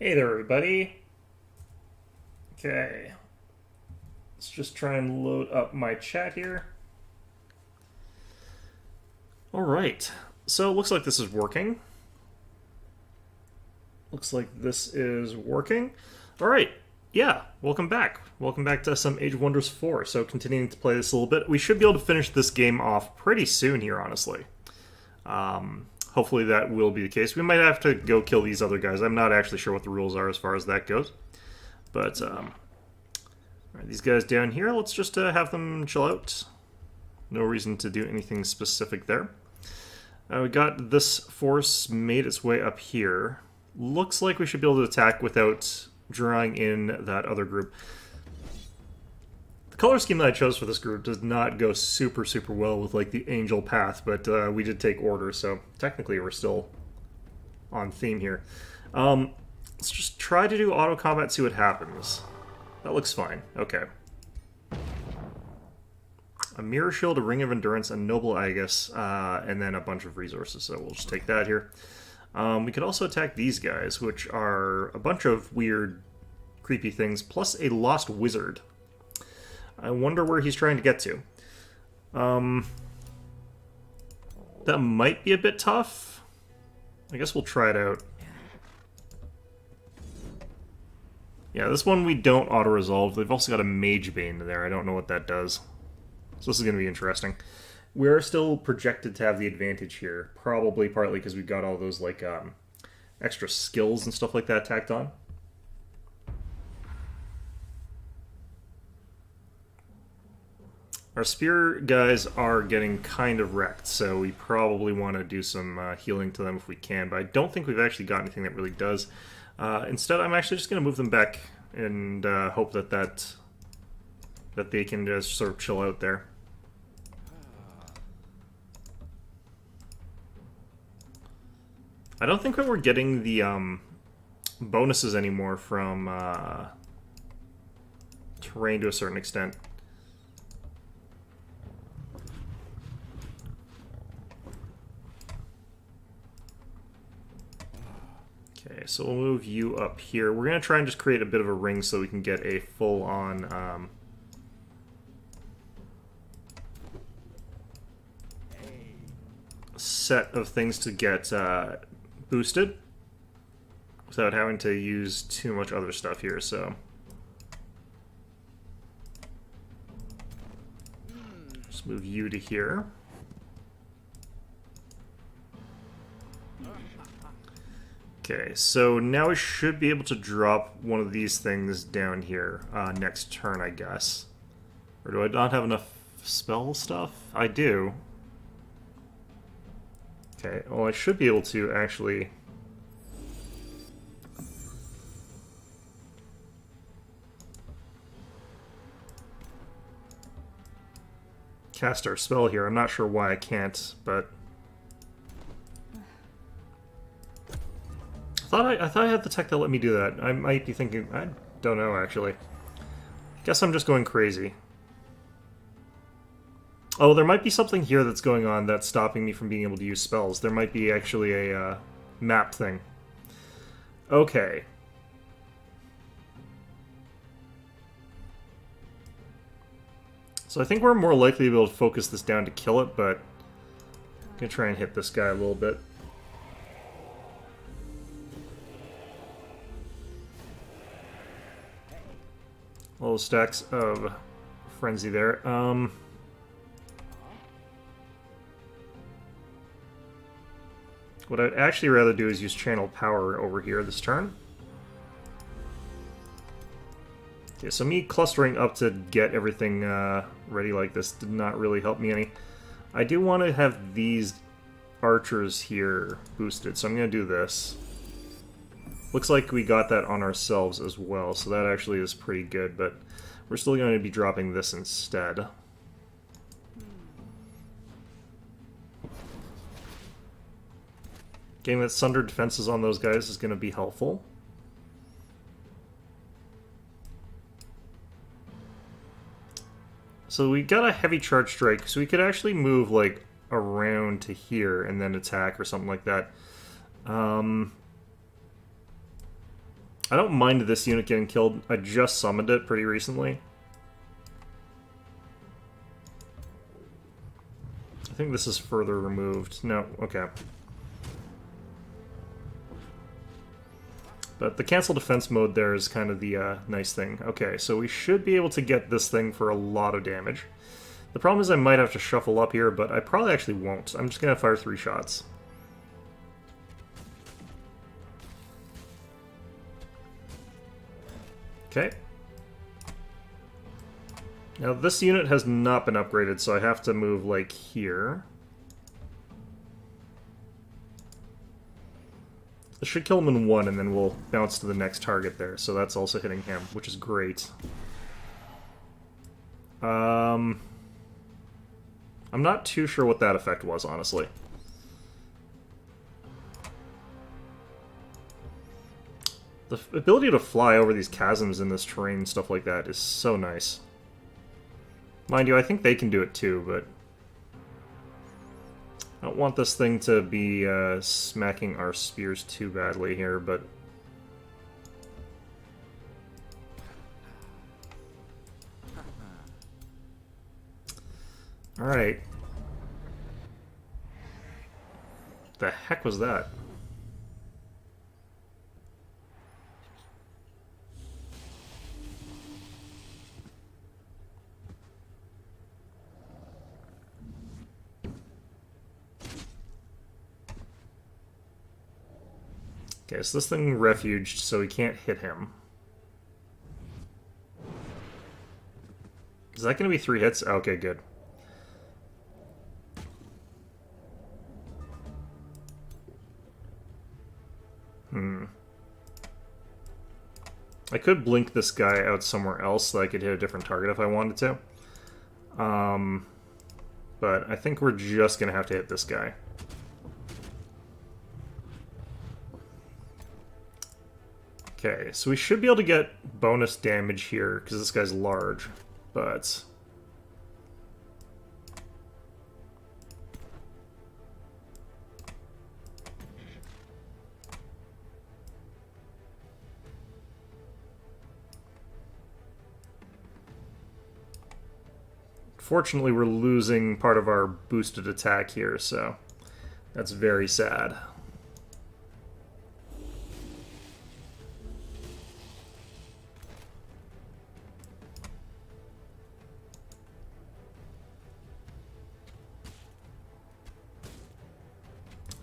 Hey there, everybody. Okay, let's just try and load up my chat here. All right, so it looks like this is working. All right, yeah, welcome back. Welcome back to some Age of Wonders 4. So continuing to play this a little bit, we should be able to finish this game off pretty soon here, honestly. Hopefully that will be the case. We might have to go kill these other guys. I'm not actually sure what the rules are as far as that goes. But, all right, these guys down here, let's just have them chill out. No reason to do anything specific there. We got this force made its way up here. Looks like we should be able to attack without drawing in that other group. The color scheme that I chose for this group does not go super well with like the angel path, but we did take order, so technically we're still on theme here. Let's just try to do auto combat, see what happens. That looks fine. Okay. A mirror shield, a ring of endurance, a noble Aegis, and then a bunch of resources. So we'll just take that here. We could also attack these guys, which are a bunch of weird, creepy things, plus a lost wizard. I wonder where he's trying to get to. That might be a bit tough. I guess we'll try it out. Yeah, this one we don't auto-resolve. They've also got a Mage Bane there. I don't know what that does. So this is going to be interesting. We're still projected to have the advantage here. Probably partly because we've got all those like extra skills and stuff like that tacked on. Our spear guys are getting kind of wrecked, so we probably want to do some healing to them if we can, but I don't think we've actually got anything that really does. Instead, I'm actually just going to move them back and hope that they can just sort of chill out there. I don't think that we're getting the bonuses anymore from terrain to a certain extent. Okay, so we'll move you up here. We're going to try and just create a bit of a ring so we can get a full-on set of things to get boosted without having to use too much other stuff here, so... Just move you to here. Okay, so now we should be able to drop one of these things down here next turn, I guess. Or do I not have enough spell stuff? I do. Okay, well I should be able to actually... cast our spell here. I'm not sure why I can't, but... I thought I had the tech that let me do that. I might be thinking... I don't know, actually. Guess I'm just going crazy. Oh, there might be something here that's going on that's stopping me from being able to use spells. There might be actually a map thing. Okay. So I think we're more likely to be able to focus this down to kill it, but... I'm going to try and hit this guy a little bit. Little stacks of frenzy there. What I'd actually rather do is use channel power over here this turn. Okay, so me clustering up to get everything ready like this did not really help me any. I do want to have these archers here boosted, so I'm going to do this. Looks like we got that on ourselves as well, so that actually is pretty good, but we're still going to be dropping this instead. Getting that sundered defenses on those guys is going to be helpful. So we got a heavy charge strike, so we could actually move like around to here and then attack or something like that. I don't mind this unit getting killed. I just summoned it pretty recently. I think this is further removed. No, okay. But the cancel defense mode there is kind of the nice thing. Okay, so we should be able to get this thing for a lot of damage. The problem is I might have to shuffle up here, but I probably actually won't. I'm just going to fire 3 shots. Okay. Now this unit has not been upgraded, so I have to move, like, here. This should kill him in 1, and then we'll bounce to the next target there, so that's also hitting him, which is great. I'm not too sure what that effect was, honestly. The ability to fly over these chasms in this terrain and stuff like that is so nice. Mind you, I think they can do it too, but I don't want this thing to be smacking our spears too badly here, but alright. The heck was that? Okay, so this thing refuged, so we can't hit him. Is that going to be 3 hits? Okay, good. I could blink this guy out somewhere else so I could hit a different target if I wanted to. But I think we're just going to have to hit this guy. Okay, so we should be able to get bonus damage here, because this guy's large, but... Fortunately, we're losing part of our boosted attack here, so that's very sad.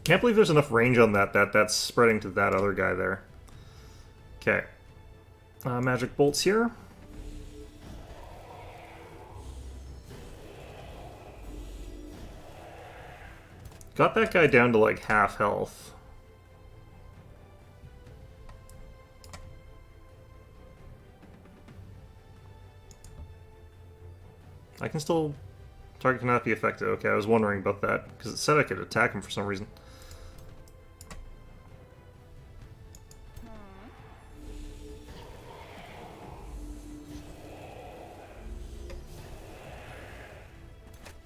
Can't believe there's enough range on that's spreading to that other guy there. Okay. Magic bolts here. Got that guy down to like half health. I can still... Target cannot be affected. Okay, I was wondering about that, because it said I could attack him for some reason.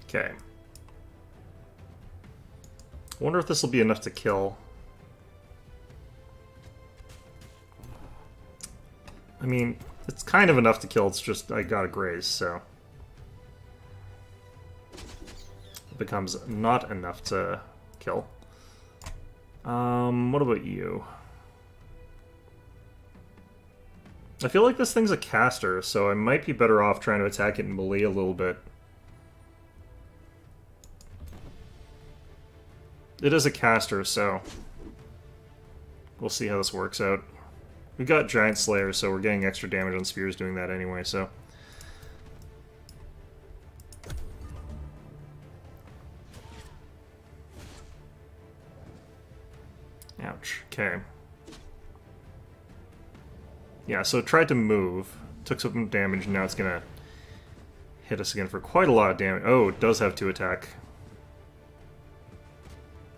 Okay. Wonder if this will be enough to kill. I mean, it's kind of enough to kill, it's just I got a graze, so... It becomes not enough to kill. What about you? I feel like this thing's a caster, so I might be better off trying to attack it in melee a little bit. It is a caster, so we'll see how this works out. We've got Giant Slayer, so we're getting extra damage on spears doing that anyway, so... Ouch. Okay. Yeah, so it tried to move, took some damage, and now it's gonna hit us again for quite a lot of damage. Oh, it does have 2 attack.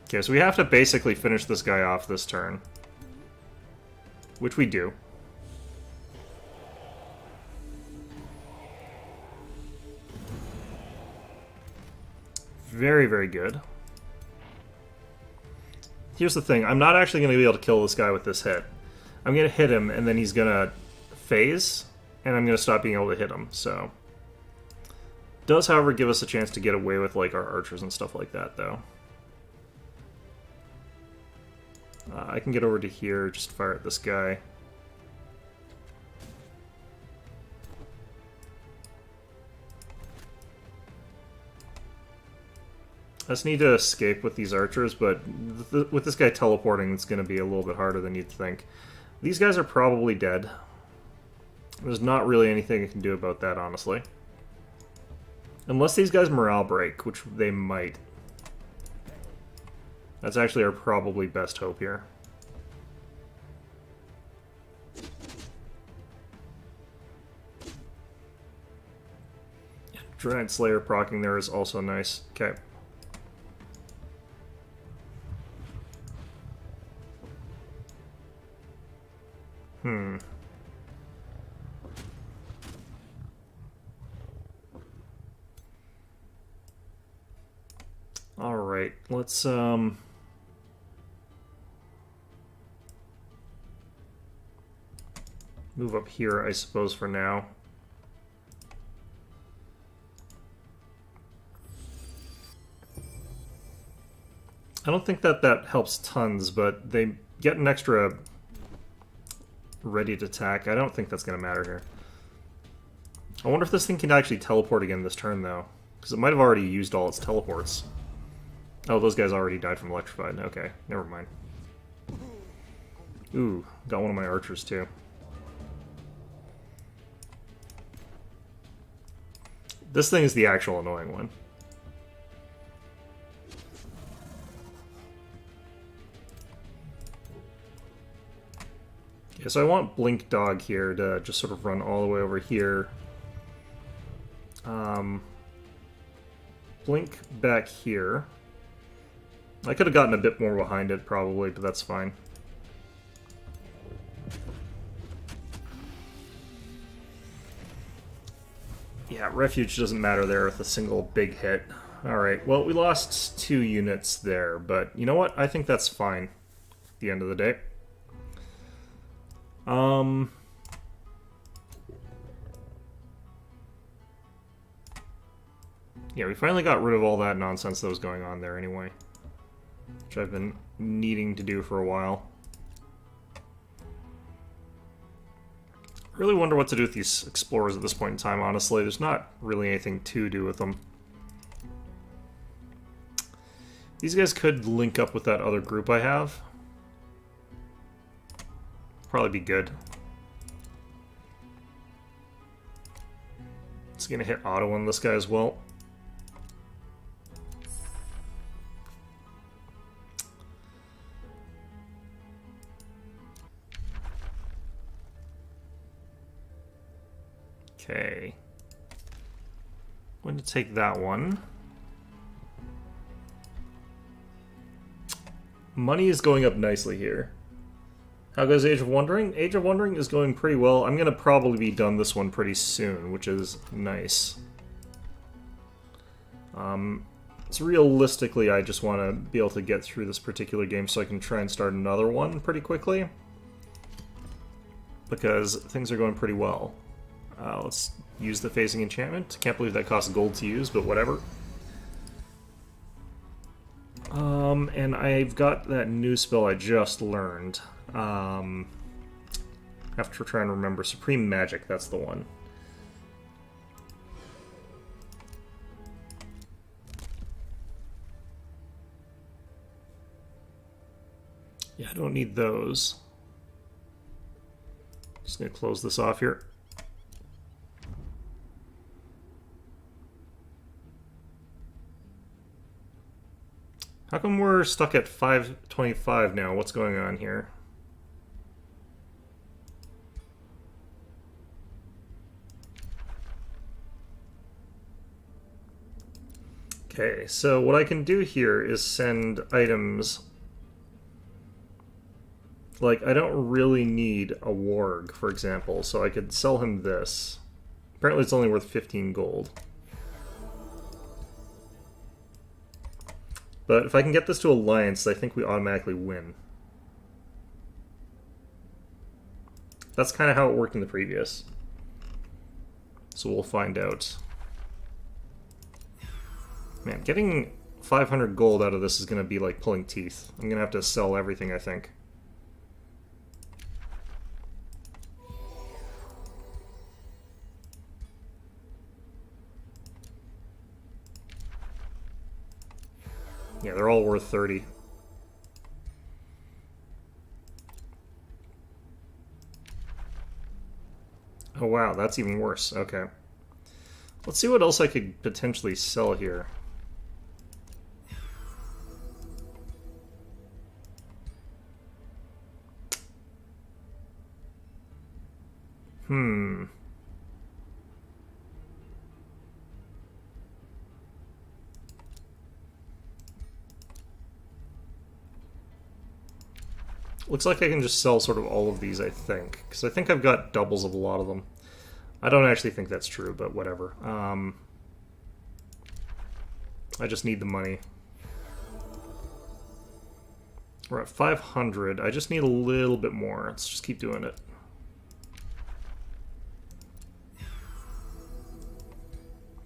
Okay, so we have to basically finish this guy off this turn. Which we do. Very, very good. Here's the thing, I'm not actually going to be able to kill this guy with this hit. I'm going to hit him, and then he's going to phase, and I'm going to stop being able to hit him, so... Does, however, give us a chance to get away with, like, our archers and stuff like that, though. I can get over to here, just fire at this guy. I just need to escape with these archers, but with this guy teleporting, it's going to be a little bit harder than you'd think. These guys are probably dead. There's not really anything I can do about that, honestly. Unless these guys morale break, which they might. That's actually our probably best hope here. Giant Slayer proccing there is also nice. Okay. Alright, let's, move up here, I suppose, for now. I don't think that helps tons, but they get an extra ready to attack. I don't think that's going to matter here. I wonder if this thing can actually teleport again this turn, though. Because it might have already used all its teleports. Oh, those guys already died from electrified. Okay, never mind. Ooh, got one of my archers, too. This thing is the actual annoying one. Okay, so I want Blink Dog here to just sort of run all the way over here. Blink back here. I could have gotten a bit more behind it, probably, but that's fine. Yeah, Refuge doesn't matter there with a single big hit. Alright, well, we lost 2 units there, but you know what? I think that's fine at the end of the day. Yeah, we finally got rid of all that nonsense that was going on there anyway. Which I've been needing to do for a while. I really wonder what to do with these explorers at this point in time, honestly. There's not really anything to do with them. These guys could link up with that other group I have. Probably be good. It's gonna hit auto on this guy as well. Okay. I'm going to take that one. Money is going up nicely here. How goes Age of Wondering? Age of Wondering is going pretty well. I'm going to probably be done this one pretty soon, which is nice. So realistically, I just want to be able to get through this particular game so I can try and start another one pretty quickly. Because things are going pretty well. Let's use the Phasing Enchantment. Can't believe that costs gold to use, but whatever. And I've got that new spell I just learned. I have to try and remember. Supreme Magic, that's the one. Yeah, I don't need those. Just gonna close this off here. How come we're stuck at 525 now? What's going on here? Okay, so what I can do here is send items. Like, I don't really need a warg, for example, so I could sell him this. Apparently it's only worth 15 gold. But if I can get this to Alliance, I think we automatically win. That's kind of how it worked in the previous. So we'll find out. Man, getting 500 gold out of this is going to be like pulling teeth. I'm going to have to sell everything, I think. Yeah, they're all worth 30. Oh wow, that's even worse. Okay. Let's see what else I could potentially sell here. Looks like I can just sell sort of all of these, I think. Because I think I've got doubles of a lot of them. I don't actually think that's true, but whatever. I just need the money. We're at 500. I just need a little bit more. Let's just keep doing it.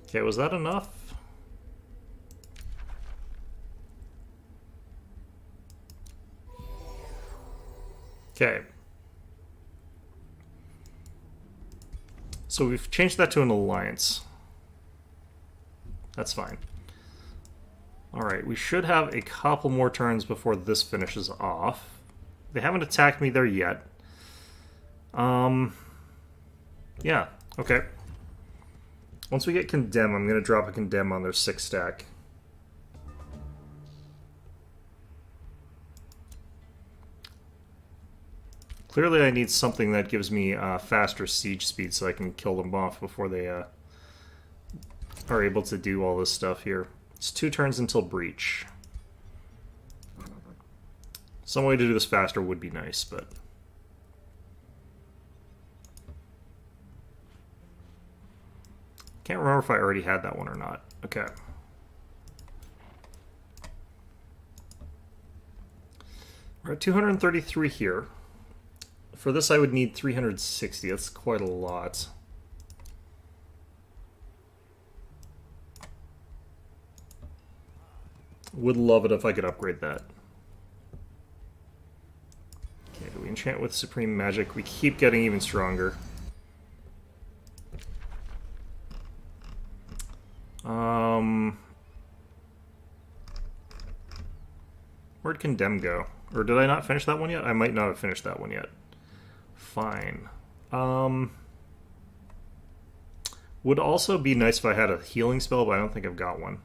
Okay, was that enough? Okay. So we've changed that to an alliance. That's fine. Alright, we should have a couple more turns before this finishes off. They haven't attacked me there yet. Yeah, okay. Once we get Condemn, I'm going to drop a Condemn on their 6 stack. Clearly I need something that gives me faster siege speed so I can kill them off before they are able to do all this stuff here. It's 2 turns until Breach. Some way to do this faster would be nice, but... Can't remember if I already had that one or not. Okay. We're at 233 here. For this I would need 360. That's quite a lot. Would love it if I could upgrade that. Okay, do we enchant with Supreme Magic? We keep getting even stronger. Where'd Condemn go? Or did I not finish that one yet? I might not have finished that one yet. Fine. Would also be nice if I had a healing spell, but I don't think I've got one.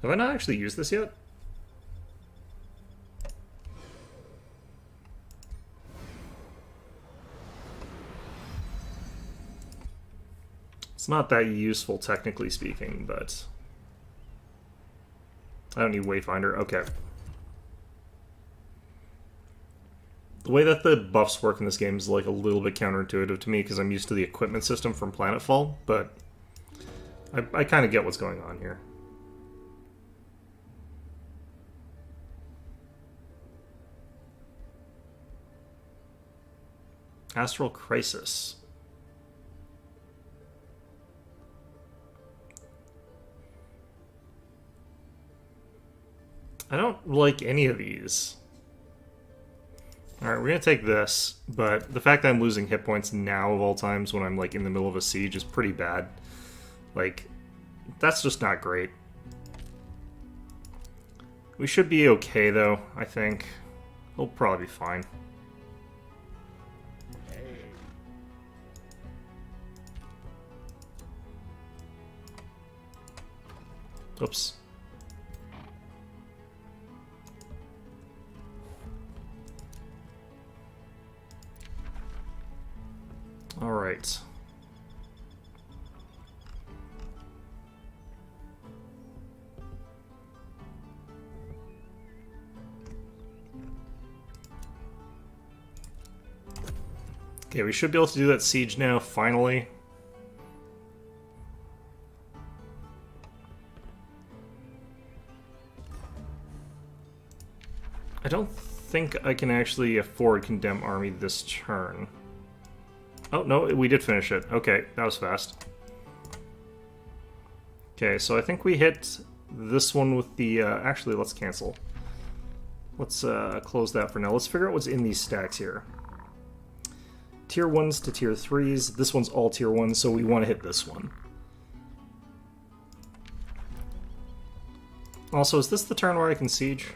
Have I not actually used this yet? It's not that useful, technically speaking, but... I don't need Wayfinder. Okay. The way that the buffs work in this game is like a little bit counterintuitive to me because I'm used to the equipment system from Planetfall, but I kind of get what's going on here. Astral Crisis. I don't like any of these. Alright, we're gonna take this, but the fact that I'm losing hit points now of all times when I'm like in the middle of a siege is pretty bad. Like, that's just not great. We should be okay though, I think. We'll probably be fine. Oops. All right. Okay, we should be able to do that siege now, finally. I don't think I can actually afford Condemn Army this turn. Oh, no, we did finish it. Okay, that was fast. Okay, so I think we hit this one with the... actually, let's cancel. Let's close that for now. Let's figure out what's in these stacks here. Tier 1s to Tier 3s. This one's all Tier 1s, so we want to hit this one. Also, is this the turn where I can siege?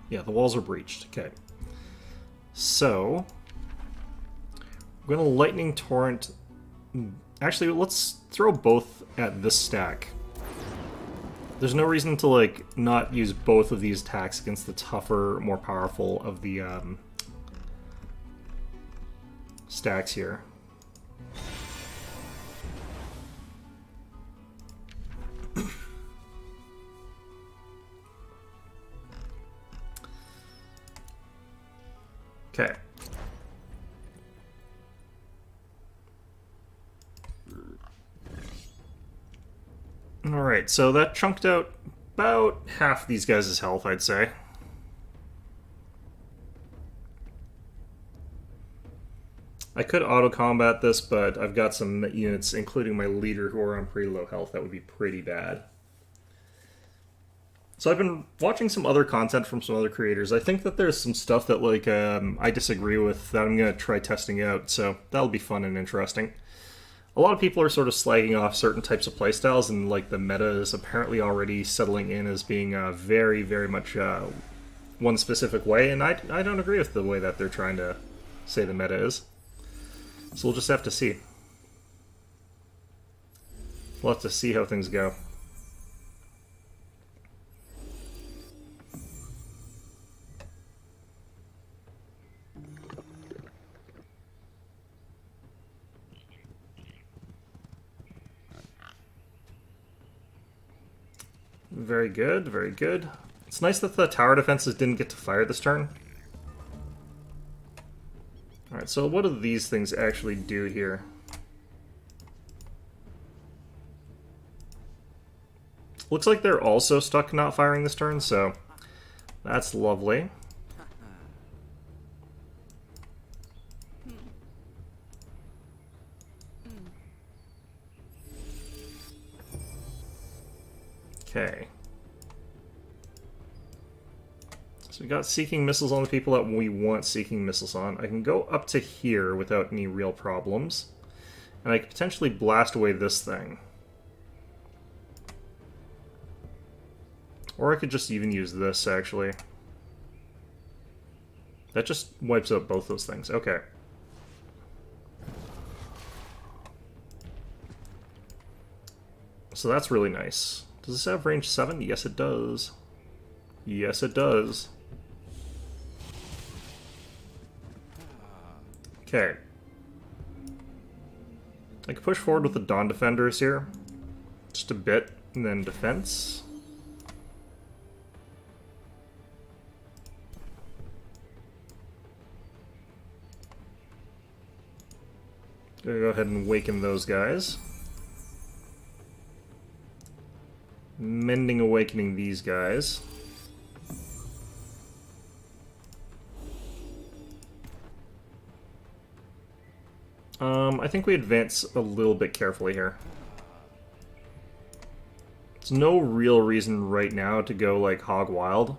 Yeah, the walls are breached. Okay. So, we're going to Lightning Torrent... Actually, let's throw both at this stack. There's no reason to, like, not use both of these attacks against the tougher, more powerful of the stacks here. Okay. Alright, so that chunked out about half these guys' health, I'd say. I could auto-combat this, but I've got some units, including my leader, who are on pretty low health. That would be pretty bad. So I've been watching some other content from some other creators. I think that there's some stuff that like I disagree with that I'm going to try testing out, so that'll be fun and interesting. A lot of people are sort of slagging off certain types of playstyles, and like the meta is apparently already settling in as being very, very much one specific way, and I don't agree with the way that they're trying to say the meta is. So we'll just have to see. We'll have to see how things go. Very good, very good. It's nice that the tower defenses didn't get to fire this turn. Alright, so what do these things actually do here? Looks like they're also stuck not firing this turn, so that's lovely. Okay. So we got Seeking Missiles on the people that we want Seeking Missiles on. I can go up to here without any real problems. And I could potentially blast away this thing. Or I could just even use this, actually. That just wipes out both those things. Okay. So that's really nice. Does this have range 7? Yes, it does. Yes, it does. Okay. I can push forward with the Dawn Defenders here. Just a bit, and then defense. Gonna go ahead and awaken those guys. Mending awakening these guys. I think we advance a little bit carefully here. There's no real reason right now to go like hog wild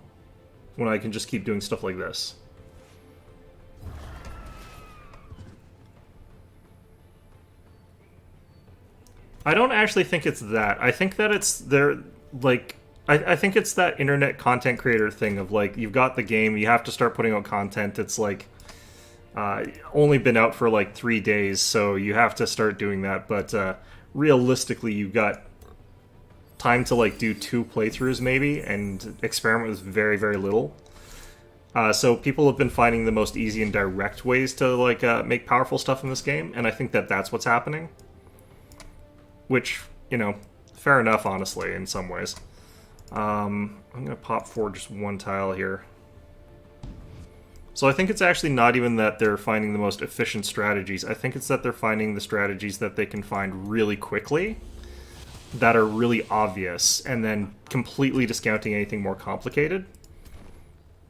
when I can just keep doing stuff like this. I don't actually think it's that. I think that it's they're like I think it's that internet content creator thing of like you've got the game, you have to start putting out content. It's like only been out for like 3 days, so you have to start doing that. But realistically, you've got time to like do 2 playthroughs maybe and experiment with very, very little. So people have been finding the most easy and direct ways to like make powerful stuff in this game, and I think that that's what's happening. Which, you know, fair enough, honestly, in some ways. I'm going to pop forward just 1 tile here. So I think it's actually not even that they're finding the most efficient strategies. I think it's that they're finding the strategies that they can find really quickly. that are really obvious, and then completely discounting anything more complicated.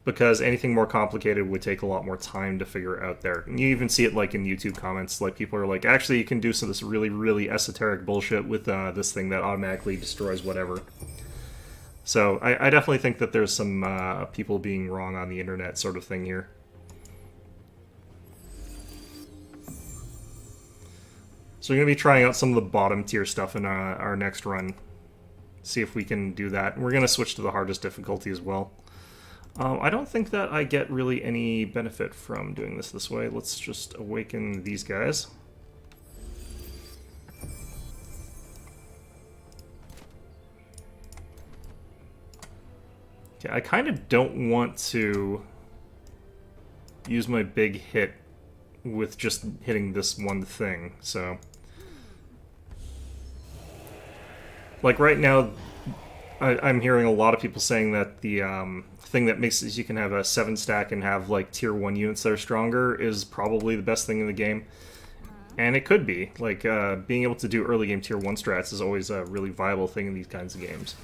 Because anything more complicated would take a lot more time to figure out there. And you even see it like in YouTube comments, like people are like, actually you can do some of this really, really esoteric bullshit with this thing that automatically destroys whatever. So I definitely think that there's some people being wrong on the internet sort of thing here. So we're going to be trying out some of the bottom tier stuff in our next run. See if we can do that. And we're going to switch to the hardest difficulty as well. I don't think that I get really any benefit from doing this way. Let's just awaken these guys. Okay, I kind of don't want to use my big hit with just hitting this one thing, so... Like right now, I'm hearing a lot of people saying that the thing that makes it you can have a 7 stack and have like tier 1 units that are stronger is probably the best thing in the game. And it could be. Like, being able to do early game tier 1 strats is always a really viable thing in these kinds of games.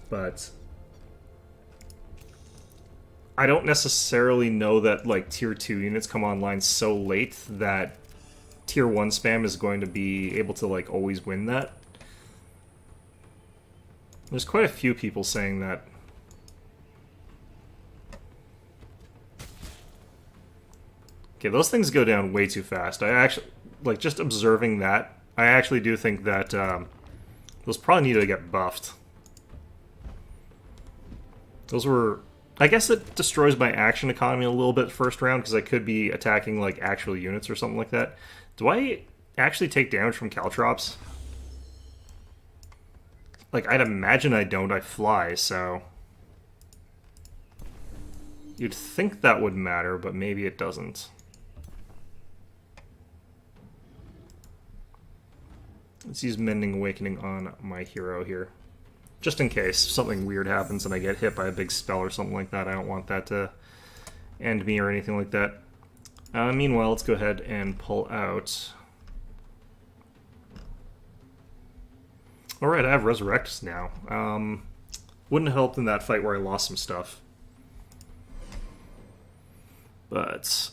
But I don't necessarily know that like tier 2 units come online so late that tier 1 spam is going to be able to like always win that. There's quite a few people saying that. Okay, those things go down way too fast. I actually, like, just observing that, I actually do think that those probably need to get buffed. Those were... I guess it destroys my action economy a little bit first round, because I could be attacking, like, actual units or something like that. Do I actually take damage from caltrops? Like, I'd imagine I don't. I fly, so... You'd think that would matter, but maybe it doesn't. Let's use Mending Awakening on my hero here. Just in case something weird happens and I get hit by a big spell or something like that. I don't want that to end me or anything like that. Meanwhile, let's go ahead and pull out... Alright, I have Resurrect now. Wouldn't have helped in that fight where I lost some stuff. But...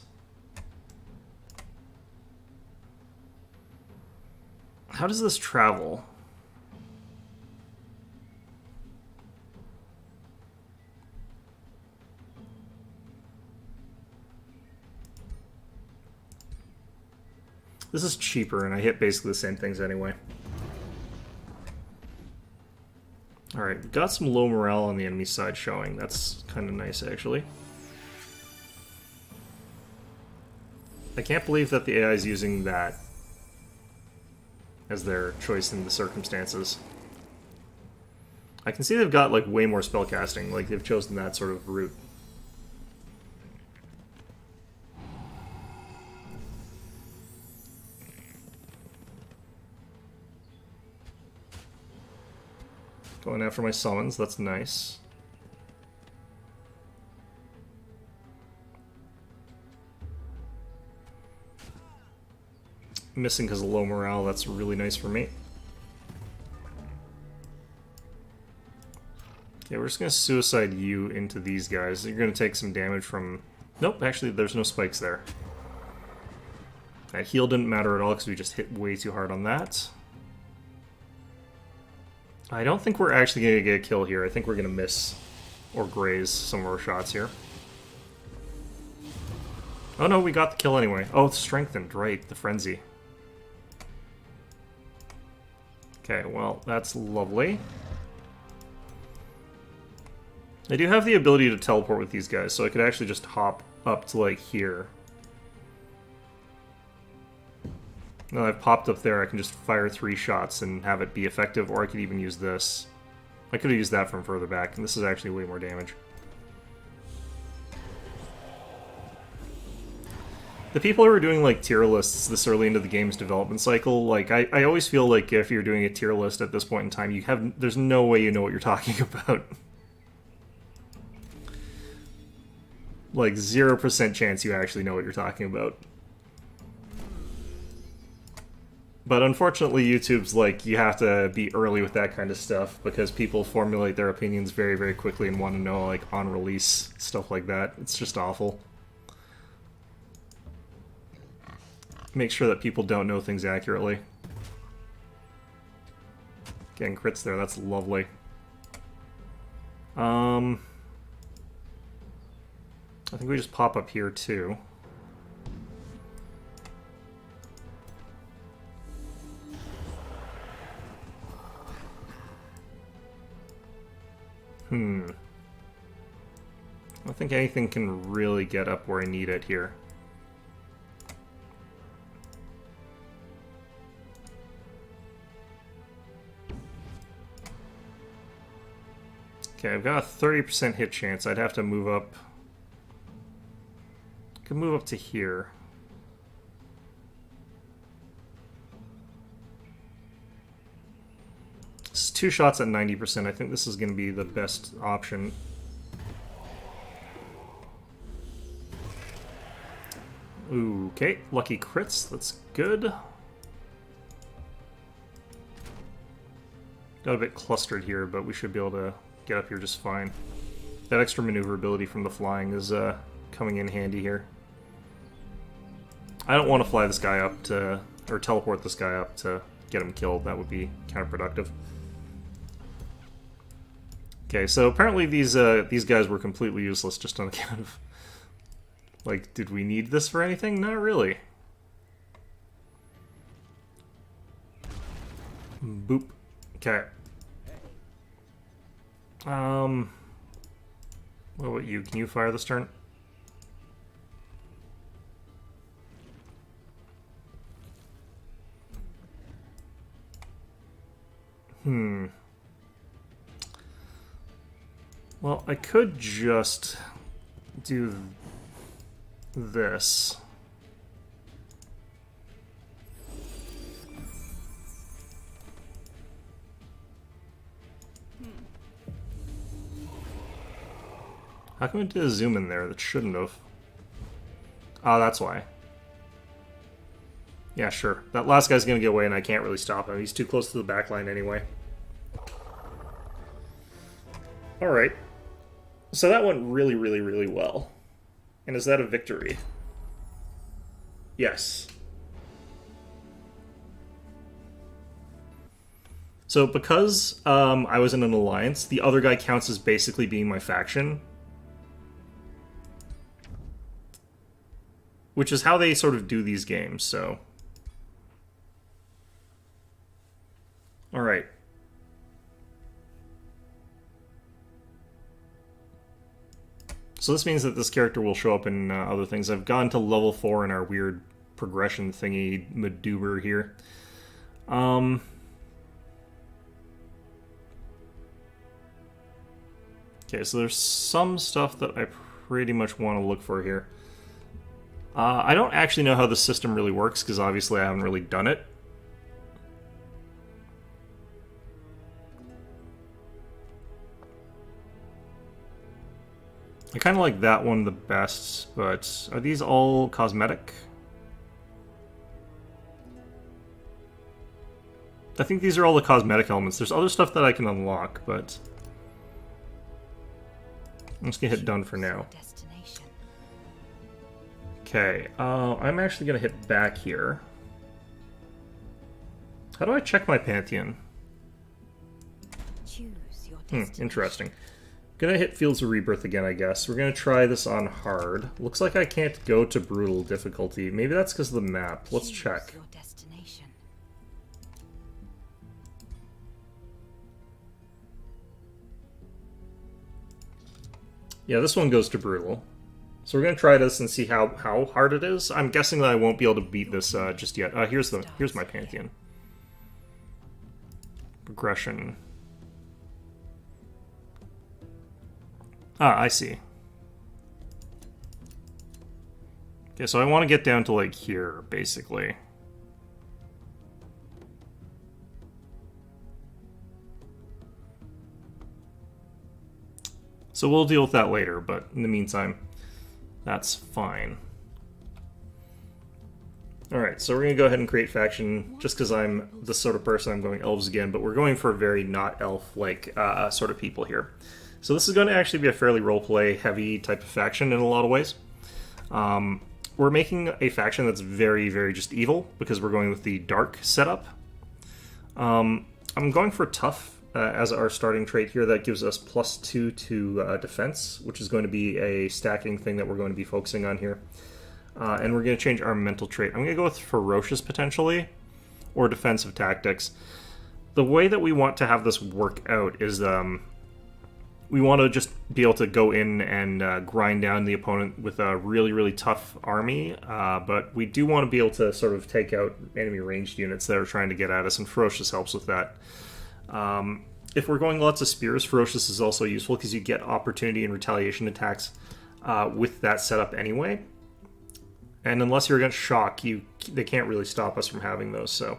how does this travel? This is cheaper, and I hit basically the same things anyway. Alright, we've got some low morale on the enemy side showing. That's kind of nice, actually. I can't believe that the AI is using that as their choice in the circumstances. I can see they've got, like, way more spellcasting. Like, they've chosen that sort of route. Going after my summons, that's nice. Missing because of low morale, that's really nice for me. Okay, we're just going to suicide you into these guys. You're going to take some damage from... Nope, actually there's no spikes there. That heal didn't matter at all because we just hit way too hard on that. I don't think we're actually going to get a kill here. I think we're going to miss or graze some of our shots here. Oh no, we got the kill anyway. Oh, it's strengthened, right, the frenzy. Okay, well, that's lovely. I do have the ability to teleport with these guys, so I could actually just hop up to, like, here. Now I've popped up there, I can just fire 3 shots and have it be effective, or I could even use this. I could have used that from further back, and this is actually way more damage. The people who are doing, like, tier lists this early into the game's development cycle, like, I always feel like if you're doing a tier list at this point in time, there's no way you know what you're talking about. Like, 0% chance you actually know what you're talking about. But unfortunately, YouTube's like, you have to be early with that kind of stuff because people formulate their opinions very, very quickly and want to know, like, on release, stuff like that. It's just awful. Make sure that people don't know things accurately. Getting crits there, that's lovely. I think we just pop up here too. I don't think anything can really get up where I need it here. Okay, I've got a 30% hit chance. I'd have to move up. I could move up to here. This is 2 shots at 90%. I think this is going to be the best option. Okay, lucky crits. That's good. Got a bit clustered here, but we should be able to get up here just fine. That extra maneuverability from the flying is coming in handy here. I don't want to fly this guy up to, or teleport this guy up to get him killed. That would be counterproductive. Okay, so apparently these guys were completely useless just on account of... Like, did we need this for anything? Not really. Boop. Okay. What about you? Can you fire this turn? Well, I could just do this. How come it did a zoom in there that shouldn't have? Oh, that's why. Yeah, sure. That last guy's gonna get away and I can't really stop him. He's too close to the back line anyway. Alright. So that went really, really, really well. And is that a victory? Yes. So because I was in an alliance, the other guy counts as basically being my faction. Which is how they sort of do these games, so... Alright. So this means that this character will show up in other things. I've gone to level 4 in our weird progression thingy maneuver here. Okay, so there's some stuff that I pretty much want to look for here. I don't actually know how the system really works, because obviously I haven't really done it. I kind of like that one the best, but are these all cosmetic? I think these are all the cosmetic elements. There's other stuff that I can unlock, but... I'm just gonna hit done for now. Okay, I'm actually gonna hit back here. How do I check my Pantheon? Interesting. Gonna hit Fields of Rebirth again, I guess. We're gonna try this on hard. Looks like I can't go to brutal difficulty. Maybe that's because of the map. Let's check. Yeah, this one goes to brutal. So we're gonna try this and see how hard it is. I'm guessing that I won't be able to beat this just yet. Here's my Pantheon. Progression. Ah, I see. Okay, so I want to get down to, like, here, basically. So we'll deal with that later, but in the meantime, that's fine. Alright, so we're going to go ahead and create faction, just because I'm the sort of person. I'm going elves again, but we're going for a very not elf-like sort of people here. So this is going to actually be a fairly roleplay heavy type of faction in a lot of ways. We're making a faction that's very, very just evil, because we're going with the dark setup. I'm going for tough as our starting trait here. That gives us +2 to defense, which is going to be a stacking thing that we're going to be focusing on here. And we're going to change our mental trait. I'm going to go with ferocious potentially, or defensive tactics. The way that we want to have this work out is we want to just be able to go in and grind down the opponent with a really, really tough army, but we do want to be able to sort of take out enemy ranged units that are trying to get at us, and ferocious helps with that. If we're going lots of spears, ferocious is also useful because you get opportunity and retaliation attacks with that setup anyway. And unless you're against shock, they can't really stop us from having those. So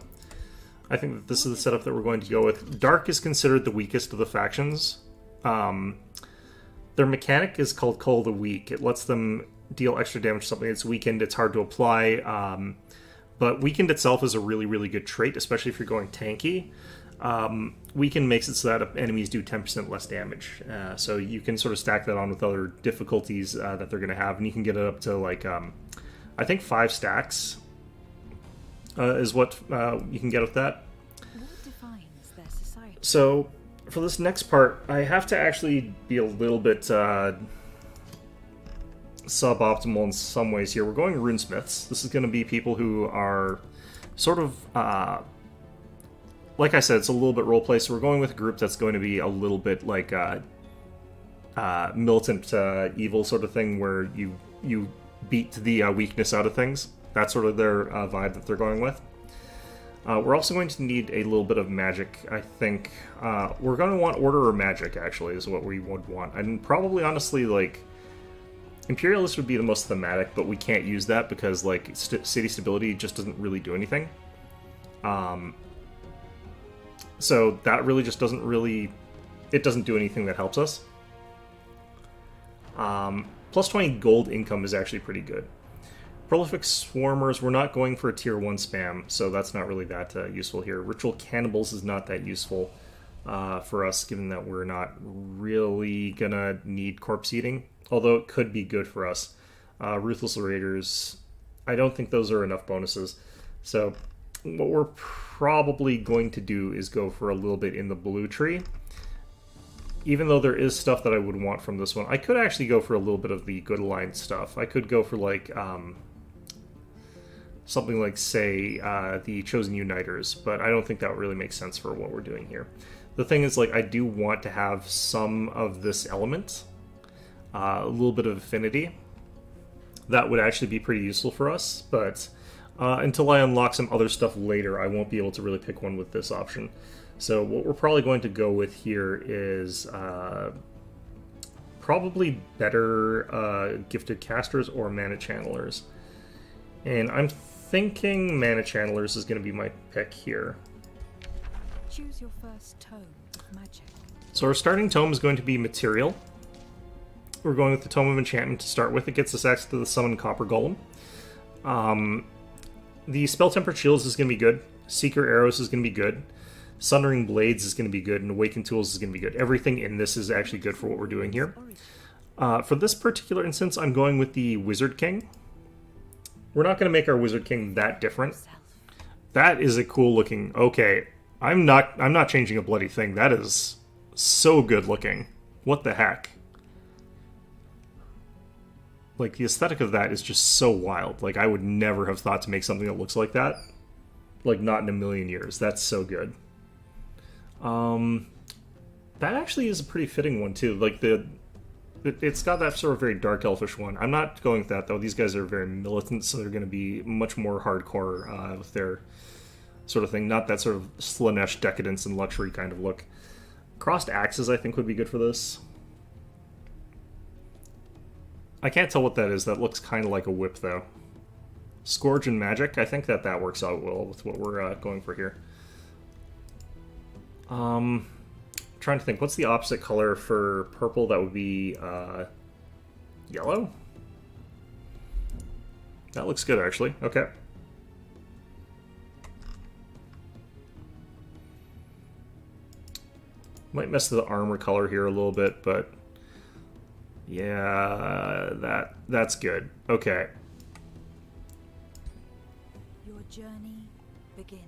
I think that this is the setup that we're going to go with. Dark is considered the weakest of the factions. Their mechanic is called Call of the Weak. It lets them deal extra damage to something that's weakened. It's hard to apply. But weakened itself is a really, really good trait, especially if you're going tanky. Weakened makes it so that enemies do 10% less damage. So you can sort of stack that on with other difficulties that they're going to have. And you can get it up to like... I think 5 stacks is what you can get with that. What defines their society? So for this next part, I have to actually be a little bit suboptimal in some ways here. We're going runesmiths. This is going to be people who are sort of, like I said, it's a little bit roleplay, so we're going with a group that's going to be a little bit like militant evil sort of thing, where you beat the weakness out of things. That's sort of their vibe that they're going with. We're also going to need a little bit of magic, I think. We're going to want order or magic, actually, is what we would want. And probably, honestly, like, Imperialist would be the most thematic, but we can't use that because, like, city stability just doesn't really do anything. So that really just doesn't really... It doesn't do anything that helps us. Plus 20 gold income is actually pretty good. Prolific Swarmers, we're not going for a tier 1 spam, so that's not really that useful here. Ritual Cannibals is not that useful for us, given that we're not really gonna need corpse eating, although it could be good for us. Ruthless Raiders, I don't think those are enough bonuses. So what we're probably going to do is go for a little bit in the blue tree. Even though there is stuff that I would want from this one, I could actually go for a little bit of the Good Alliance stuff. I could go for, like, something like, say, the Chosen Uniters, but I don't think that really makes sense for what we're doing here. The thing is, like, I do want to have some of this element, a little bit of affinity. That would actually be pretty useful for us, but until I unlock some other stuff later, I won't be able to really pick one with this option. So what we're probably going to go with here is probably better Gifted Casters or Mana Channelers. And I'm thinking Mana Channelers is going to be my pick here. Choose your first tome of magic. So our starting tome is going to be Material. We're going with the Tome of Enchantment to start with. It gets us access to the Summon Copper Golem. The Spell Tempered Shields is going to be good. Seeker Arrows is going to be good. Sundering Blades is going to be good, and Awakened Tools is going to be good. Everything in this is actually good for what we're doing here. For this particular instance, I'm going with the Wizard King. We're not going to make our Wizard King that different. That is a cool looking... Okay, I'm not changing a bloody thing. That is so good looking. What the heck? Like, the aesthetic of that is just so wild. Like, I would never have thought to make something that looks like that. Like, not in a million years. That's so good. That actually is a pretty fitting one too. Like it's got that sort of very dark elfish one. I'm not going with that though. These guys are very militant, so they're going to be much more hardcore with their sort of thing. Not that sort of Slanesh decadence and luxury kind of look. Crossed axes, I think, would be good for this. I can't tell what that is. That looks kind of like a whip though. Scourge and Magic, I think that works out well with what we're going for here. Trying to think, what's the opposite color for purple? That would be yellow? That looks good, actually. Okay. Might mess with the armor color here a little bit, but yeah, that's good. Okay. Your journey begins.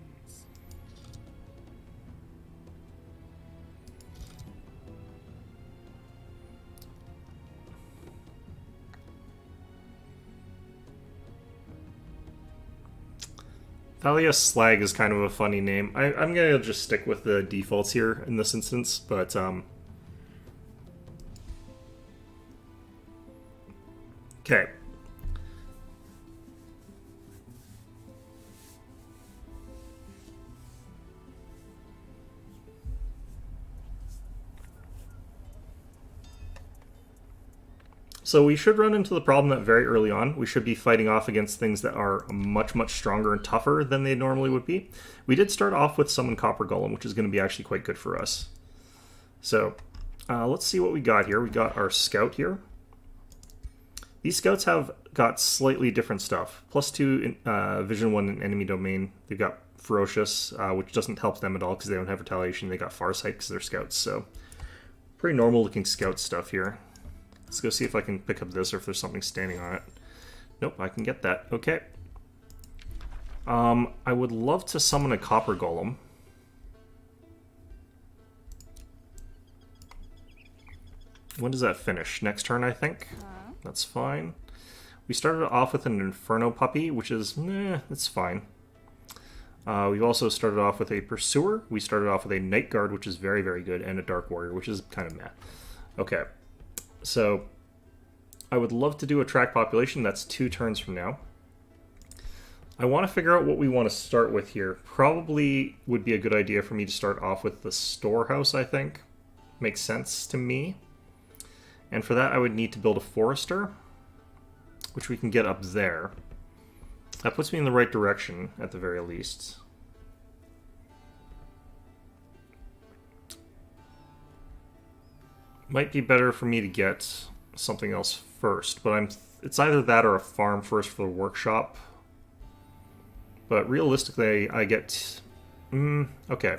Thalia Slag is kind of a funny name. I'm gonna just stick with the defaults here in this instance, but okay. So we should run into the problem that very early on, we should be fighting off against things that are much, much stronger and tougher than they normally would be. We did start off with Summon Copper Golem, which is going to be actually quite good for us. So let's see what we got here. We got our Scout here. These Scouts have got slightly different stuff. +2 Vision 1 in enemy domain. They've got Ferocious, which doesn't help them at all because they don't have Retaliation. They got Farsight because they're Scouts. So pretty normal looking Scout stuff here. Let's go see if I can pick up this or if there's something standing on it. Nope, I can get that. Okay. I would love to summon a Copper Golem. When does that finish? Next turn, I think. That's fine. We started off with an Inferno Puppy, which is, it's fine. We've also started off with a Pursuer. We started off with a Night Guard, which is very, very good, and a Dark Warrior, which is kind of meh. Okay. So, I would love to do a track population. That's 2 turns from now. I want to figure out what we want to start with here. Probably would be a good idea for me to start off with the Storehouse, I think. Makes sense to me. And for that, I would need to build a Forester, which we can get up there. That puts me in the right direction, at the very least. Might be better for me to get something else first, but it's either that or a farm first for the workshop. But realistically, I get... okay.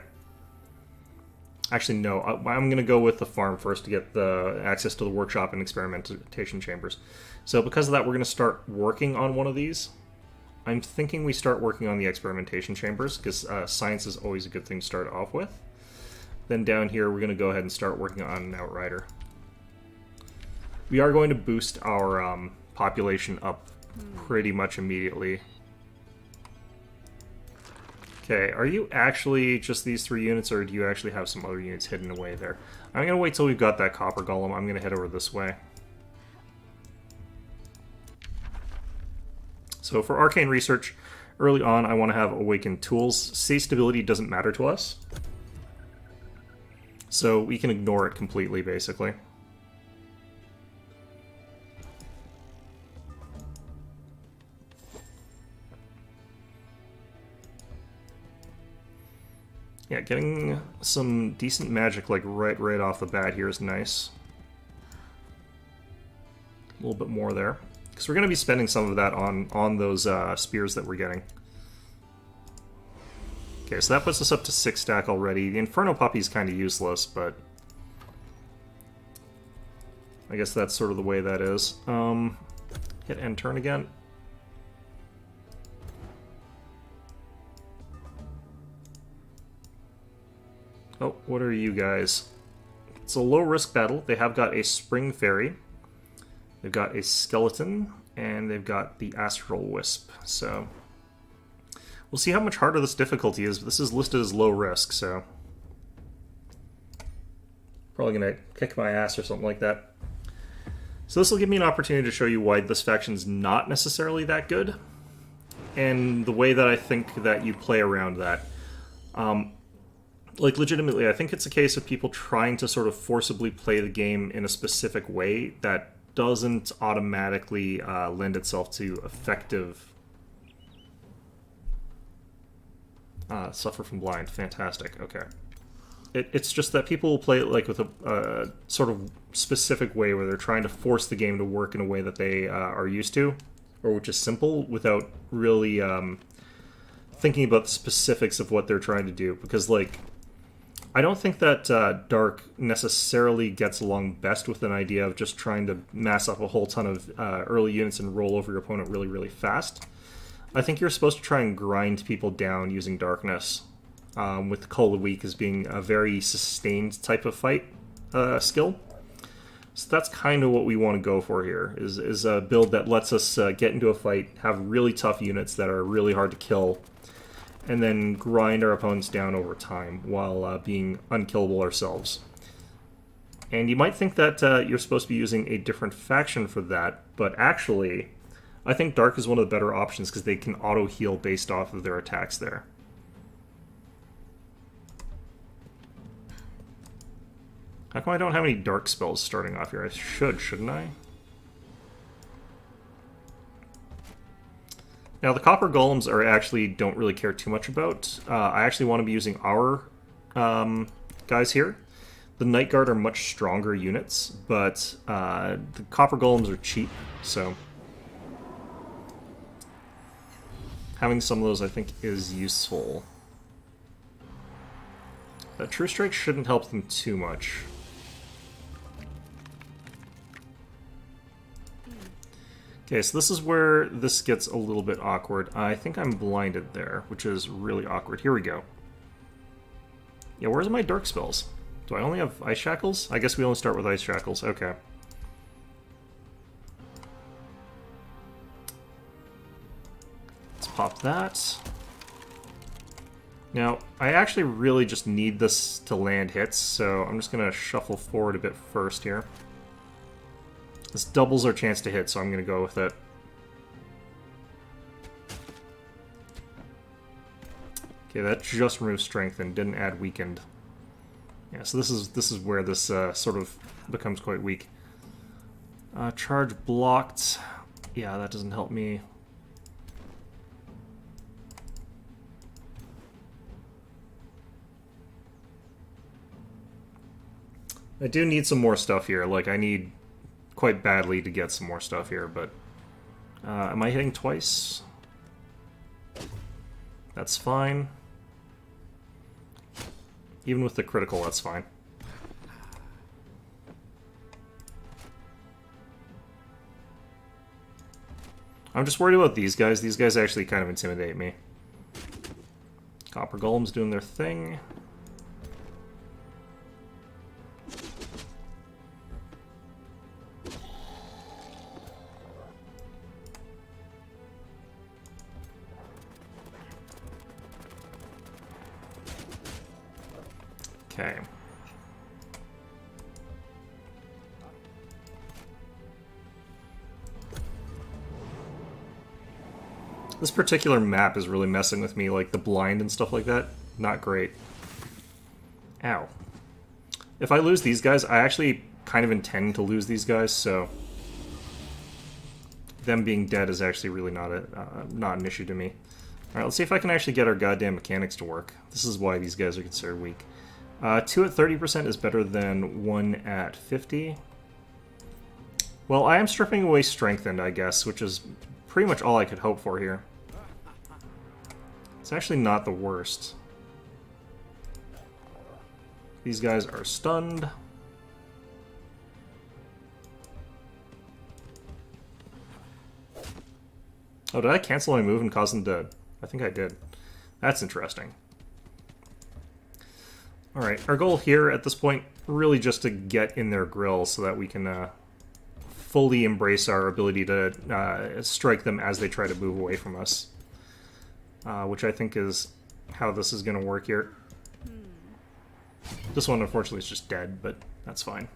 Actually, no. I'm going to go with the farm first to get the access to the workshop and experimentation chambers. So because of that, we're going to start working on one of these. I'm thinking we start working on the experimentation chambers, because science is always a good thing to start off with. Then down here, we're going to go ahead and start working on an Outrider. We are going to boost our population up pretty much immediately. Okay, are you actually just these 3 units, or do you actually have some other units hidden away there? I'm going to wait till we've got that Copper Golem. I'm going to head over this way. So for Arcane Research, early on I want to have Awakened Tools. Sea stability doesn't matter to us. So we can ignore it completely, basically. Yeah, getting some decent magic like right off the bat here is nice. A little bit more there. Because we're going to be spending some of that on those spears that we're getting. Okay, so that puts us up to 6 stack already. The Inferno Puppy's kind of useless, but I guess that's sort of the way that is. Hit end turn again. Oh, what are you guys? It's a low-risk battle. They have got a Spring Fairy. They've got a Skeleton, and they've got the Astral Wisp. So we'll see how much harder this difficulty is. But this is listed as low risk, so probably going to kick my ass or something like that. So this will give me an opportunity to show you why this faction's not necessarily that good, and the way that I think that you play around that. Like, legitimately, I think it's a case of people trying to sort of forcibly play the game in a specific way that doesn't automatically lend itself to effective... Suffer from blind. Fantastic. Okay. It's just that people will play it like with a sort of specific way where they're trying to force the game to work in a way that they are used to, or which is simple, without really thinking about the specifics of what they're trying to do. Because, like, I don't think that Dark necessarily gets along best with an idea of just trying to mass up a whole ton of early units and roll over your opponent really, really fast. I think you're supposed to try and grind people down using Darkness, with Call of the Weak as being a very sustained type of fight skill. So that's kind of what we want to go for here, is a build that lets us get into a fight, have really tough units that are really hard to kill, and then grind our opponents down over time while being unkillable ourselves. And you might think that you're supposed to be using a different faction for that, but actually, I think Dark is one of the better options because they can auto-heal based off of their attacks there. How come I don't have any Dark spells starting off here? I should, shouldn't I? Now, the Copper Golems don't really care too much about. I actually want to be using our guys here. The Night Guard are much stronger units, but the Copper Golems are cheap, so having some of those, I think, is useful. True Strike shouldn't help them too much. Okay, so this is where this gets a little bit awkward. I think I'm blinded there, which is really awkward. Here we go. Yeah, where's my Dark spells? Do I only have Ice Shackles? I guess we only start with Ice Shackles. Okay. Let's pop that. Now, I actually really just need this to land hits, so I'm just going to shuffle forward a bit first here. This doubles our chance to hit, so I'm going to go with it. Okay, that just removed strength and didn't add weakened. Yeah, so this is where this sort of becomes quite weak. Charge blocked. Yeah, that doesn't help me. I do need some more stuff here. Like, I need quite badly to get some more stuff here, but am I hitting twice? That's fine. Even with the critical, that's fine. I'm just worried about these guys. These guys actually kind of intimidate me. Copper Golems doing their thing. Okay. This particular map is really messing with me, like the blind and stuff like that. Not great. Ow. If I lose these guys, I actually kind of intend to lose these guys, so them being dead is actually really not an issue to me. Alright, let's see if I can actually get our goddamn mechanics to work. This is why these guys are considered weak. 2 at 30% is better than 1 at 50. Well, I am stripping away Strengthened, I guess, which is pretty much all I could hope for here. It's actually not the worst. These guys are stunned. Oh, did I cancel my move and cause them to... I think I did. That's interesting. Alright, our goal here at this point, really just to get in their grill so that we can fully embrace our ability to strike them as they try to move away from us. Which I think is how this is going to work here. This one, unfortunately, is just dead, but that's fine.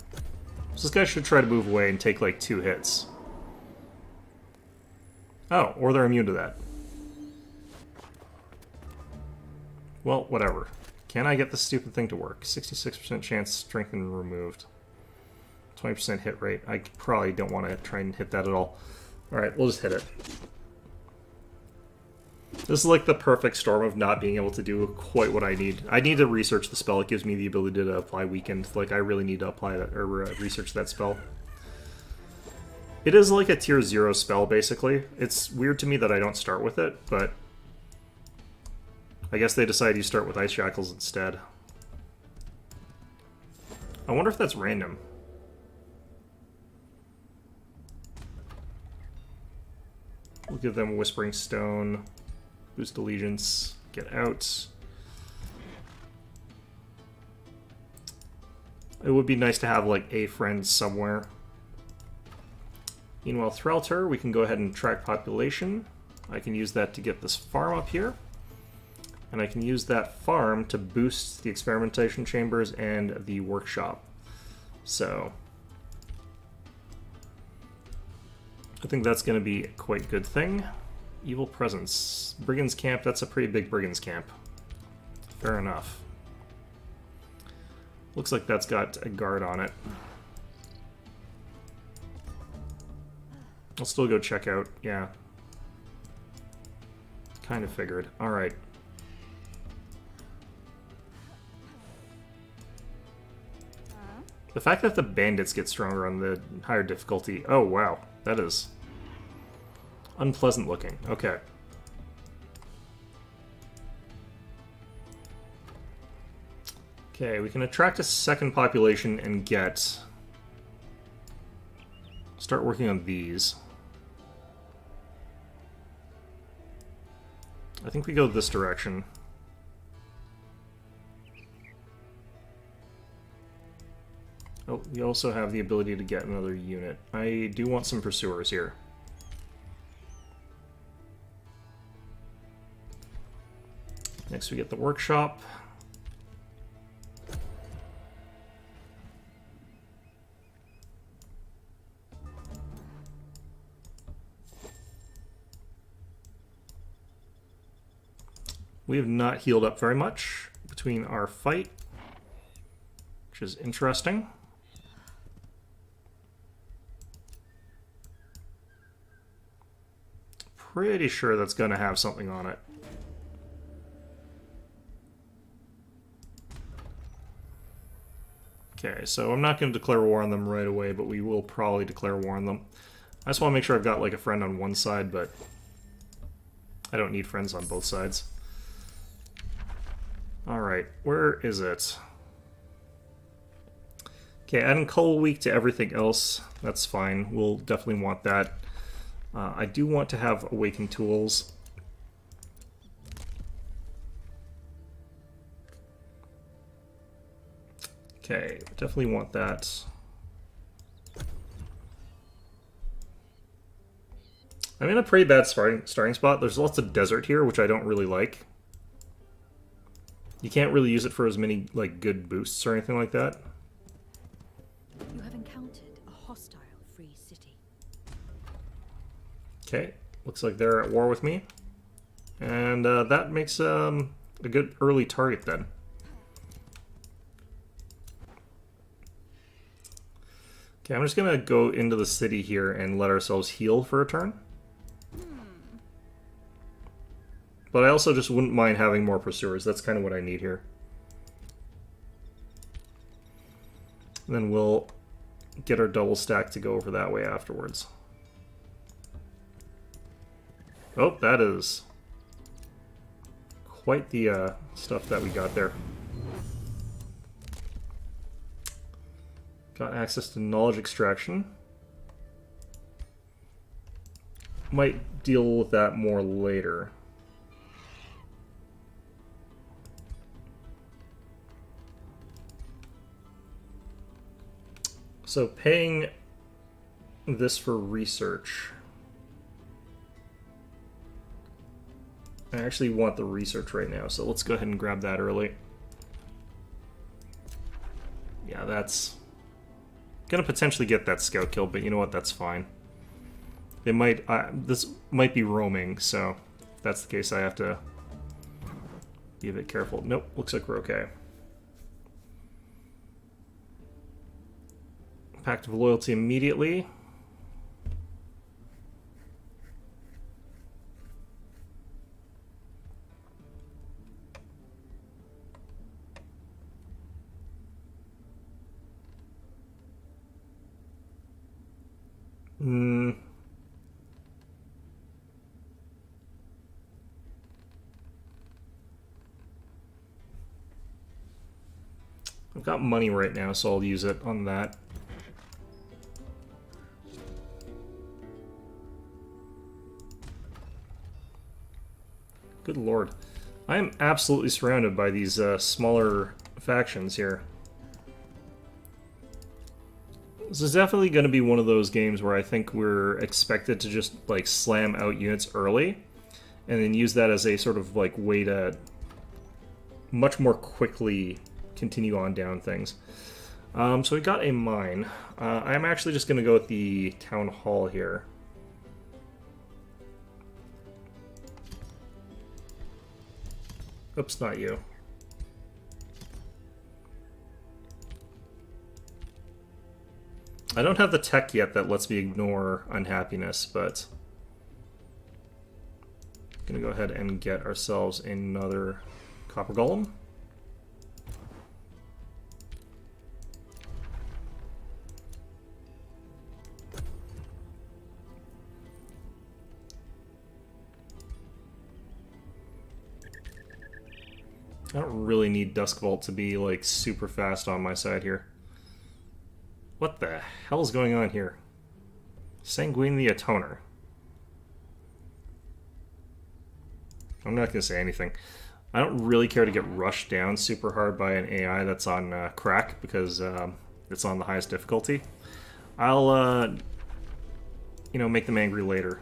So this guy should try to move away and take, like, 2 hits. Oh, or they're immune to that. Well, whatever. Can I get this stupid thing to work? 66% chance strengthened removed. 20% hit rate. I probably don't want to try and hit that at all. Alright, we'll just hit it. This is like the perfect storm of not being able to do quite what I need. I need to research the spell. It gives me the ability to apply weakened. Like, I really need to apply that, or research that spell. It is like a tier 0 spell, basically. It's weird to me that I don't start with it, but I guess they decide you start with Ice Shackles instead. I wonder if that's random. We'll give them Whispering Stone, boost allegiance, get out. It would be nice to have like a friend somewhere. Meanwhile, Threlter, we can go ahead and track population. I can use that to get this farm up here. And I can use that farm to boost the experimentation chambers and the workshop. So I think that's going to be quite a good thing. Evil Presence. Brigands Camp, that's a pretty big Brigands Camp. Fair enough. Looks like that's got a guard on it. I'll still go check out, yeah. Kind of figured. Alright. The fact that the bandits get stronger on the higher difficulty... Oh, wow. That is unpleasant looking. Okay. Okay, we can attract a second population and get... Start working on these. I think we go this direction. Oh, we also have the ability to get another unit. I do want some pursuers here. Next we get the workshop. We have not healed up very much between our fight, which is interesting. Pretty sure that's going to have something on it. Okay, so I'm not going to declare war on them right away, but we will probably declare war on them. I just want to make sure I've got like a friend on one side, but I don't need friends on both sides. Alright, where is it? Okay, adding Cull Week to everything else, that's fine. We'll definitely want that. I do want to have Awaken Tools. Okay, definitely want that. I'm in a pretty bad starting spot. There's lots of desert here, which I don't really like. You can't really use it for as many like good boosts or anything like that. You have encountered a hostile free city. Okay, looks like they're at war with me. And that makes a good early target then. Okay, I'm just gonna go into the city here and let ourselves heal for a turn. But I also just wouldn't mind having more pursuers. That's kind of what I need here. And then we'll get our double stack to go over that way afterwards. Oh, that is quite the stuff that we got there. Got access to knowledge extraction. Might deal with that more later. So paying this for research. I actually want the research right now, so let's go ahead and grab that early. Yeah, that's gonna potentially get that scout kill, but you know what? That's fine. They might. This might be roaming, so if that's the case, I have to be a bit careful. Nope, looks like we're okay. Pact of Loyalty immediately. I've got money right now, so I'll use it on that. Good lord. I am absolutely surrounded by these smaller factions here. This is definitely going to be one of those games where I think we're expected to just like slam out units early and then use that as a sort of like way to much more quickly continue on down things. So we got a mine. I'm actually just going to go with the town hall here. Oops, not you. I don't have the tech yet that lets me ignore unhappiness, but I'm gonna go ahead and get ourselves another copper golem. I don't really need Dusk Vault to be like super fast on my side here. What the hell is going on here? Sanguine the Atoner. I'm not going to say anything. I don't really care to get rushed down super hard by an AI that's on crack because it's on the highest difficulty. I'll, you know, make them angry later.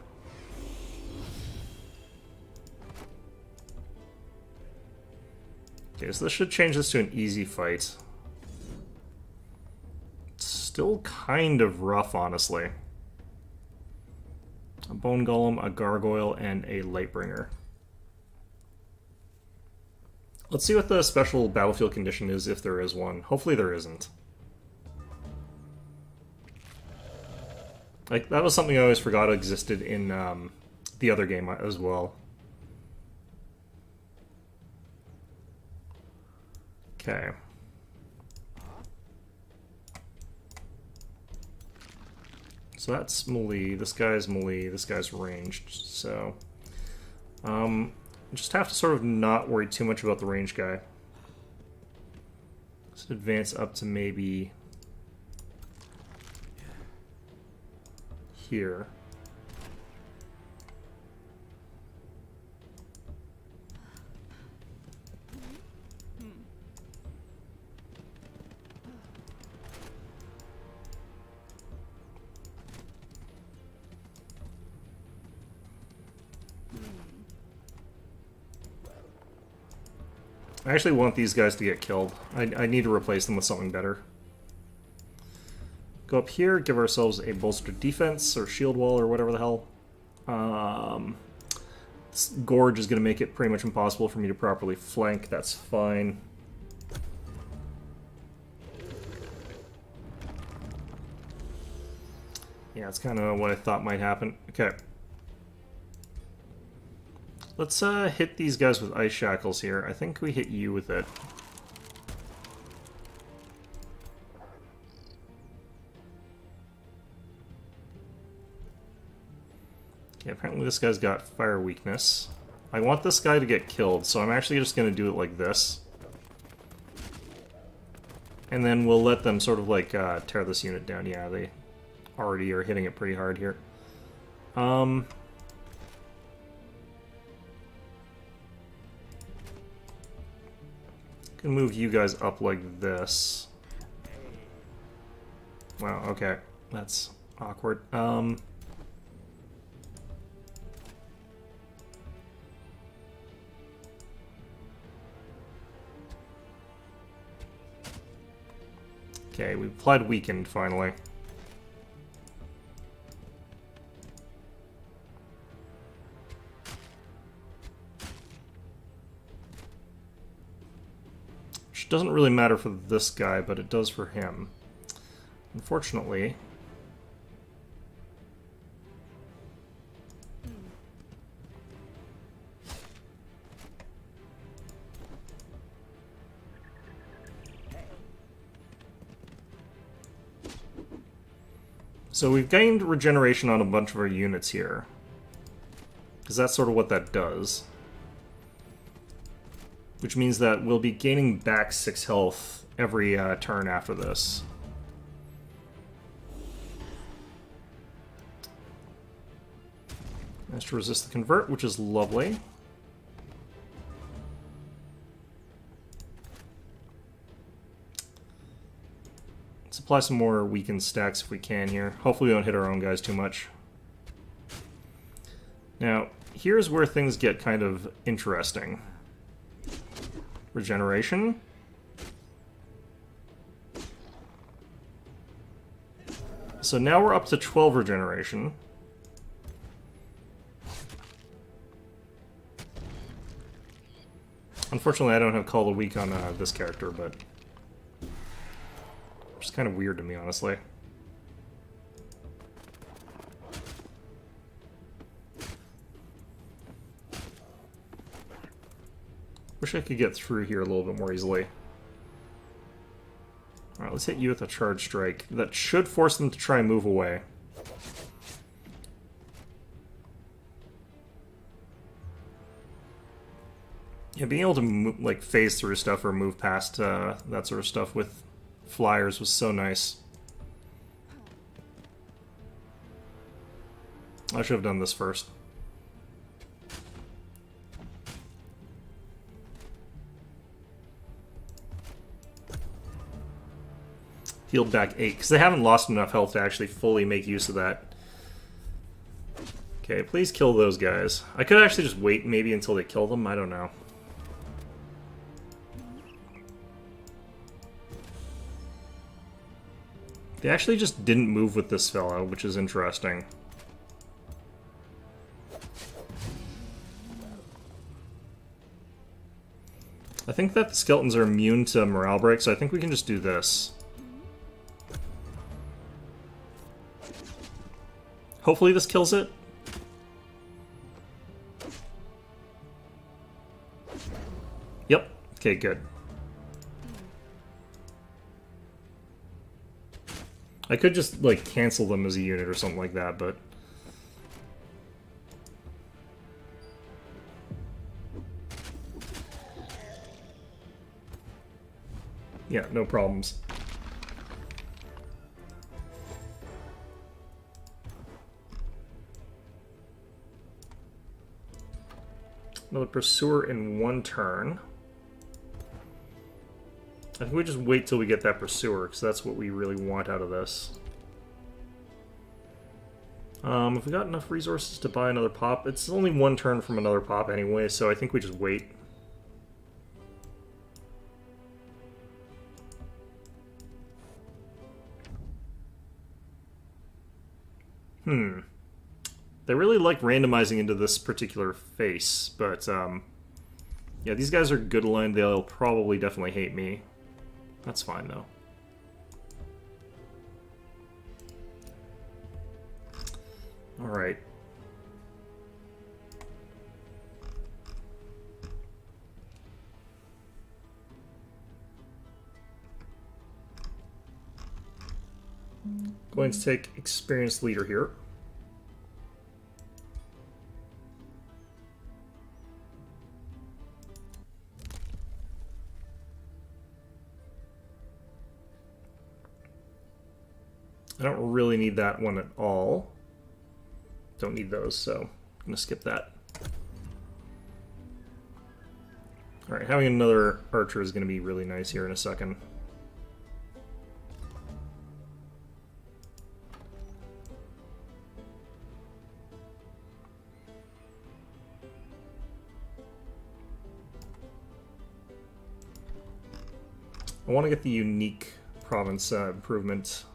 Okay, so this should change this to an easy fight. Still kind of rough, honestly. A Bone Golem, a Gargoyle, and a Lightbringer. Let's see what the special battlefield condition is, if there is one. Hopefully there isn't. Like, that was something I always forgot existed in the other game as well. Okay. So that's melee, this guy's melee, this guy's ranged, so... just have to sort of not worry too much about the range guy. Let's advance up to maybe... here. I actually want these guys to get killed. I need to replace them with something better. Go up here, give ourselves a bolstered defense, or shield wall, or whatever the hell. This gorge is going to make it pretty much impossible for me to properly flank. That's fine. Yeah, that's kind of what I thought might happen. Okay. Let's hit these guys with ice shackles here. I think we hit you with it. Okay, apparently this guy's got fire weakness. I want this guy to get killed, so I'm actually just going to do it like this. And then we'll let them sort of like tear this unit down. Yeah, they already are hitting it pretty hard here. Can move you guys up like this. Wow, okay. That's awkward. Okay, we applied weakened finally. Which doesn't really matter for this guy, but it does for him. Unfortunately... So we've gained regeneration on a bunch of our units here. Because that's sort of what that does. which means that we'll be gaining back 6 health every turn after this. Managed to resist the convert, which is lovely. Let's apply some more weakened stacks if we can here. Hopefully we don't hit our own guys too much. Now, here's where things get kind of interesting. Regeneration. So now we're up to 12 regeneration. Unfortunately, I don't have Call of the Week on this character, but it's kind of weird to me, honestly. Wish I could get through here a little bit more easily. Alright, let's hit you with a charge strike. That should force them to try and move away. Yeah, being able to like phase through stuff or move past that sort of stuff with flyers was so nice. I should have done this first. Healed back 8, because they haven't lost enough health to actually fully make use of that. Okay, please kill those guys. I could actually just wait maybe until they kill them, I don't know. They actually just didn't move with this fellow, which is interesting. I think that the skeletons are immune to morale break, so I think we can just do this. Hopefully this kills it. Yep. Okay, good. I could just, like, cancel them as a unit or something like that, but... yeah, no problems. Another Pursuer in one turn. I think we just wait till we get that Pursuer, because that's what we really want out of this. Have we got enough resources to buy another pop? It's only one turn from another pop anyway, so I think we just wait. They really like randomizing into this particular face, but, yeah, these guys are good aligned. They'll probably definitely hate me. That's fine, though. Alright. Going to take Experienced Leader here. I don't really need that one at all. Don't need those, so I'm going to skip that. Alright, having another archer is going to be really nice here in a second. I want to get the unique province improvement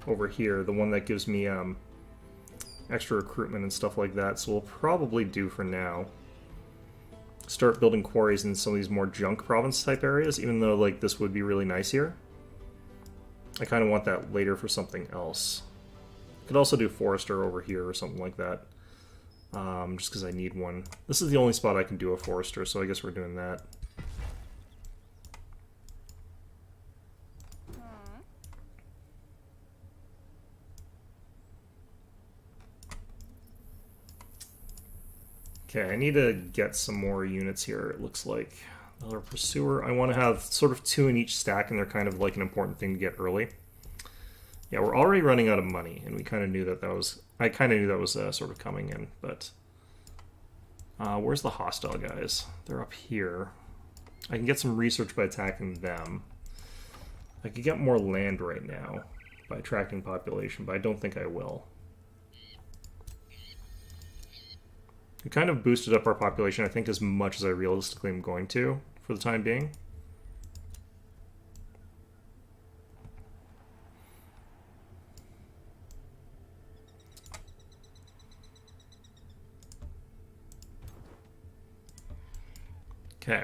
over here, the one that gives me extra recruitment and stuff like that, so we'll probably do for now. Start building quarries in some of these more junk province type areas, even though like this would be really nice here. I kind of want that later for something else. Could also do Forester over here or something like that, just because I need one. This is the only spot I can do a Forester, so I guess we're doing that. Okay, I need to get some more units here, it looks like. Another pursuer. I want to have sort of 2 in each stack, and they're kind of like an important thing to get early. Yeah, we're already running out of money, and we kind of knew that was... I kind of knew that was sort of coming in, but... where's the hostile guys? They're up here. I can get some research by attacking them. I could get more land right now by attracting population, but I don't think I will. We kind of boosted up our population, I think, as much as I realistically am going to, for the time being. Okay.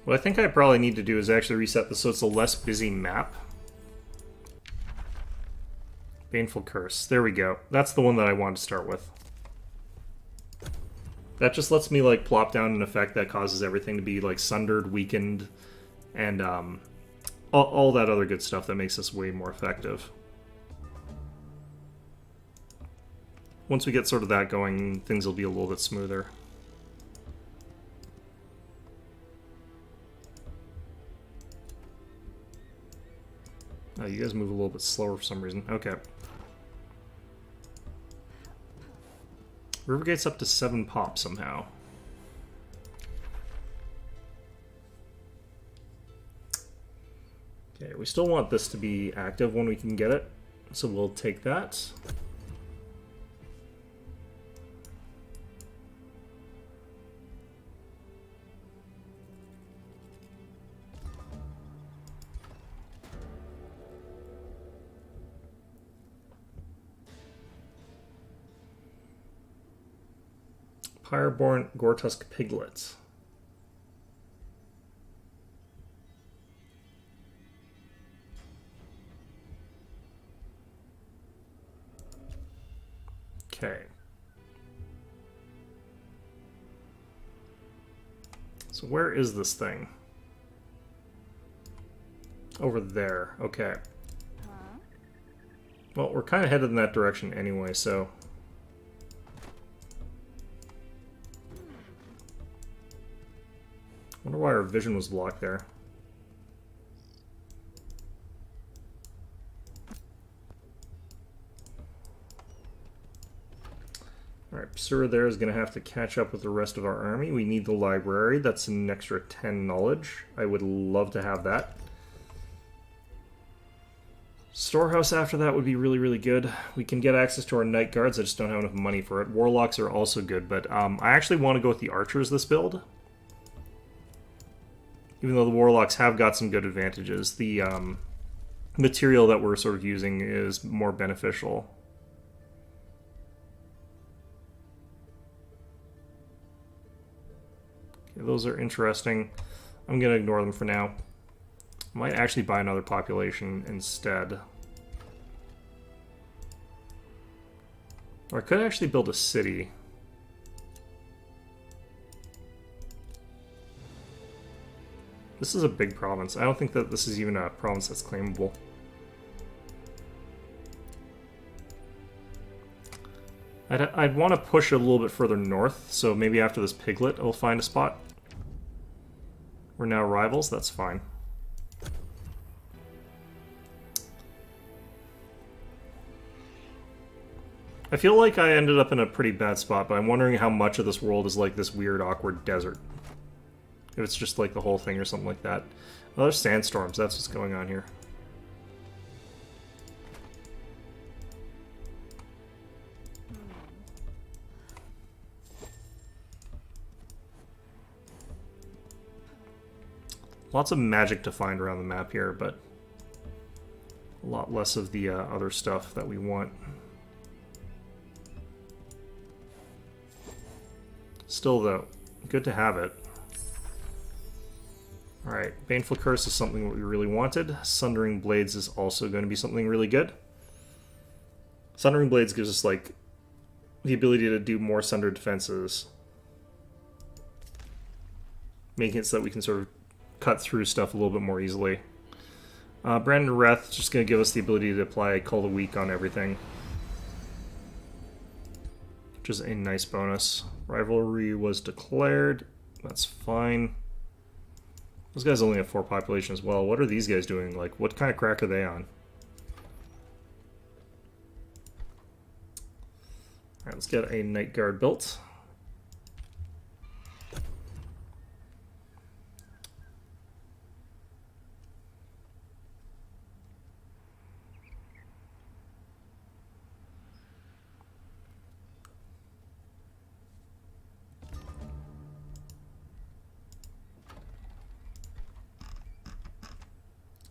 What I think I probably need to do is actually reset this so it's a less busy map. Baneful Curse. There we go. That's the one that I wanted to start with. That just lets me, like, plop down an effect that causes everything to be, like, sundered, weakened, and all that other good stuff that makes this way more effective. Once we get sort of that going, things will be a little bit smoother. Oh, you guys move a little bit slower for some reason. Okay. Rivergate's up to 7 pop somehow. Okay, we still want this to be active when we can get it, so we'll take that. Pyreborn Gortusk Piglets. Okay. So where is this thing? Over there. Okay. Well, we're kind of headed in that direction anyway, so... I wonder why our vision was blocked there. Alright, Pursuer there is going to have to catch up with the rest of our army. We need the library. That's an extra 10 knowledge. I would love to have that. Storehouse after that would be really, really good. We can get access to our Night Guards. I just don't have enough money for it. Warlocks are also good, but I actually want to go with the Archers this build. Even though the Warlocks have got some good advantages, the material that we're sort of using is more beneficial. Okay, those are interesting. I'm going to ignore them for now. I might actually buy another population instead. Or I could actually build a city. This is a big province. I don't think that this is even a province that's claimable. I'd want to push it a little bit further north, so maybe after this piglet I'll find a spot. We're now rivals, that's fine. I feel like I ended up in a pretty bad spot, but I'm wondering how much of this world is like this weird, awkward desert. If it's just like the whole thing or something like that. Well, there's sandstorms, that's what's going on here. Lots of magic to find around the map here, but a lot less of the other stuff that we want. Still, though, good to have it. Alright, Baneful Curse is something that we really wanted. Sundering Blades is also going to be something really good. Sundering Blades gives us, like, the ability to do more sundered defenses. Making it so that we can sort of cut through stuff a little bit more easily. Brandon Reth just going to give us the ability to apply Call the Weak on everything, which is a nice bonus. Rivalry was declared. That's fine. Those guys only have 4 population as well. What are these guys doing? Like, what kind of crack are they on? Alright, let's get a Night Guard built.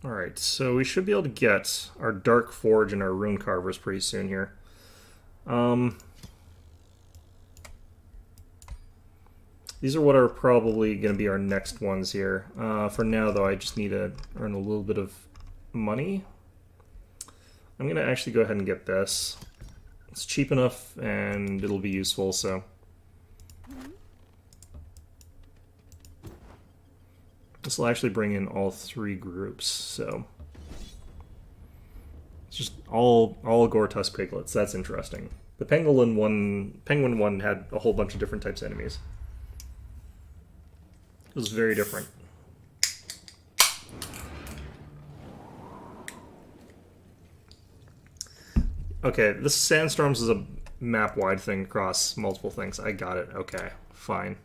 Alright, so we should be able to get our Dark Forge and our Rune Carvers pretty soon here. These are what are probably going to be our next ones here. For now, though, I just need to earn a little bit of money. I'm going to actually go ahead and get this. It's cheap enough, and it'll be useful, so... This will actually bring in all 3 groups, so... It's just all Gore-Tusk piglets. That's interesting. The Penguin one had a whole bunch of different types of enemies. It was very different. Okay, this Sandstorms is a map-wide thing across multiple things. I got it. Okay, fine.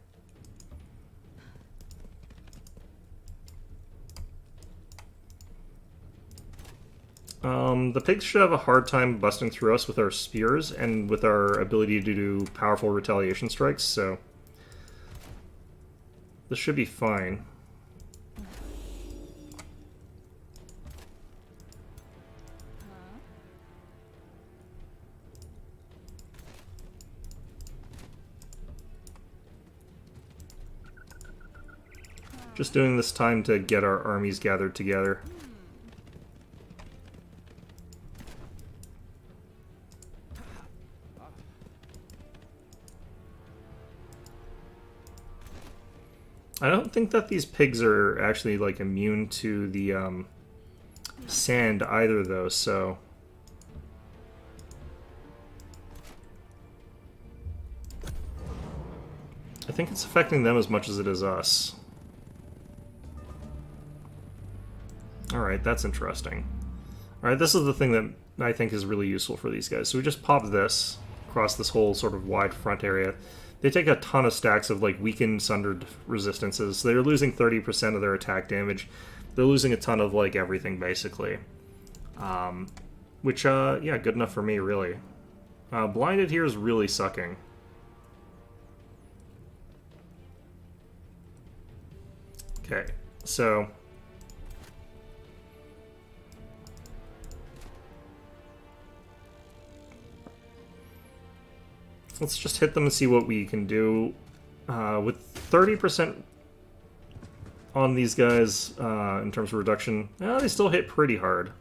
The pigs should have a hard time busting through us with our spears and with our ability to do powerful retaliation strikes, so this should be fine. Just doing this time to get our armies gathered together. I don't think that these pigs are actually, like, immune to the, sand either, though, so... I think it's affecting them as much as it is us. Alright, that's interesting. Alright, this is the thing that I think is really useful for these guys. So we just pop this across this whole sort of wide front area. They take a ton of stacks of, like, weakened, sundered resistances. So they're losing 30% of their attack damage. They're losing a ton of, like, everything, basically. Which, yeah, good enough for me, really. Blinded here is really sucking. Okay, so... let's just hit them and see what we can do. With 30% on these guys in terms of reduction, they still hit pretty hard.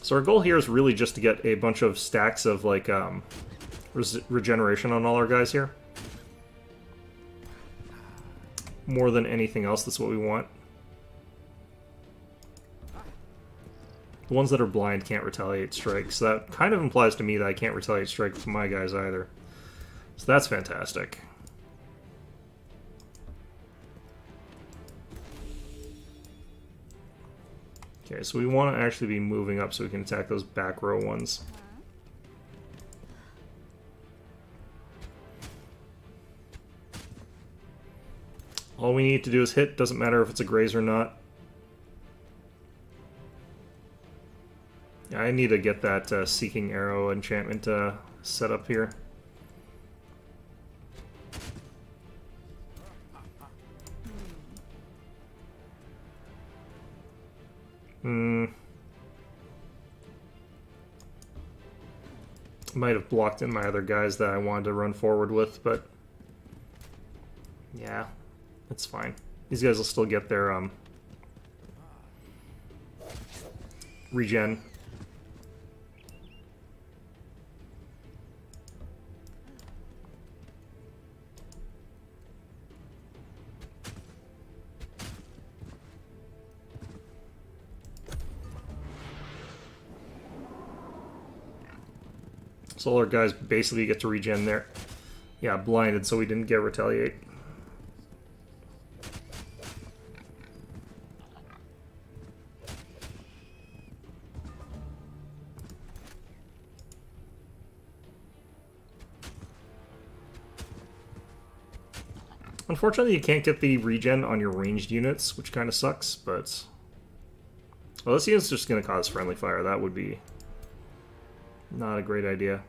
So our goal here is really just to get a bunch of stacks of, like, regeneration on all our guys here. More than anything else, that's what we want. The ones that are blind can't retaliate strikes. So that kind of implies to me that I can't retaliate strike with my guys either. So that's fantastic. Okay, so we want to actually be moving up so we can attack those back row ones. All we need to do is hit, doesn't matter if it's a graze or not. I need to get that Seeking Arrow enchantment set up here. Might have blocked in my other guys that I wanted to run forward with, but yeah, it's fine. These guys will still get their regen. So all our guys basically get to regen there. Yeah, blinded, so we didn't get retaliate. Unfortunately, you can't get the regen on your ranged units, which kind of sucks, but... Well, this unit's just going to cause friendly fire. That would be not a great idea.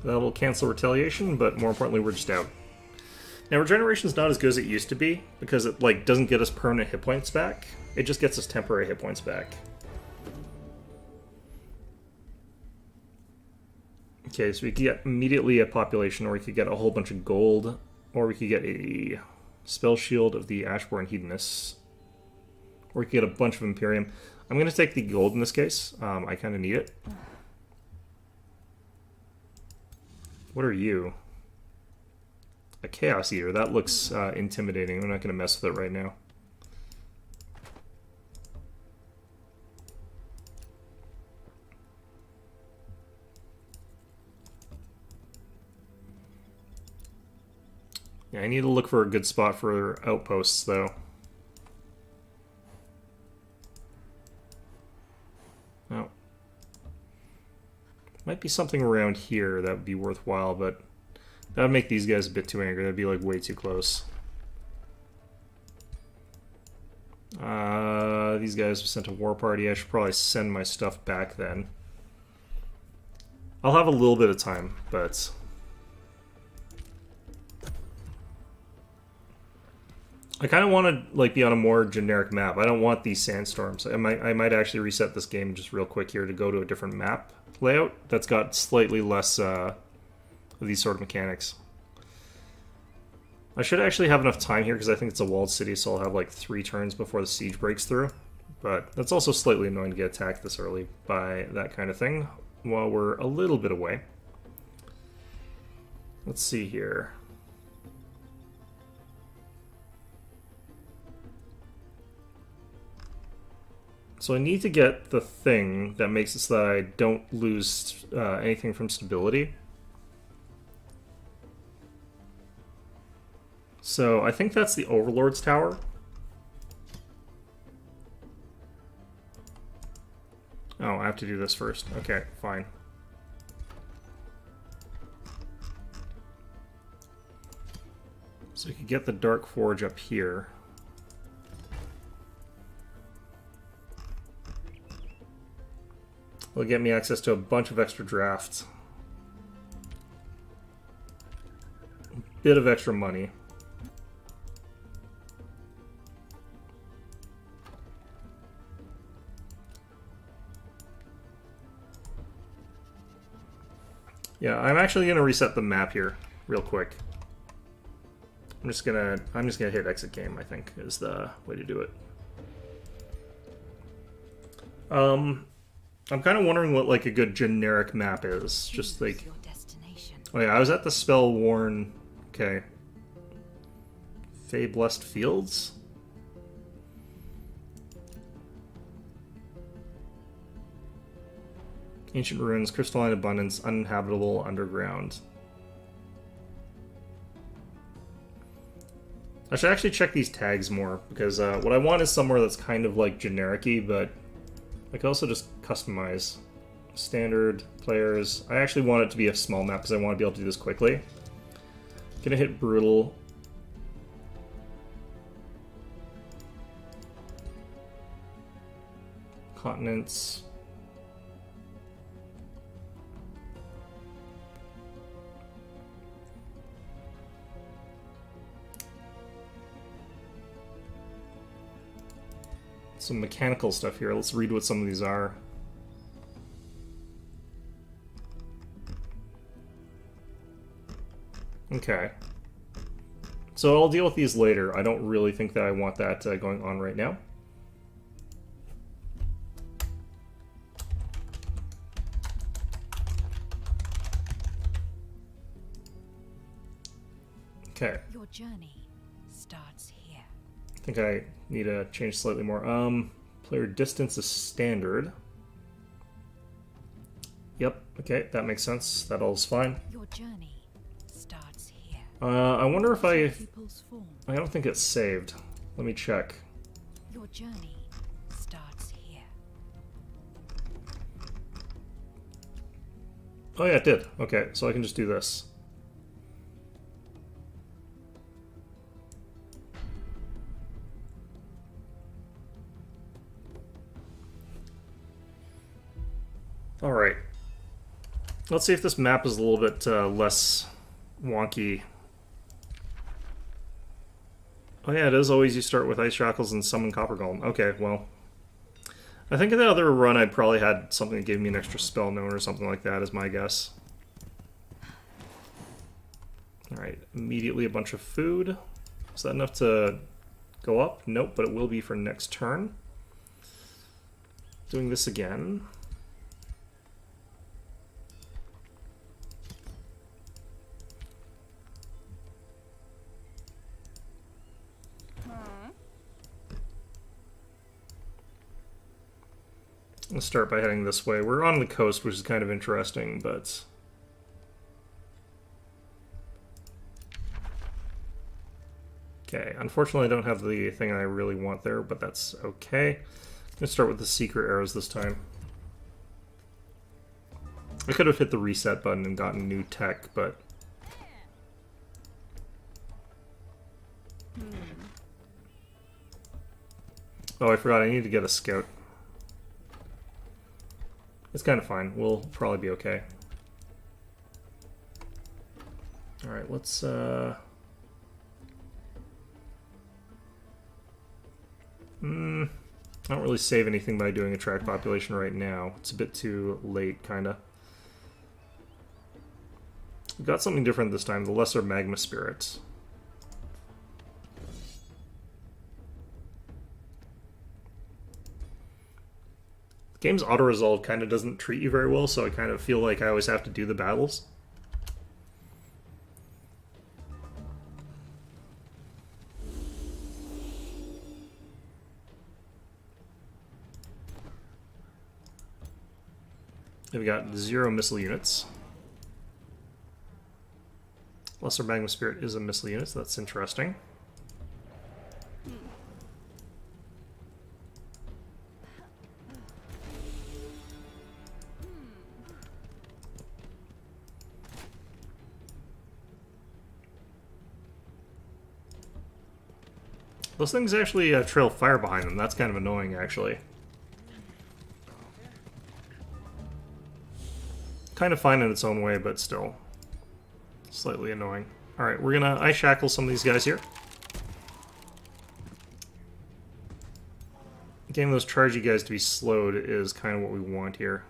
That'll cancel retaliation, but more importantly, we're just out. Now, regeneration's not as good as it used to be, because it like doesn't get us permanent hit points back. It just gets us temporary hit points back. Okay, so we could get immediately a population, or we could get a whole bunch of gold, or we could get a spell shield of the Ashborn Hedonists, or we could get a bunch of Imperium. I'm going to take the gold in this case. I kind of need it. What are you? A Chaos Eater. That looks intimidating. I'm not going to mess with it right now. Yeah, I need to look for a good spot for outposts, though. Oh. Might be something around here that would be worthwhile, but that would make these guys a bit too angry. That'd be like way too close. These guys have sent a war party. I should probably send my stuff back then. I'll have a little bit of time, but... I kind of want to like be on a more generic map. I don't want these sandstorms. I might actually reset this game just real quick here to go to a different map layout that's got slightly less of these sort of mechanics. I should actually have enough time here because I think it's a walled city, so I'll have like 3 turns before the siege breaks through. But that's also slightly annoying to get attacked this early by that kind of thing while we're a little bit away. Let's see here. So I need to get the thing that makes it so that I don't lose anything from stability. So I think that's the Overlord's Tower. Oh, I have to do this first. Okay, fine. So we could get the Dark Forge up here. Will get me access to a bunch of extra drafts. A bit of extra money. Yeah, I'm actually gonna reset the map here real quick. I'm just gonna hit exit game, I think, is the way to do it. I'm kind of wondering what like a good generic map is. Just like, oh yeah, I was at the Spell-worn. Okay, Fey Blessed Fields. Ancient Ruins, Crystalline Abundance, Uninhabitable Underground. I should actually check these tags more, because what I want is somewhere that's kind of like generic-y, but I can also just customize. Standard, players. I actually want it to be a small map, because I want to be able to do this quickly. Gonna hit Brutal. Continents. Some mechanical stuff here. Let's read what some of these are. Okay. So I'll deal with these later. I don't really think that I want that going on right now. Okay. Your journey starts here. I think I need to change slightly more. Player distance is standard. Yep, okay, that makes sense. That all's fine. Your journey starts here. I wonder if I Form. don't think it's saved. Let me check. Your journey starts here. Oh yeah, it did. Okay, so I can just do this. Alright. Let's see if this map is a little bit less wonky. Oh yeah, it is always you start with Ice Shackles and summon Copper Golem. Okay, well. I think in the other run I'd probably had something that gave me an extra spell known or something like that is my guess. Alright, immediately a bunch of food. Is that enough to go up? Nope, but it will be for next turn. Doing this again. Let's start by heading this way. We're on the coast, which is kind of interesting, but... Okay, unfortunately I don't have the thing I really want there, but that's okay. I'm going to start with the secret arrows this time. I could have hit the reset button and gotten new tech, but... Oh, I forgot, I need to get a scout. It's kind of fine. We'll probably be okay. Alright, let's, not really save anything by doing attract population right now. It's a bit too late, kinda. We've got something different this time, the Lesser Magma Spirits. Game's auto-resolve kind of doesn't treat you very well, so I kind of feel like I always have to do the battles. We've got 0 missile units. Lesser Magma Spirit is a missile unit, so that's interesting. Those things actually trail fire behind them. That's kind of annoying, actually. Kind of fine in its own way, but still slightly annoying. Alright, we're gonna Ice Shackle some of these guys here. Getting those chargy guys to be slowed is kind of what we want here.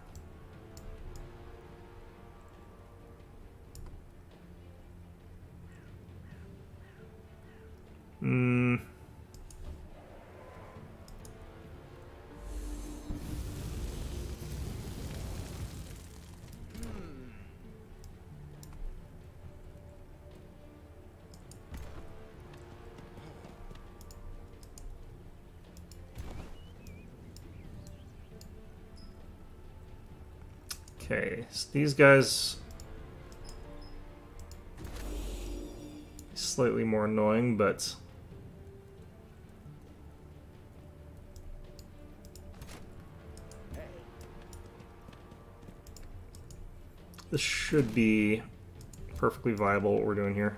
Okay, so these guys slightly more annoying, but this should be perfectly viable what we're doing here.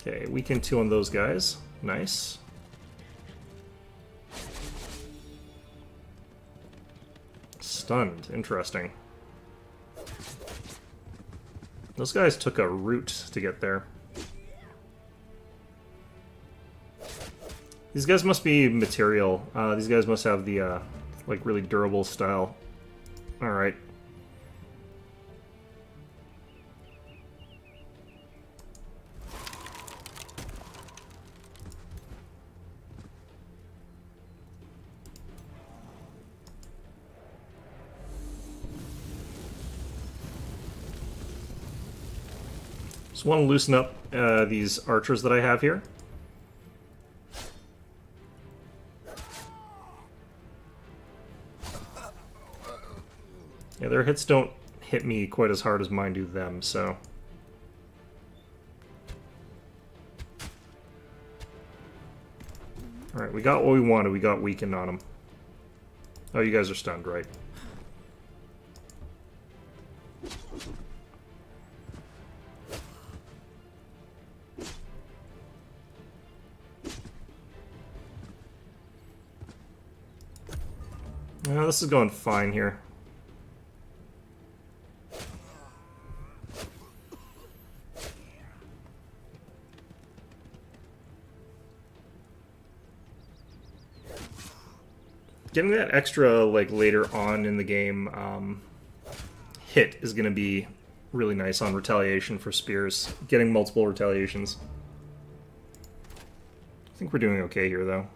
Okay, weaken 2 on those guys. Nice. Stunned. Interesting. Those guys took a route to get there. These guys must be material. These guys must have the, like, really durable style. Alright. Just want to loosen up these archers that I have here. Yeah, their hits don't hit me quite as hard as mine do them, so... Alright, we got what we wanted. We got weakened on them. Oh, you guys are stunned, right? This is going fine here. Getting that extra, like, later on in the game hit is going to be really nice on retaliation for spears. Getting multiple retaliations. I think we're doing okay here, though.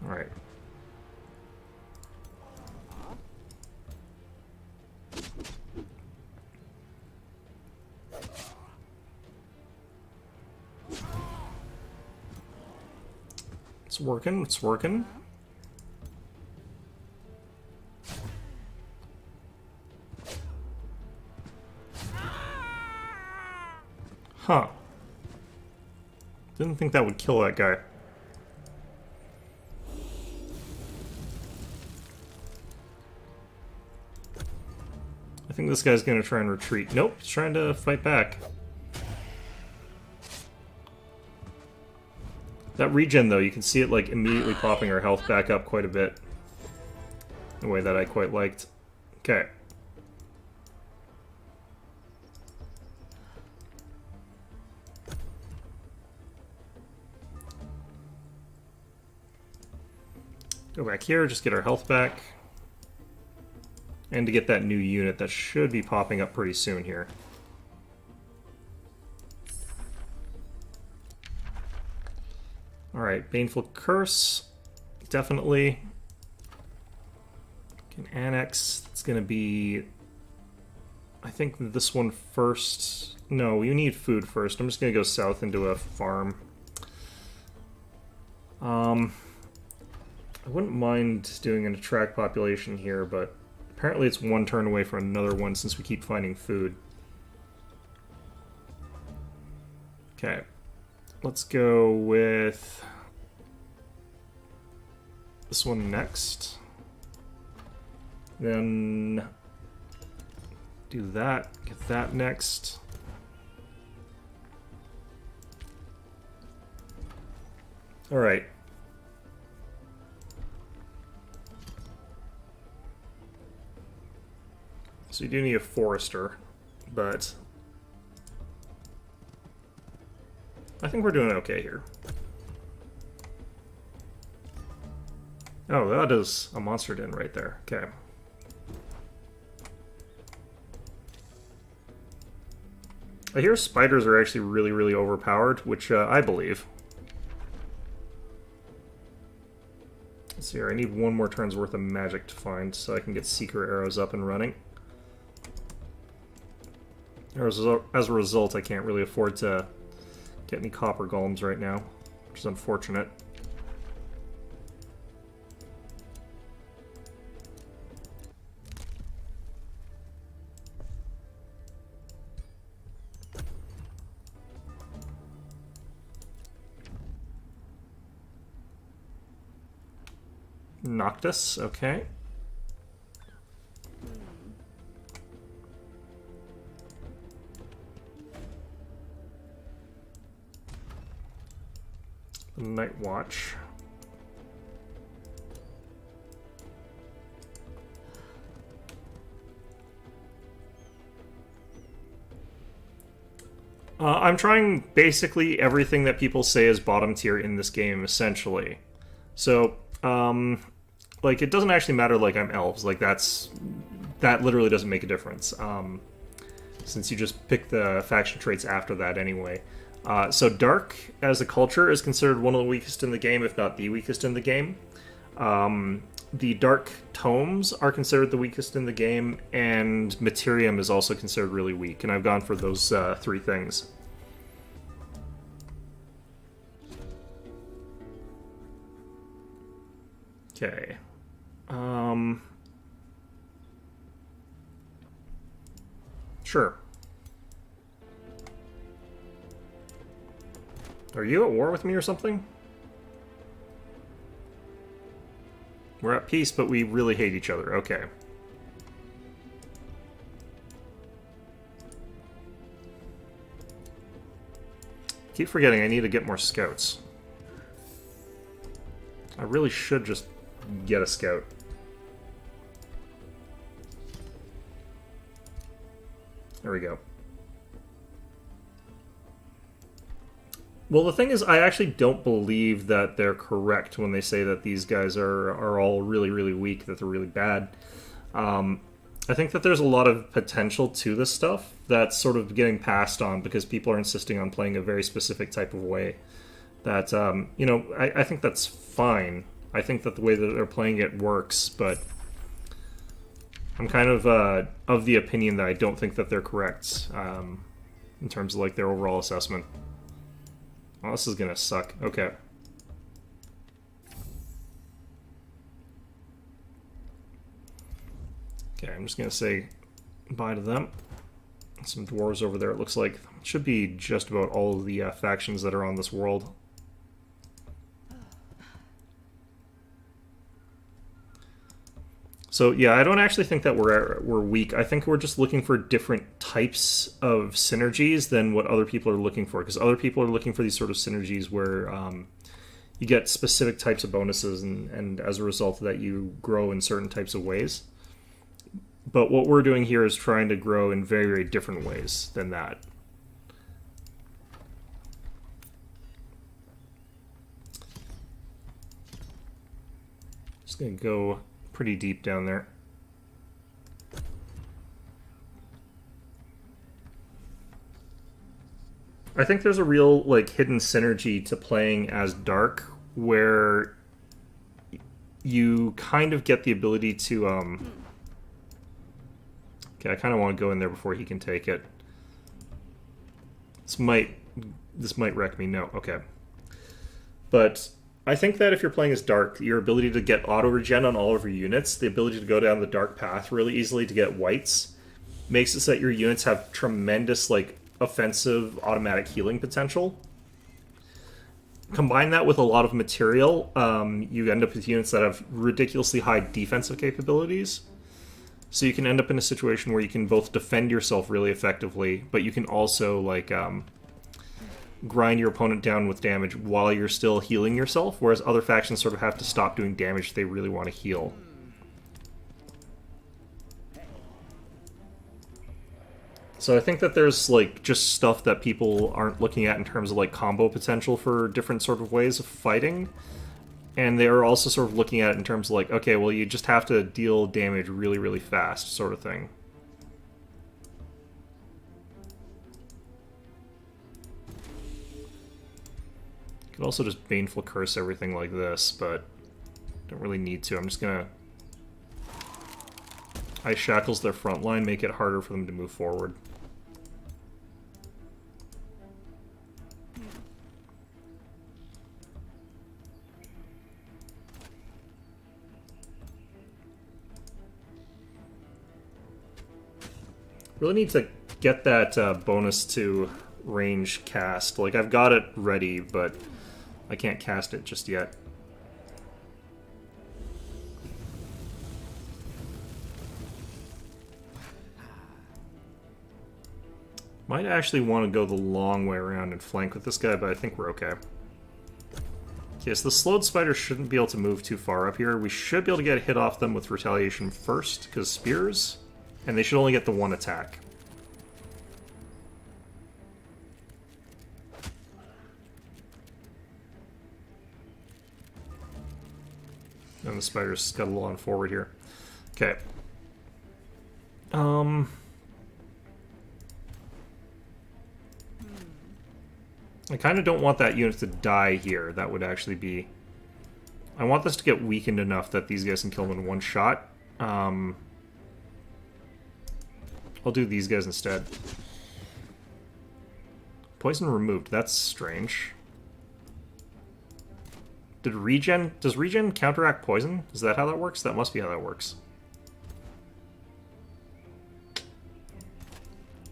Alright. It's working, it's working. Huh. Didn't think that would kill that guy. I think this guy's gonna try and retreat. Nope, he's trying to fight back. That regen, though, you can see it, like, immediately popping our health back up quite a bit. In a way that I quite liked. Okay. Go back here, just get our health back. And to get that new unit that should be popping up pretty soon here. Alright, Baneful Curse. Definitely. Can annex. It's going to be... I think this one first. No, you need food first. I'm just going to go south into a farm. I wouldn't mind doing an attract population here, but apparently it's one turn away from another one since we keep finding food. Okay. Let's go with this one next. Then do that. Get that next. Alright. So you do need a forester, but I think we're doing okay here. Oh, that is a monster den right there. Okay. I hear spiders are actually really, really overpowered, which I believe. Let's see here. I need one more turn's worth of magic to find so I can get Seeker arrows up and running. As a result, I can't really afford to get any copper golems right now, which is unfortunate. Noctis, okay. Night Watch. I'm trying basically everything that people say is bottom tier in this game, essentially. So, like, it doesn't actually matter, like, I'm elves. Like, that literally doesn't make a difference. since you just pick the faction traits after that anyway. So Dark, as a culture, is considered one of the weakest in the game, if not the weakest in the game. The Dark Tomes are considered the weakest in the game, and Materium is also considered really weak, and I've gone for those three things. Okay. Sure. Are you at war with me or something? We're at peace, but we really hate each other. Okay. Keep forgetting I need to get more scouts. I really should just get a scout. There we go. Well, the thing is, I actually don't believe that they're correct when they say that these guys are all really, really weak, that they're really bad. I think that there's a lot of potential to this stuff that's sort of getting passed on because people are insisting on playing a very specific type of way. That, you know, I think that's fine. I think that the way that they're playing it works, but I'm kind of the opinion that I don't think that they're correct in terms of like their overall assessment. Oh, this is gonna suck. Okay. Okay, I'm just gonna say bye to them. Some dwarves over there, it looks like. Should be just about all of the factions that are on this world. So yeah, I don't actually think that we're weak. I think we're just looking for different types of synergies than what other people are looking for. Because other people are looking for these sort of synergies where you get specific types of bonuses, and as a result of that, you grow in certain types of ways. But what we're doing here is trying to grow in very, very different ways than that. Just gonna go pretty deep down there. I think there's a real like hidden synergy to playing as Dark where you kind of get the ability to okay, I kind of want to go in there before he can take it. This might wreck me. No, okay. But I think that if you're playing as Dark, your ability to get auto-regen on all of your units, the ability to go down the Dark path really easily to get whites, makes it so that your units have tremendous, like, offensive automatic healing potential. Combine that with a lot of material, you end up with units that have ridiculously high defensive capabilities. So you can end up in a situation where you can both defend yourself really effectively, but you can also, like, grind your opponent down with damage while you're still healing yourself, whereas other factions sort of have to stop doing damage if they really want to heal. So I think that there's like just stuff that people aren't looking at in terms of like combo potential for different sort of ways of fighting, and they're also sort of looking at it in terms of like, okay, well, you just have to deal damage really, really fast, sort of thing. Could also just Baneful Curse everything like this, but don't really need to. I'm just gonna Ice Shackles their front line, make it harder for them to move forward. Really need to get that bonus to range cast. Like, I've got it ready, but I can't cast it just yet. Might actually want to go the long way around and flank with this guy, but I think we're okay. Okay, so the slowed spider shouldn't be able to move too far up here. We should be able to get a hit off them with retaliation first, because spears, and they should only get the one attack. And the spiders scuttle on forward here. Okay. I kind of don't want that unit to die here. That would actually be... I want this to get weakened enough that these guys can kill them in one shot. I'll do these guys instead. Poison removed. That's strange. Did regen... Does regen counteract poison? Is that how that works? That must be how that works.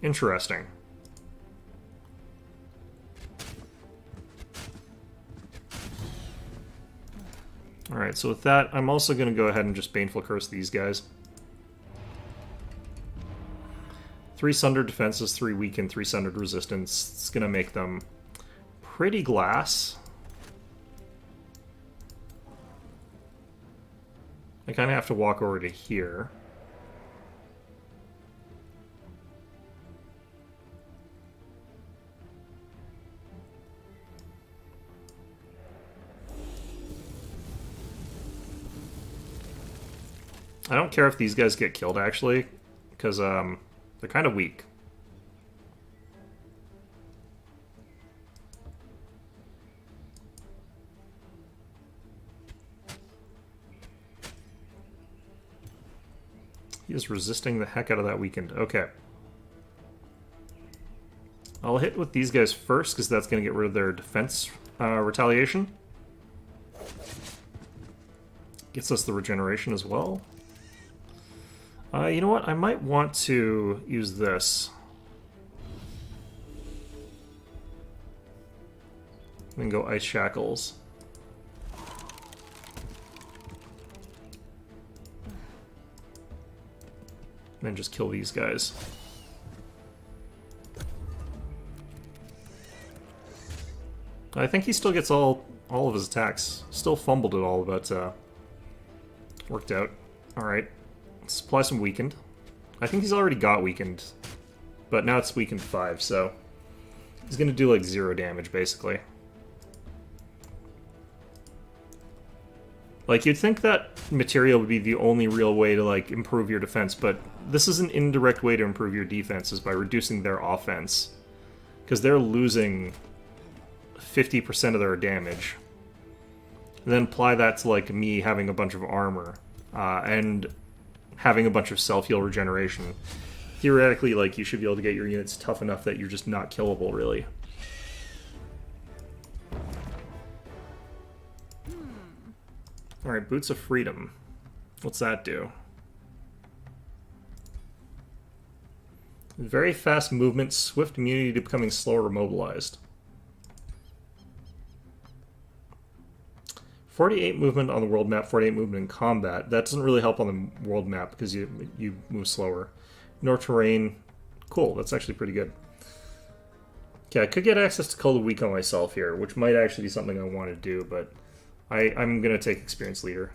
Interesting. Alright, so with that, I'm also going to go ahead and just Baneful Curse these guys. 3 Sundered Defenses, 3 Weakened, 3 Sundered Resistance. It's going to make them pretty glass. I kind of have to walk over to here. I don't care if these guys get killed, actually, because they're kind of weak. He is resisting the heck out of that weakened. Okay. I'll hit with these guys first, because that's going to get rid of their defense retaliation. Gets us the regeneration as well. You know what? I might want to use this. And go Ice Shackles. And then just kill these guys. I think he still gets all of his attacks. Still fumbled it all, but worked out. Alright. Let's apply some Weakened. I think he's already got Weakened, but now it's Weakened 5, so he's gonna do like 0 damage, basically. Like, you'd think that material would be the only real way to, like, improve your defense, but this is an indirect way to improve your defense, is by reducing their offense. Because they're losing 50% of their damage. And then apply that to, like, me having a bunch of armor, and having a bunch of self-heal regeneration. Theoretically, like, you should be able to get your units tough enough that you're just not killable, really. Alright, Boots of Freedom. What's that do? Very fast movement, swift immunity to becoming slower or mobilized. 48 movement on the world map, 48 movement in combat. That doesn't really help on the world map because you move slower. No terrain. Cool, that's actually pretty good. Okay, I could get access to Call of Week on myself here, which might actually be something I want to do, but I'm going to take Experience Leader.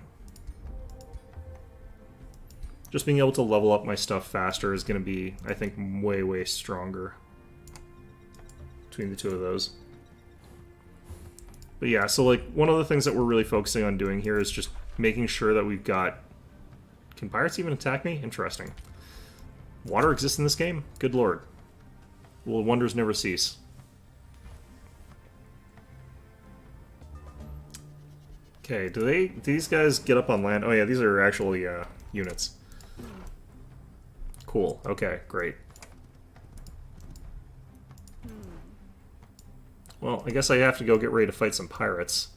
Just being able to level up my stuff faster is going to be, I think, way, way stronger between the two of those. But yeah, so like one of the things that we're really focusing on doing here is just making sure that we've got... Can pirates even attack me? Interesting. Water exists in this game? Good lord. Will wonders never cease. Okay, do these guys get up on land? Oh yeah, these are actually units. Cool, okay, great. Well, I guess I have to go get ready to fight some pirates.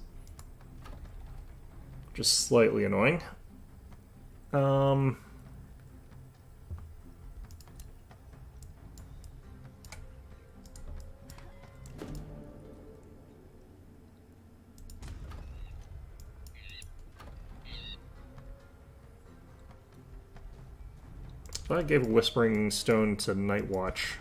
Just slightly annoying. If I gave a Whispering Stone to Night Watch.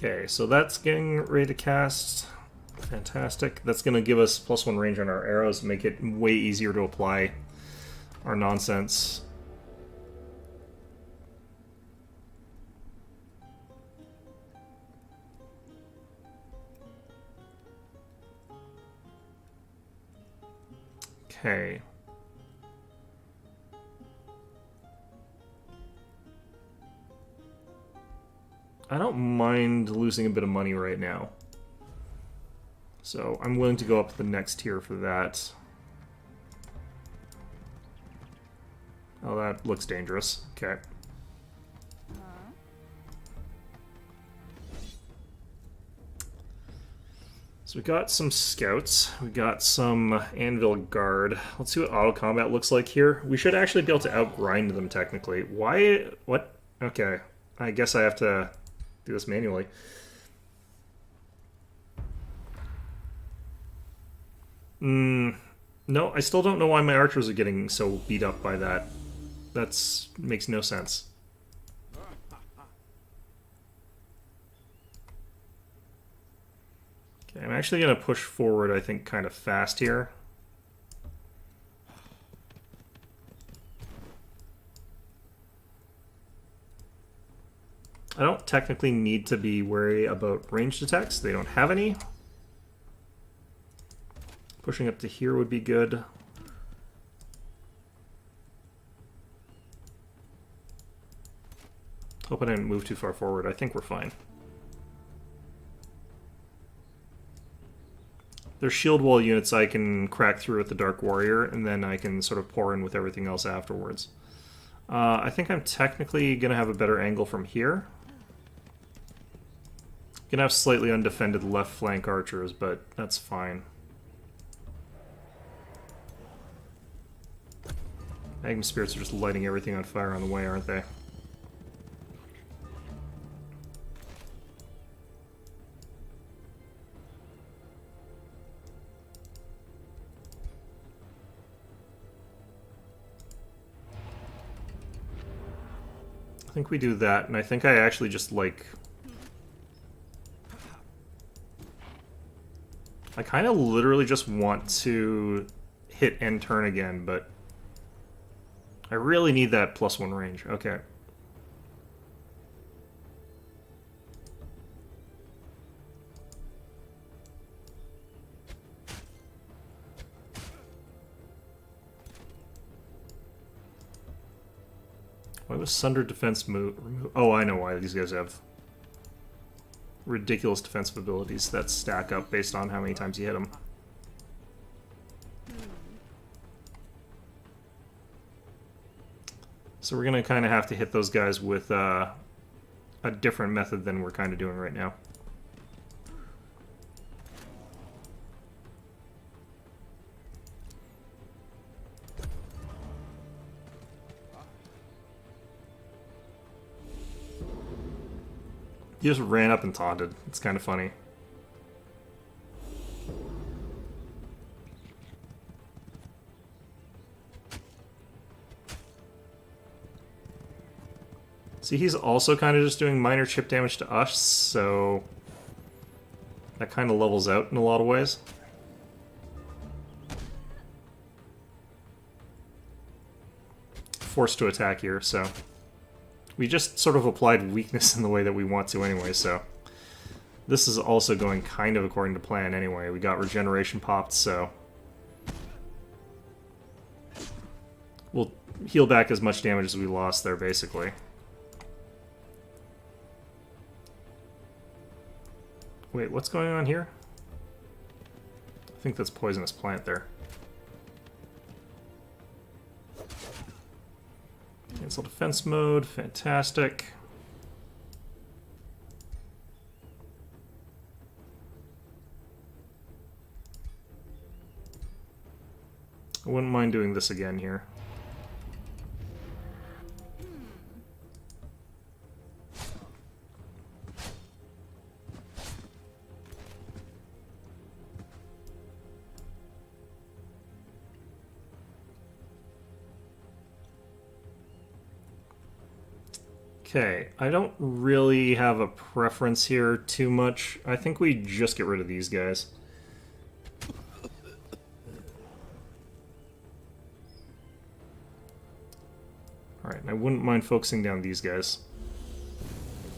Okay, so that's getting ready to cast. Fantastic. That's going to give us +1 range on our arrows, make it way easier to apply our nonsense. Okay. I don't mind losing a bit of money right now. So I'm willing to go up the next tier for that. Oh, that looks dangerous. Okay. So we got some scouts. We got some anvil guard. Let's see what auto combat looks like here. We should actually be able to outgrind them technically. Why? What? Okay. I guess I have to do this manually. No, I still don't know why my archers are getting so beat up by that. That's makes no sense. Okay, I'm actually going to push forward, I think, kind of fast here. I don't technically need to be wary about ranged attacks. They don't have any. Pushing up to here would be good. Hope I didn't move too far forward. I think we're fine. There's shield wall units I can crack through with the Dark Warrior, and then I can sort of pour in with everything else afterwards. I think I'm technically going to have a better angle from here. Gonna have slightly undefended left flank archers, but that's fine. Magnum Spirits are just lighting everything on fire on the way, aren't they? I think we do that, and I think I actually just, like... I kind of literally just want to hit end turn again, but... I really need that +1 range. Okay. Why was Sunder defense move? Oh, I know why. These guys have ridiculous defensive abilities that stack up based on how many times you hit them. So we're going to kind of have to hit those guys with a different method than we're kind of doing right now. He just ran up and taunted. It's kind of funny. See, he's also kind of just doing minor chip damage to us, so that kind of levels out in a lot of ways. Forced to attack here, so we just sort of applied weakness in the way that we want to anyway, so this is also going kind of according to plan anyway. We got regeneration popped, so we'll heal back as much damage as we lost there, basically. Wait, what's going on here? I think that's poisonous plant there. Cancel defense mode, fantastic. I wouldn't mind doing this again here. Okay, I don't really have a preference here too much. I think we just get rid of these guys. Alright, and I wouldn't mind focusing down these guys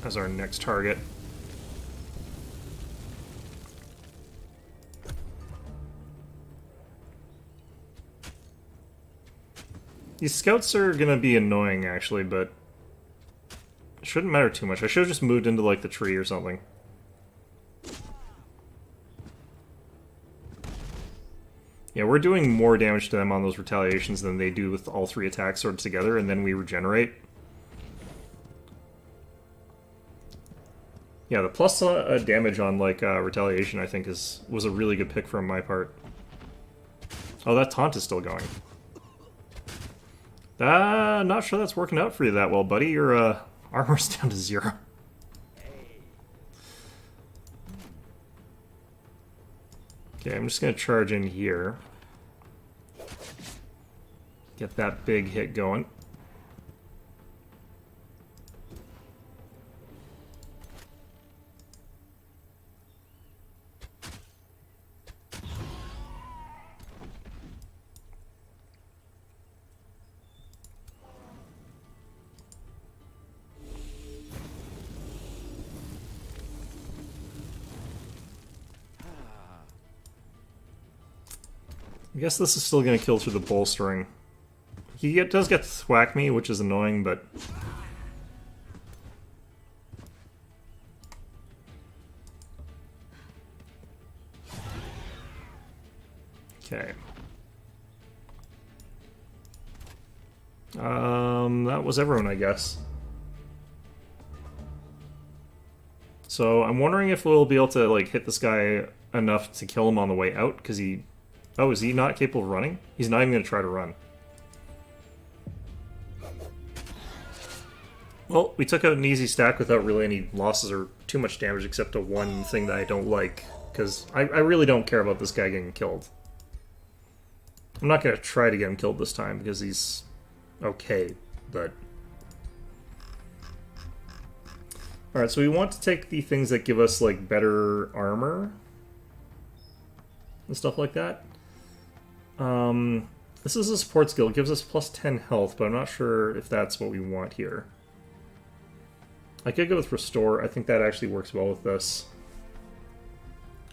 as our next target. These scouts are gonna be annoying, actually, but it shouldn't matter too much. I should have just moved into, like, the tree or something. Yeah, we're doing more damage to them on those retaliations than they do with all 3 attacks sort of together, and then we regenerate. Yeah, the plus damage on, like, retaliation, I think, was a really good pick from my part. Oh, that taunt is still going. Not sure that's working out for you that well, buddy. Your armor's down to 0. Okay, I'm just gonna charge in here. Get that big hit going. I guess this is still going to kill through the bolstering. He does get thwack me, which is annoying, but... Okay. That was everyone, I guess. So I'm wondering if we'll be able to, like, hit this guy enough to kill him on the way out, because he... Oh, is he not capable of running? He's not even going to try to run. Well, we took out an easy stack without really any losses or too much damage except to one thing that I don't like, because I really don't care about this guy getting killed. I'm not going to try to get him killed this time because he's okay, but... Alright, so we want to take the things that give us, like, better armor and stuff like that. This is a support skill. It gives us plus 10 health, but I'm not sure if that's what we want here. I could go with Restore. I think that actually works well with this.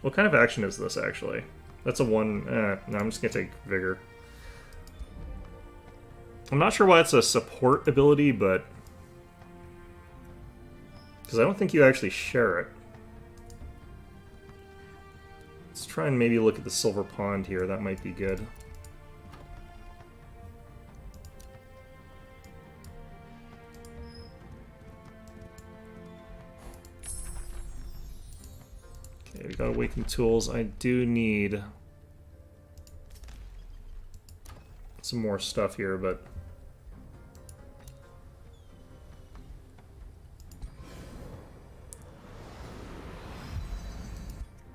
What kind of action is this, actually? That's a 1... no, I'm just going to take Vigor. I'm not sure why it's a support ability, but... Because I don't think you actually share it. Let's try and maybe look at the Silver Pond here. That might be good. Okay, we got Awakened Tools. I do need some more stuff here, but...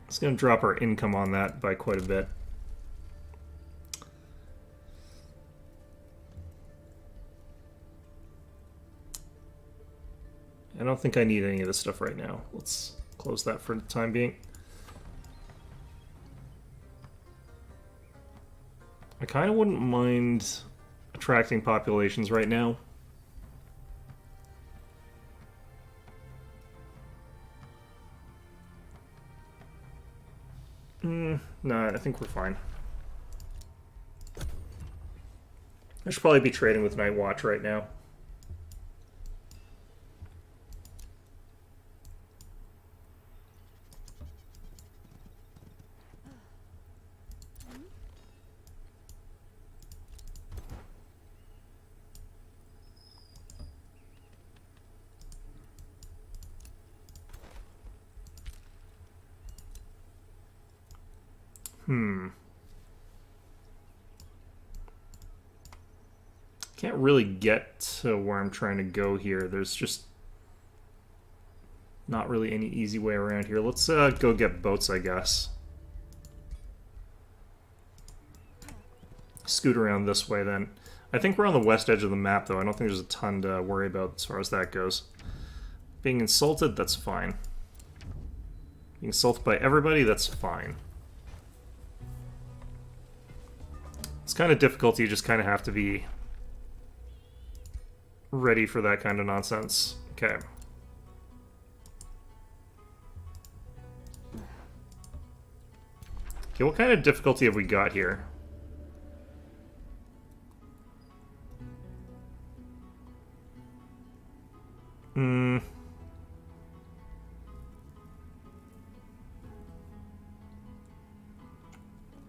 It's going to drop our income on that by quite a bit. I don't think I need any of this stuff right now. Let's close that for the time being. I kind of wouldn't mind attracting populations right now. No, I think we're fine. I should probably be trading with Night Watch right now. Can't really get to where I'm trying to go here. There's just not really any easy way around here. Let's go get boats, I guess. Scoot around this way, then. I think we're on the west edge of the map, though. I don't think there's a ton to worry about as far as that goes. Being insulted, that's fine. Being insulted by everybody, that's fine. It's kind of difficult. You just kind of have to be ready for that kind of nonsense. Okay. Okay, what kind of difficulty have we got here? Hmm.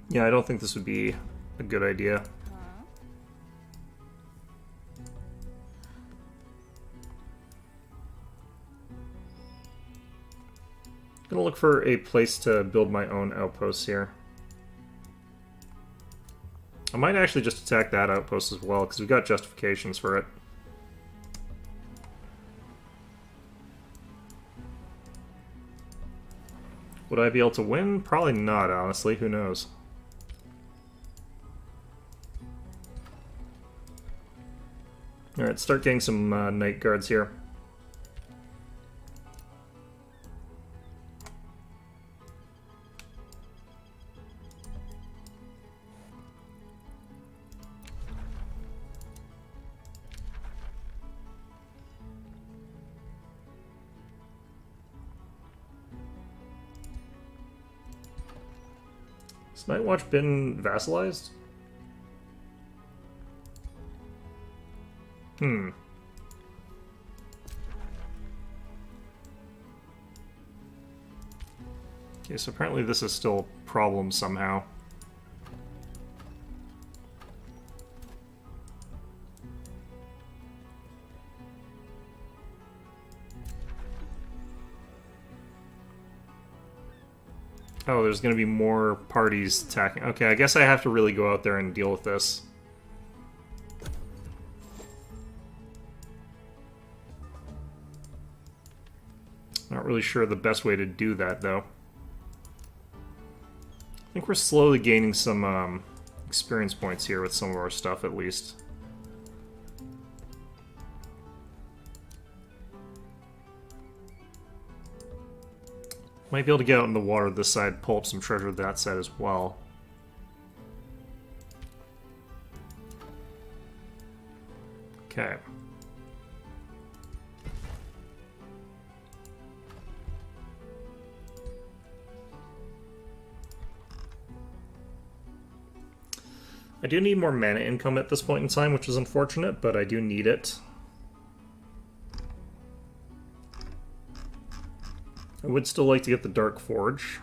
Yeah, I don't think this would be a good idea. Gonna look for a place to build my own outposts here. I might actually just attack that outpost as well, because we've got justifications for it. Would I be able to win? Probably not, honestly. Who knows? Alright, start getting some night guards here. Has Night Watch been vassalized? Hmm. Okay, so apparently this is still a problem somehow. Oh, there's going to be more parties attacking. Okay, I guess I have to really go out there and deal with this. Not really sure the best way to do that, though. I think we're slowly gaining some experience points here with some of our stuff, at least. Might be able to get out in the water this side, pull up some treasure that side as well. Okay. I do need more mana income at this point in time, which is unfortunate, but I do need it. I would still like to get the Dark Forge.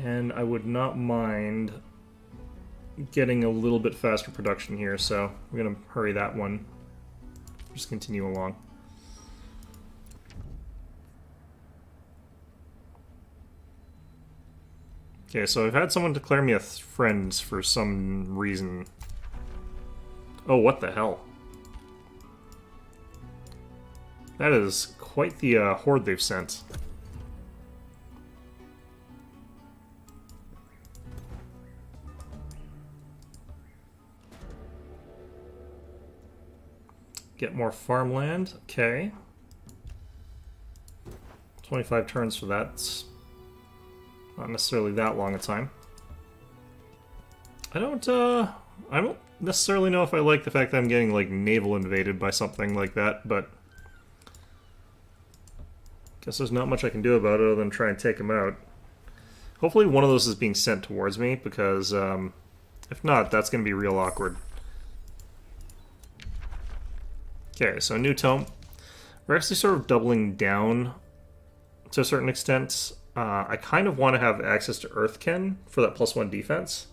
And I would not mind getting a little bit faster production here, so I'm going to hurry that one. Just continue along. Okay, so I've had someone declare me a friend for some reason. Oh, what the hell? That is quite the horde they've sent. Get more farmland. Okay. 25 turns for that. It's not necessarily that long a time. I don't necessarily know if I like the fact that I'm getting, like, naval invaded by something like that, but guess there's not much I can do about it other than try and take him out. Hopefully one of those is being sent towards me, because if not, that's going to be real awkward. Okay, so new tome. We're actually sort of doubling down to a certain extent. I kind of want to have access to Earthken for that +1 defense.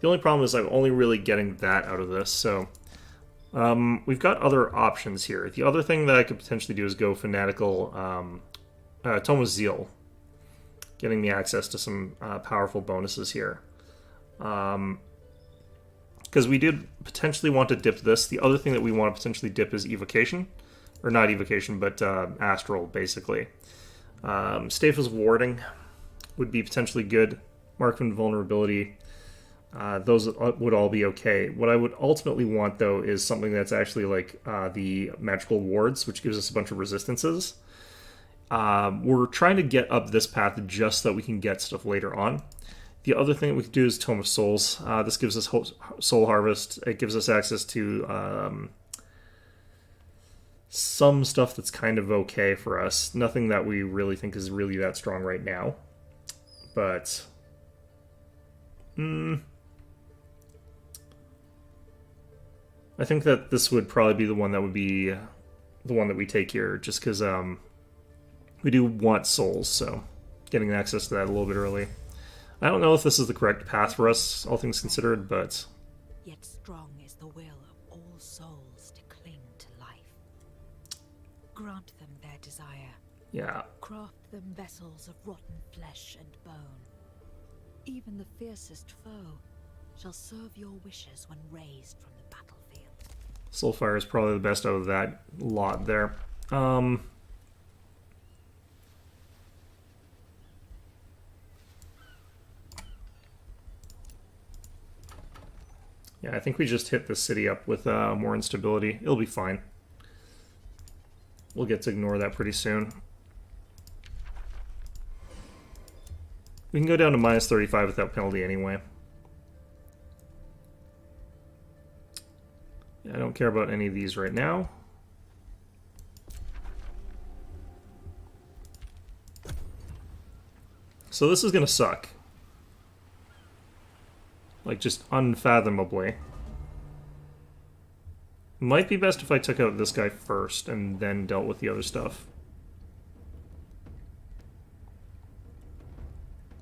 The only problem is I'm only really getting that out of this, so we've got other options here. The other thing that I could potentially do is go Fanatical Tome of Zeal, getting me access to some powerful bonuses here. Because we did potentially want to dip this. The other thing that we want to potentially dip is Evocation. Or not Evocation, but Astral, basically. Staphyl's Warding would be potentially good. Mark of Invulnerability. Those would all be okay. What I would ultimately want, though, is something that's actually like the Magical Wards, which gives us a bunch of resistances. We're trying to get up this path just so that we can get stuff later on. The other thing that we could do is Tome of Souls. This gives us Soul Harvest. It gives us access to some stuff that's kind of okay for us. Nothing that we really think is really that strong right now. But I think that this would probably be the one that would be the one that we take here, just because we do want souls, so getting access to that a little bit early. I don't know if this is the correct path for us, all things considered, but... Yet strong is the will of all souls to cling to life. Grant them their desire. yeah. Craft them vessels of rotten flesh and bone. Even the fiercest foe shall serve your wishes when raised from the battlefield. Soulfire is probably the best out of that lot there. Yeah, I think we just hit the city up with more instability. It'll be fine. We'll get to ignore that pretty soon. We can go down to minus 35 without penalty anyway. Yeah, I don't care about any of these right now. So this is going to suck. Like, just unfathomably. Might be best if I took out this guy first and then dealt with the other stuff.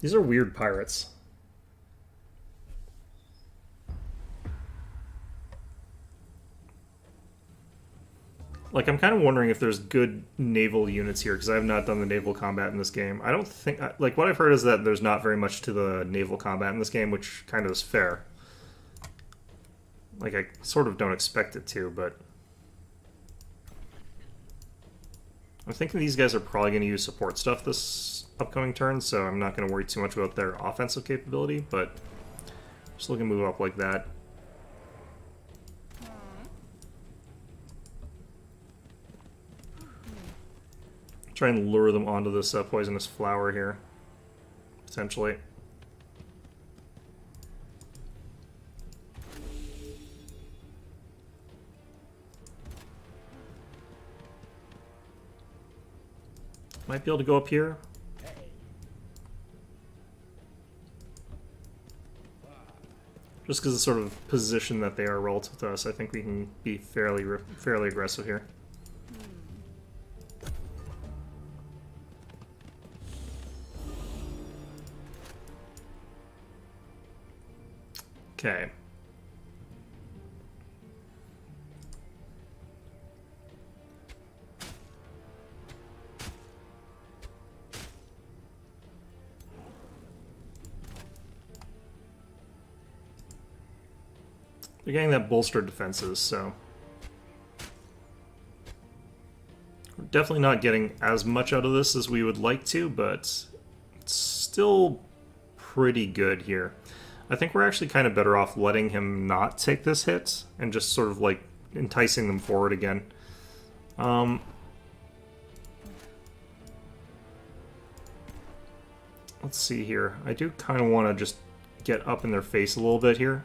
These are weird pirates. Like, I'm kind of wondering if there's good naval units here, because I have not done the naval combat in this game. I don't think... Like, what I've heard is that there's not very much to the naval combat in this game, which kind of is fair. Like, I sort of don't expect it to, but... I'm thinking these guys are probably going to use support stuff this upcoming turn, so I'm not going to worry too much about their offensive capability, but... Just looking to move up like that. Try and lure them onto this poisonous flower here, potentially. Might be able to go up here. Just because of the sort of position that they are relative to us, I think we can be fairly aggressive here. Okay. They're getting that bolstered defenses, so... We're definitely not getting as much out of this as we would like to, but it's still pretty good here. I think we're actually kind of better off letting him not take this hit and just sort of like enticing them forward again. Let's see here. I do kind of want to just get up in their face a little bit here.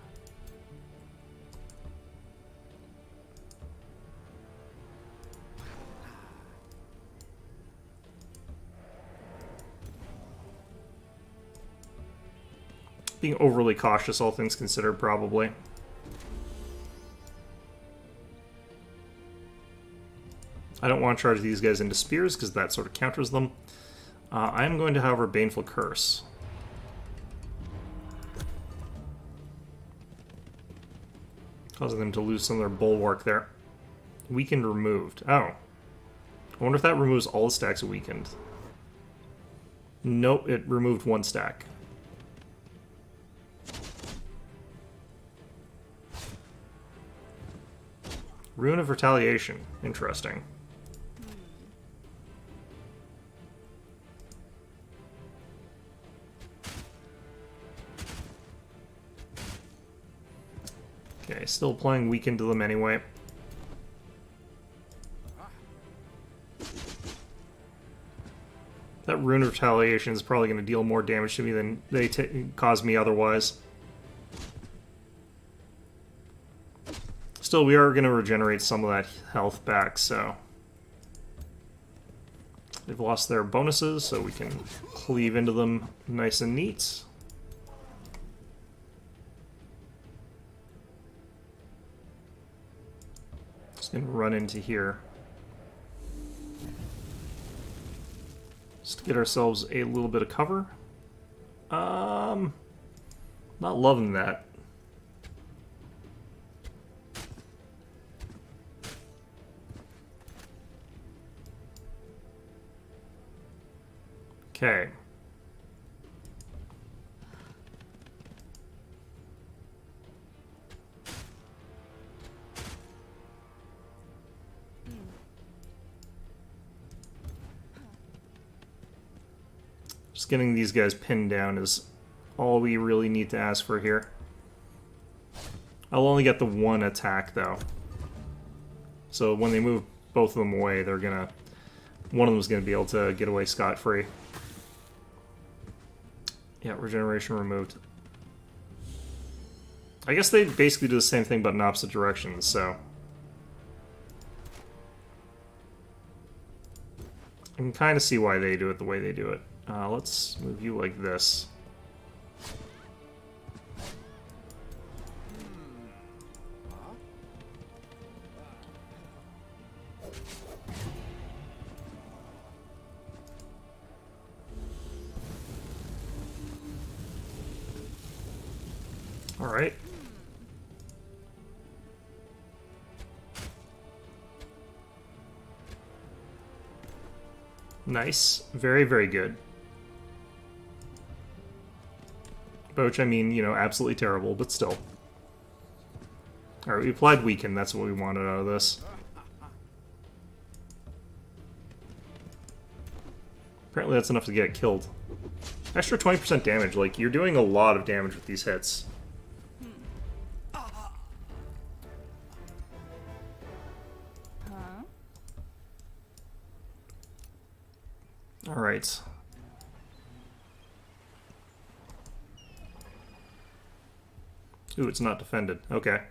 Being overly cautious, all things considered, probably. I don't want to charge these guys into spears, because that sort of counters them. I am going to, however, Baneful Curse. Causing them to lose some of their bulwark there. Weakened removed. Oh. I wonder if that removes all the stacks of weakened. Nope, it removed one stack. Rune of Retaliation. Interesting. Okay, still applying weaken to them anyway. That Rune of Retaliation is probably going to deal more damage to me than they cause me otherwise. Still, we are going to regenerate some of that health back, so... They've lost their bonuses, so we can cleave into them nice and neat. gonna run into here. Just to get ourselves a little bit of cover. Not loving that. Okay. Just getting these guys pinned down is all we really need to ask for here. I'll only get the one attack, though. So when they move both of them away, they're gonna... one of them's gonna be able to get away scot-free. Yeah, regeneration removed. I guess they basically do the same thing, but in opposite directions, so... I can kind of see why they do it the way they do it. Let's move you like this. All right. Nice. Very, very good. By which I mean, you know, absolutely terrible, but still. Alright, we applied weaken. That's what we wanted out of this. Apparently that's enough to get killed. Extra 20% damage. Like, you're doing a lot of damage with these hits. Alright. Ooh, it's not defended. Okay.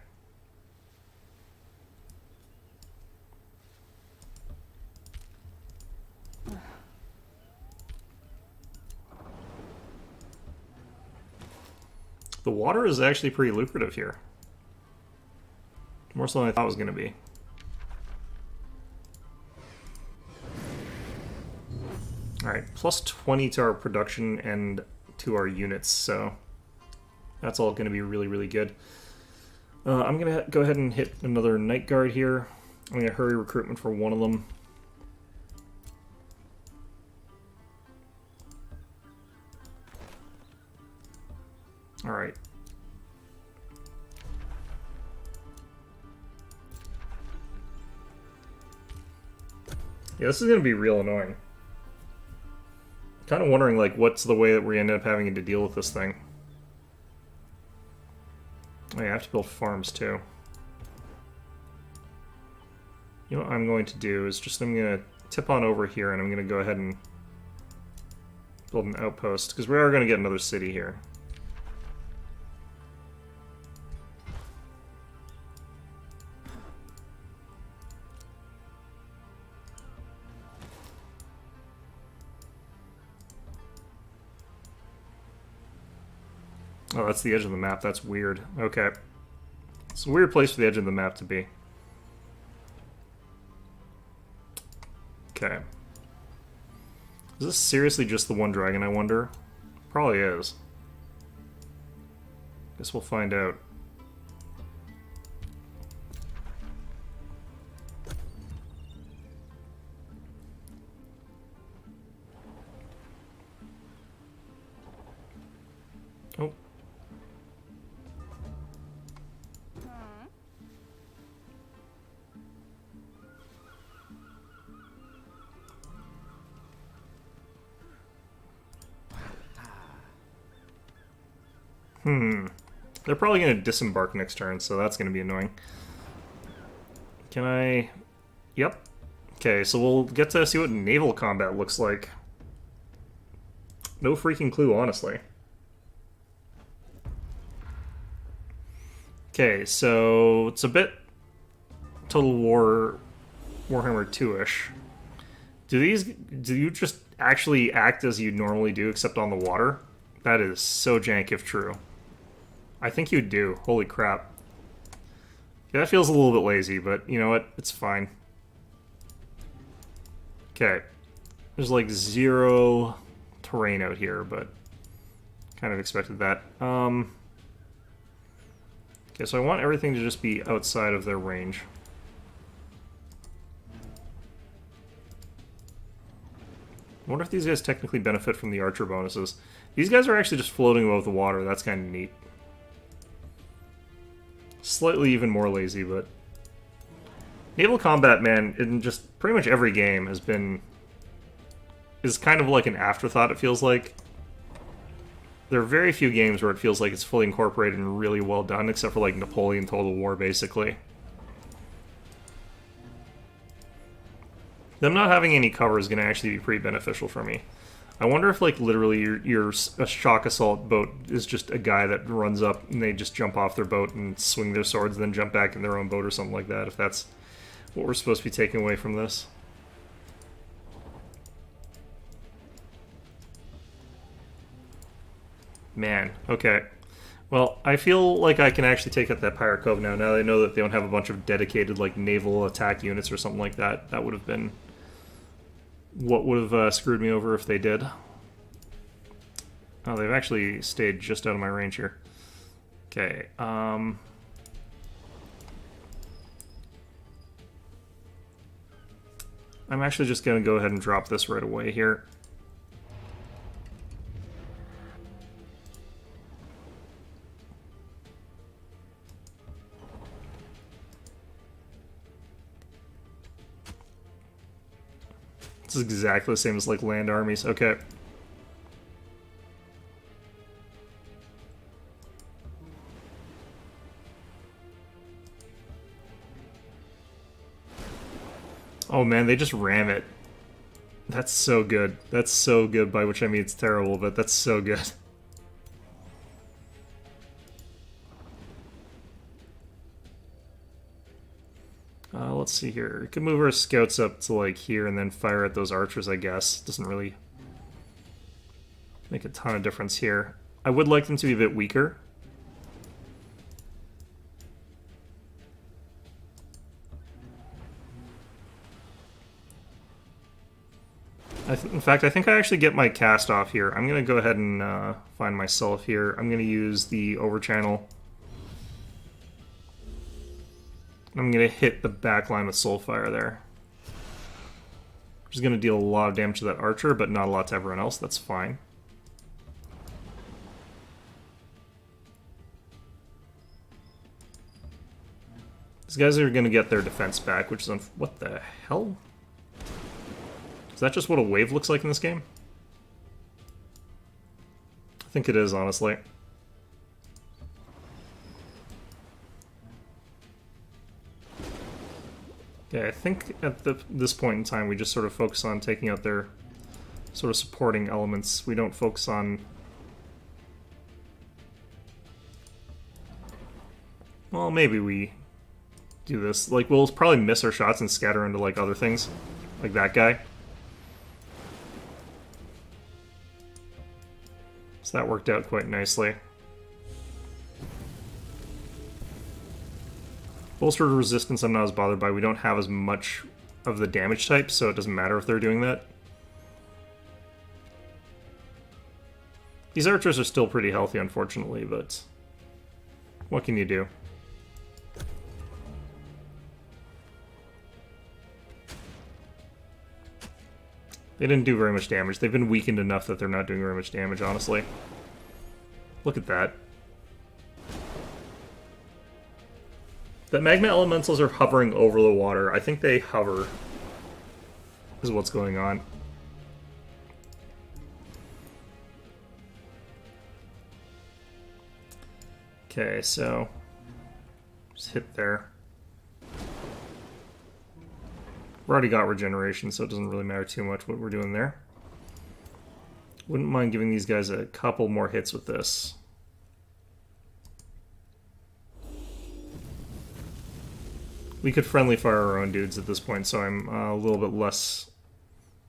The water is actually pretty lucrative here. More so than I thought it was going to be. Alright, plus 20 to our production and to our units, so that's all going to be really, really good. I'm going to go ahead and hit another Night Guard here. I'm going to hurry recruitment for one of them. Alright. Yeah, this is going to be real annoying. Kind of wondering, like, what's the way that we end up having to deal with this thing. Oh, yeah, I have to build farms, too. You know what I'm going to do is just, I'm going to tip on over here, and I'm going to go ahead and build an outpost, because we are going to get another city here. Oh, that's the edge of the map. That's weird. Okay. It's a weird place for the edge of the map to be. Okay. Is this seriously just the one dragon, I wonder? Probably is. Guess we'll find out. Oh. They're probably going to disembark next turn, so that's going to be annoying. Can I... Yep. Okay, so we'll get to see what naval combat looks like. No freaking clue, honestly. Okay, so it's a bit Total War Warhammer 2-ish. Do you just actually act as you normally do, except on the water? That is so jank if true. I think you do. Holy crap. Yeah, that feels a little bit lazy, but you know what? It's fine. Okay. There's like 0 terrain out here, but kind of expected that. Okay, so I want everything to just be outside of their range. I wonder if these guys technically benefit from the archer bonuses. These guys are actually just floating above the water. That's kind of neat. Slightly even more lazy, but... Naval combat, man, in just pretty much every game has been... is kind of like an afterthought, it feels like. There are very few games where it feels like it's fully incorporated and really well done, except for like Napoleon Total War, basically. Them not having any cover is going to actually be pretty beneficial for me. I wonder if, like, literally a shock assault boat is just a guy that runs up and they just jump off their boat and swing their swords and then jump back in their own boat or something like that, if that's what we're supposed to be taking away from this. Man, okay. Well, I feel like I can actually take out that Pirate Cove now that I know that they don't have a bunch of dedicated, like, naval attack units or something like that. That would have been what would have screwed me over if they did. Oh, they've actually stayed just out of my range here. Okay, I'm actually just going to go ahead and drop this right away here. This is exactly the same as, like, land armies. Okay. Oh man, they just ram it. That's so good. That's so good, by which I mean it's terrible, but that's so good. Let's see here. We could move our scouts up to, like, here and then fire at those archers, I guess. Doesn't really make a ton of difference here. I would like them to be a bit weaker. In fact, I think I actually get my cast off here. I'm going to go ahead and find myself here. I'm going to use the overchannel. I'm going to hit the back line with Soulfire there. Which is going to deal a lot of damage to that archer, but not a lot to everyone else. That's fine. These guys are going to get their defense back, which is what the hell? Is that just what a wave looks like in this game? I think it is, honestly. Yeah, I think at this point in time we just sort of focus on taking out their sort of supporting elements. We don't focus on... Well, maybe we do this. Like, we'll probably miss our shots and scatter into, like, other things. Like that guy. So that worked out quite nicely. Bolstered resistance I'm not as bothered by. We don't have as much of the damage type, so it doesn't matter if they're doing that. These archers are still pretty healthy, unfortunately, but what can you do? They didn't do very much damage. They've been weakened enough that they're not doing very much damage, honestly. Look at that. The magma elementals are hovering over the water. I think they hover, is what's going on. Okay, so just hit there. We've already got regeneration, so it doesn't really matter too much what we're doing there. Wouldn't mind giving these guys a couple more hits with this. We could friendly fire our own dudes at this point, so I'm a little bit less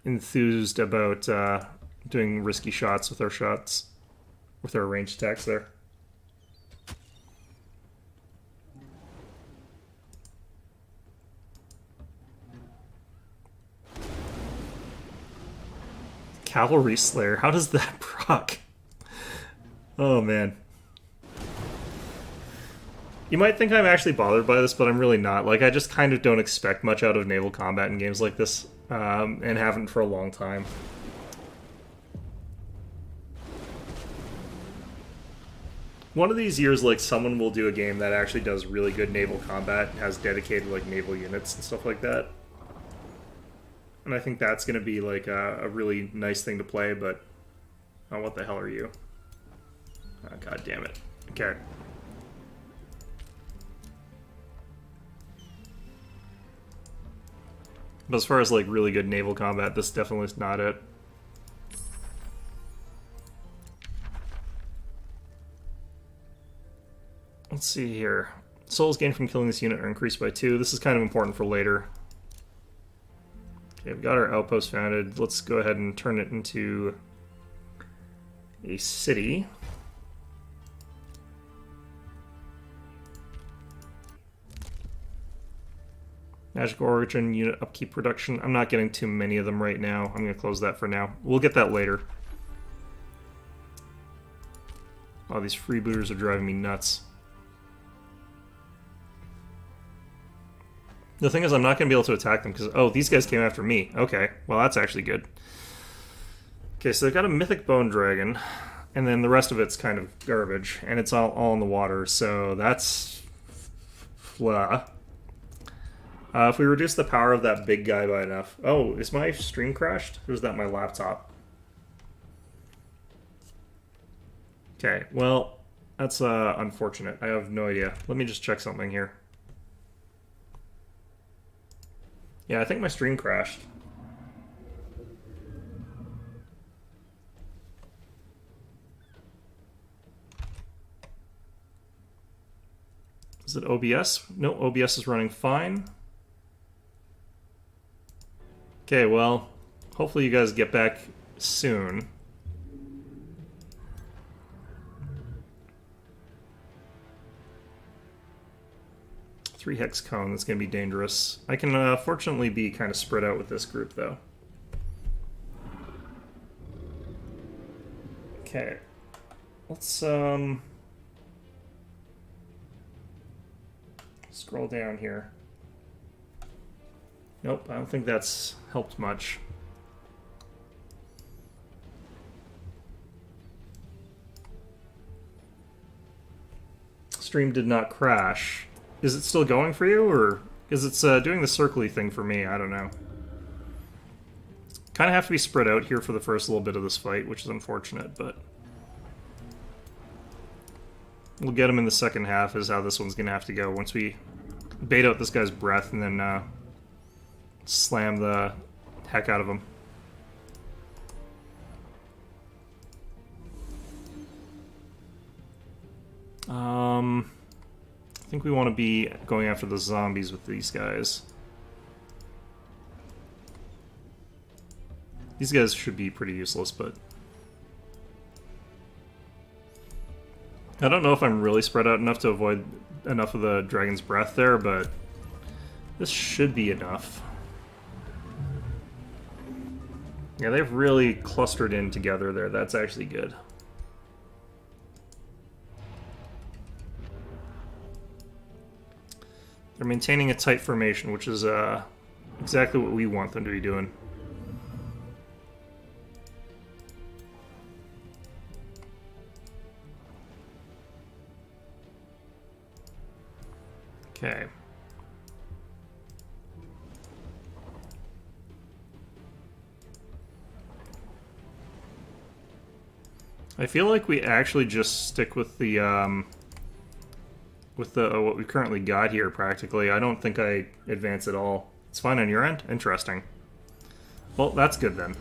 enthused about doing risky shots with our ranged attacks there. Cavalry Slayer. How does that proc? Oh, man. You might think I'm actually bothered by this, but I'm really not. Like, I just kind of don't expect much out of naval combat in games like this, and haven't for a long time. One of these years, like, someone will do a game that actually does really good naval combat, has dedicated, like, naval units and stuff like that. And I think that's going to be, like, a really nice thing to play, but... Oh, what the hell are you? Oh, god damn it. Okay. But as far as, like, really good naval combat, this definitely is not it. Let's see here. Souls gained from killing this unit are increased by 2. This is kind of important for later. Okay, we've got our outpost founded. Let's go ahead and turn it into a city. Magic Origin unit upkeep production. I'm not getting too many of them right now. I'm going to close that for now. We'll get that later. Oh, these freebooters are driving me nuts. The thing is, I'm not going to be able to attack them because... Oh, these guys came after me. Okay, well, that's actually good. Okay, so they've got a Mythic Bone Dragon, and then the rest of it's kind of garbage, and it's all in the water, so that's... Blah. If we reduce the power of that big guy by enough... Oh, is my stream crashed? Or is that my laptop? Okay, well, that's unfortunate. I have no idea. Let me just check something here. Yeah, I think my stream crashed. Is it OBS? No, OBS is running fine. Okay, well, hopefully you guys get back soon. Three hex cone, that's going to be dangerous. I can fortunately be kind of spread out with this group, though. Okay. Let's, scroll down here. Nope, I don't think that's helped much. Stream did not crash. Is it still going for you, or is it doing the circly thing for me? I don't know. Kind of have to be spread out here for the first little bit of this fight, which is unfortunate, but... We'll get him in the second half is how this one's going to have to go. Once we bait out this guy's breath and then slam the heck out of him. I think we want to be going after the zombies with these guys. These guys should be pretty useless, but... I don't know if I'm really spread out enough to avoid enough of the dragon's breath there, but this should be enough. Yeah, they've really clustered in together there. That's actually good. They're maintaining a tight formation, which is exactly what we want them to be doing. Okay. I feel like we actually just stick with the what we currently got here practically. I don't think I advance at all. It's fine on your end? Interesting. Well, that's good then.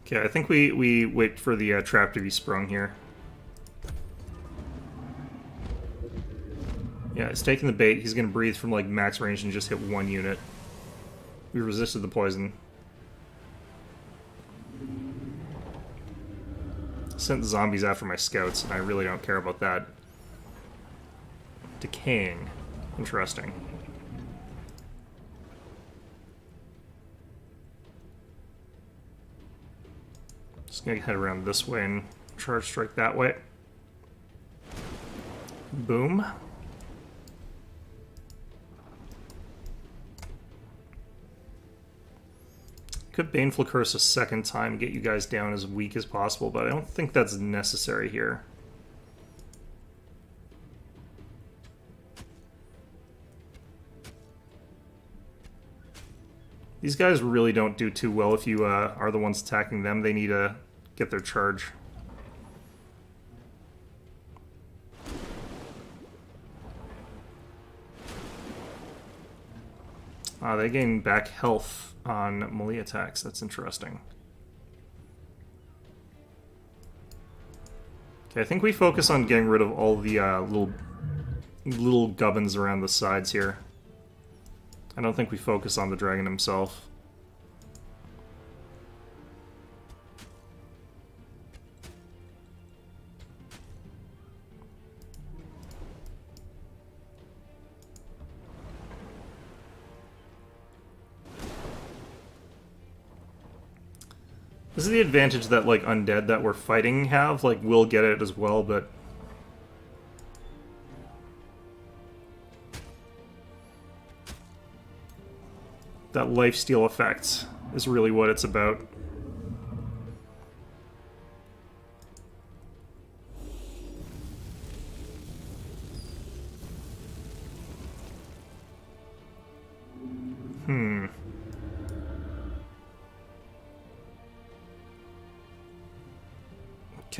Okay, I think we wait for the trap to be sprung here. Yeah, he's taking the bait. He's going to breathe from like max range and just hit one unit. We resisted the poison. Sent zombies after my scouts, and I really don't care about that. Decaying. Interesting. Just gonna head around this way and charge strike that way. Boom. Could Baneful Curse a second time and get you guys down as weak as possible, but I don't think that's necessary here. These guys really don't do too well if you are the ones attacking them. They need to get their charge. They gain back health on melee attacks. That's interesting. Okay, I think we focus on getting rid of all the little gubbins around the sides here. I don't think we focus on the dragon himself. This is the advantage that, like, undead that we're fighting have. Like, we'll get it as well, but... that lifesteal effect is really what it's about.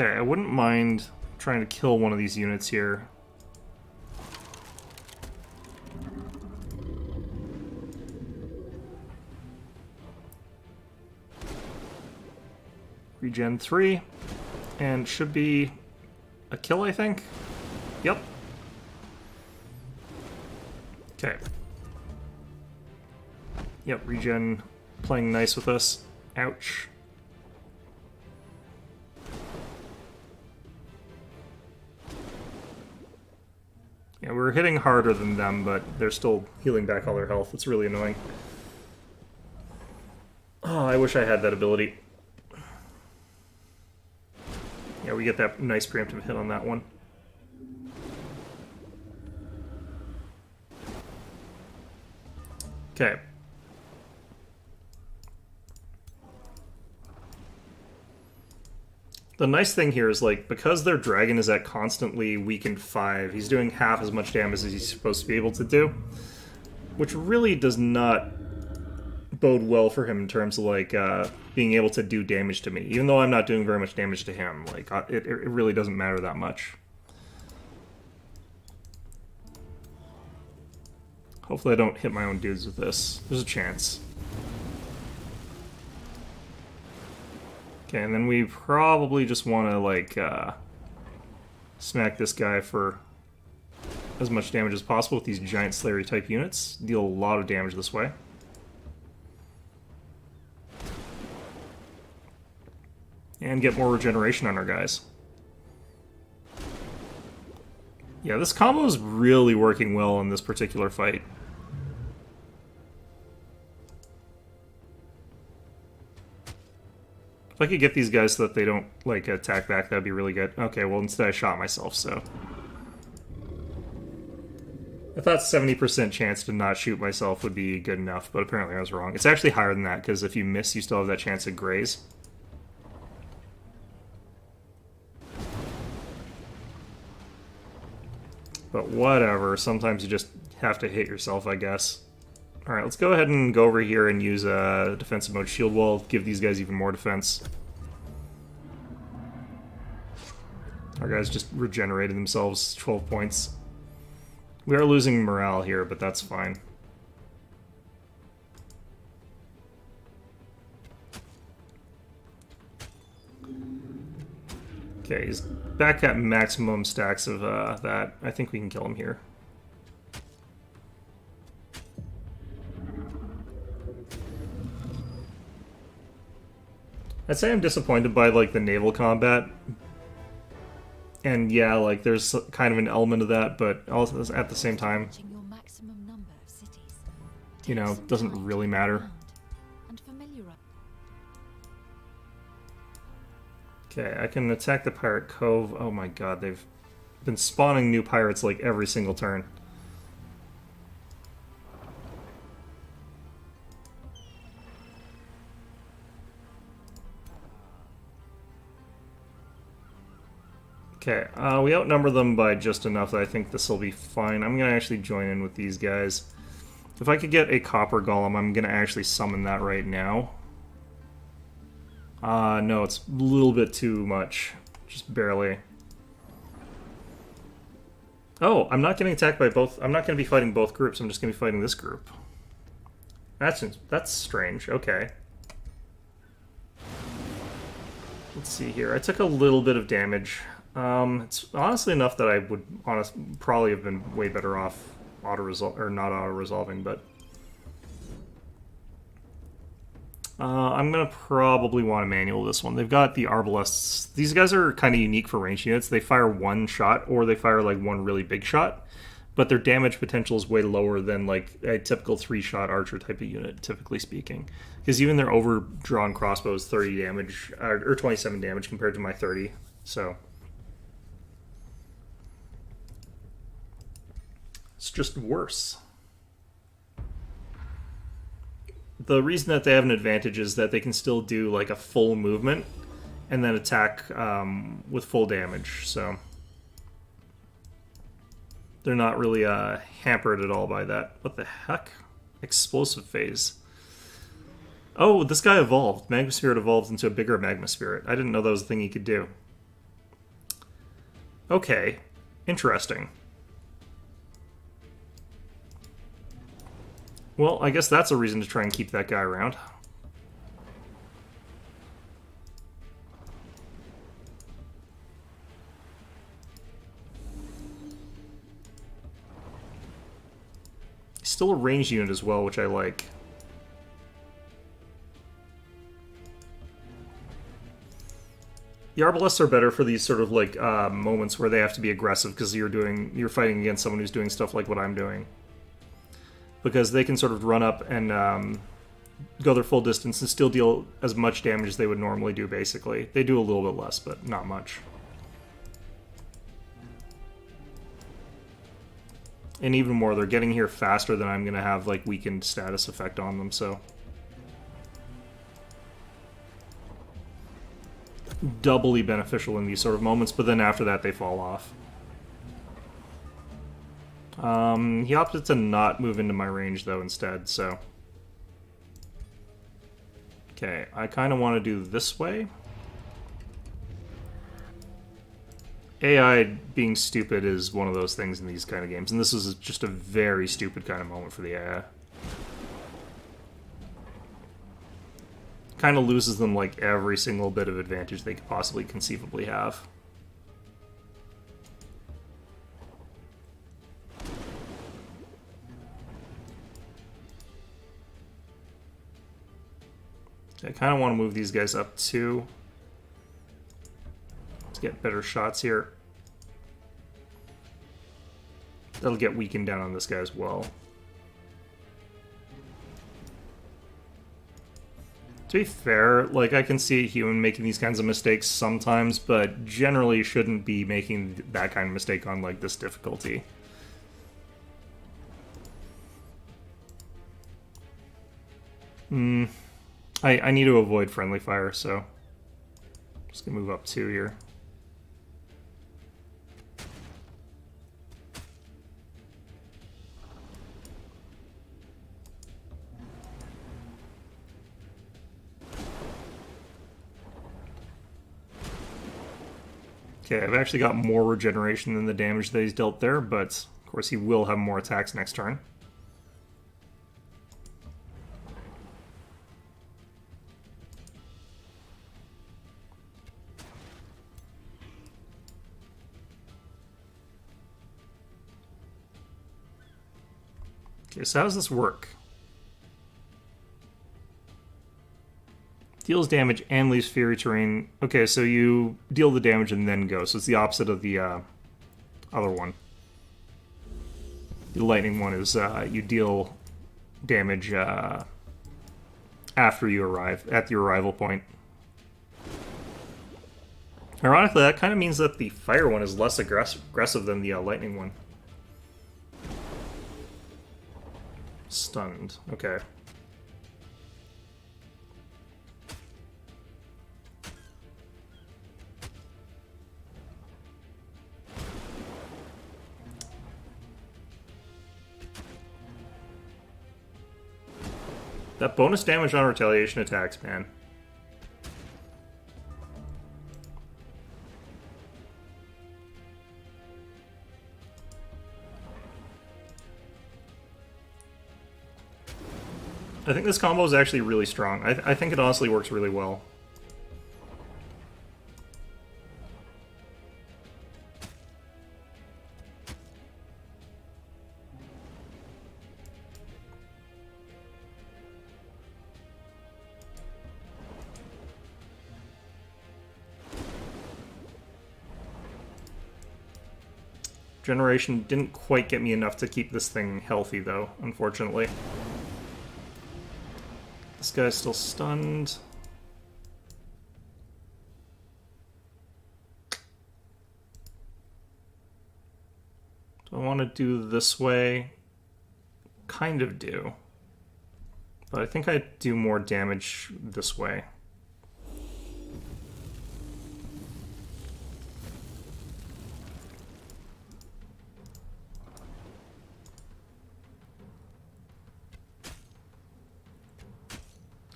Okay, I wouldn't mind trying to kill one of these units here. Regen 3, and should be a kill, I think. Yep. Okay. Yep, regen playing nice with us. Ouch. Yeah, we're hitting harder than them, but they're still healing back all their health. It's really annoying. Oh, I wish I had that ability. Yeah, we get that nice preemptive hit on that one. Okay. The nice thing here is, like, because their dragon is at constantly weakened 5, he's doing half as much damage as he's supposed to be able to do, which really does not bode well for him in terms of, like, being able to do damage to me. Even though I'm not doing very much damage to him, like, it really doesn't matter that much. Hopefully I don't hit my own dudes with this. There's a chance. Okay, and then we probably just want to, like, smack this guy for as much damage as possible with these giant Slayery type units. Deal a lot of damage this way. And get more regeneration on our guys. Yeah, this combo is really working well in this particular fight. If I could get these guys so that they don't, like, attack back, that'd be really good. Okay, well, instead I shot myself, so... I thought 70% chance to not shoot myself would be good enough, but apparently I was wrong. It's actually higher than that, because if you miss, you still have that chance to graze. But whatever, sometimes you just have to hit yourself, I guess. Alright, let's go ahead and go over here and use a defensive mode shield wall, give these guys even more defense. Our guys just regenerated themselves 12 points. We are losing morale here, but that's fine. Okay, he's back at maximum stacks of that. I think we can kill him here. I'd say I'm disappointed by, like, the naval combat. And yeah, like, there's kind of an element of that, but also at the same time, you know, doesn't really matter. Okay, I can attack the Pirate Cove. Oh my god, they've been spawning new pirates like every single turn. Okay, we outnumber them by just enough that I think this will be fine. I'm going to actually join in with these guys. If I could get a copper golem, I'm going to actually summon that right now. No, it's a little bit too much. Just barely. Oh, I'm not getting attacked by both. I'm not going to be fighting both groups. I'm just going to be fighting this group. That's strange. Okay. Let's see here. I took a little bit of damage. It's honestly enough that I would probably have been way better off auto-resolve or not auto-resolving, but I'm gonna probably want to manual this one. They've got the Arbalests. These guys are kind of unique for ranged units. They fire one shot, or they fire like one really big shot, but their damage potential is way lower than like a typical 3-shot archer type of unit, typically speaking. Because even their overdrawn crossbow is 30 damage or 27 damage compared to my 30. So it's just worse. The reason that they have an advantage is that they can still do like a full movement and then attack with full damage. So they're not really hampered at all by that. What the heck? Explosive phase. Oh, this guy evolved. Magma Spirit evolved into a bigger Magma Spirit. I didn't know that was a thing he could do. Okay. Interesting. Well, I guess that's a reason to try and keep that guy around. Still a ranged unit as well, which I like. The Arbalests are better for these sort of like moments where they have to be aggressive because you're fighting against someone who's doing stuff like what I'm doing. Because they can sort of run up and go their full distance and still deal as much damage as they would normally do, basically. They do a little bit less, but not much. And even more, they're getting here faster than I'm going to have like weakened status effect on them, so... doubly beneficial in these sort of moments, but then after that they fall off. He opted to not move into my range, though, instead, so... Okay, I kind of want to do this way. AI being stupid is one of those things in these kind of games, and this is just a very stupid kind of moment for the AI. Kind of loses them, like, every single bit of advantage they could possibly conceivably have. I kind of want to move these guys up too. Let's get better shots here. That'll get weakened down on this guy as well. To be fair, like, I can see a human making these kinds of mistakes sometimes, but generally shouldn't be making that kind of mistake on, like, this difficulty. I need to avoid friendly fire, so... just gonna move up 2 here. Okay, I've actually got more regeneration than the damage that he's dealt there, but of course he will have more attacks next turn. Okay, so how does this work? Deals damage and leaves fiery terrain. Okay, so you deal the damage and then go. So it's the opposite of the other one. The lightning one is you deal damage after you arrive, at your arrival point. Ironically, that kind of means that the fire one is less aggressive than the lightning one. Stunned. Okay. That bonus damage on retaliation attacks, man. I think this combo is actually really strong. I think it honestly works really well. Generation didn't quite get me enough to keep this thing healthy, though, unfortunately. This guy's still stunned. Do I want to do this way? Kind of do. But I think I do more damage this way.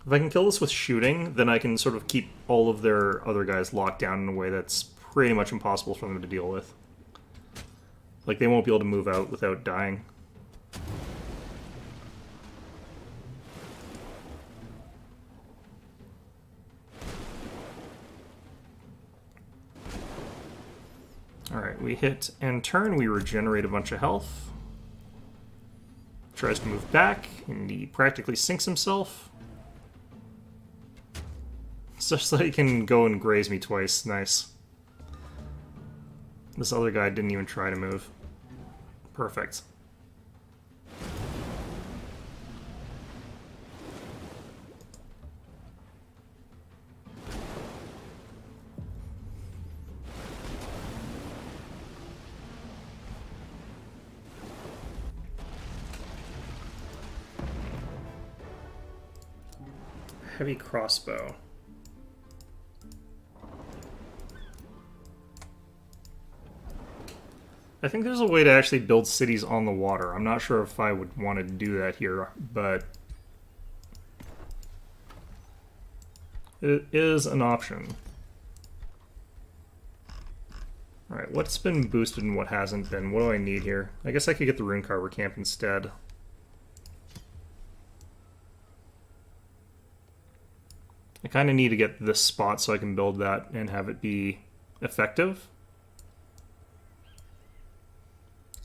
If I can kill this with shooting, then I can sort of keep all of their other guys locked down in a way that's pretty much impossible for them to deal with. Like, they won't be able to move out without dying. Alright, we hit end turn, we regenerate a bunch of health. Tries to move back, and he practically sinks himself. Such that he can go and graze me twice. Nice. This other guy didn't even try to move. Perfect. Heavy crossbow. I think there's a way to actually build cities on the water. I'm not sure if I would want to do that here, but it is an option. Alright, what's been boosted and what hasn't been? What do I need here? I guess I could get the Rune Carver camp instead. I kind of need to get this spot so I can build that and have it be effective.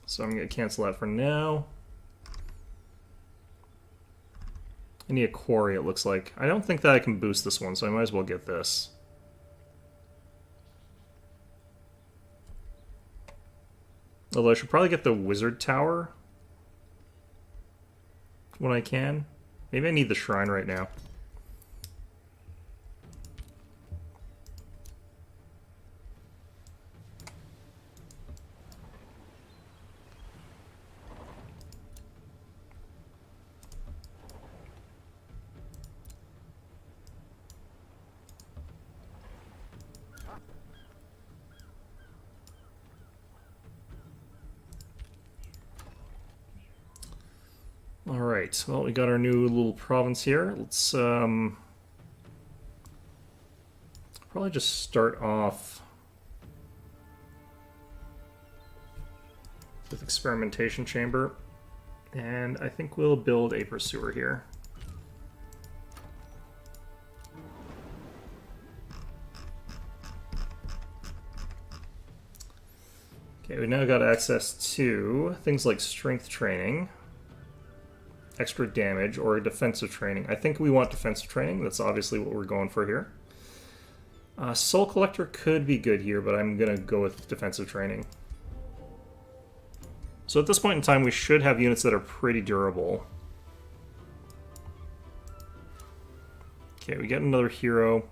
So I'm going to cancel that for now. I need a quarry, it looks like. I don't think that I can boost this one, so I might as well get this. Although I should probably get the wizard tower when I can. Maybe I need the shrine right now. Alright, well, we got our new little province here. Let's probably just start off with experimentation chamber, and I think we'll build a pursuer here. Okay, we now got access to things like strength training, extra damage, or defensive training. I think we want defensive training. That's obviously what we're going for here. Soul Collector could be good here, but I'm going to go with defensive training. So at this point in time, we should have units that are pretty durable. Okay, we get another hero.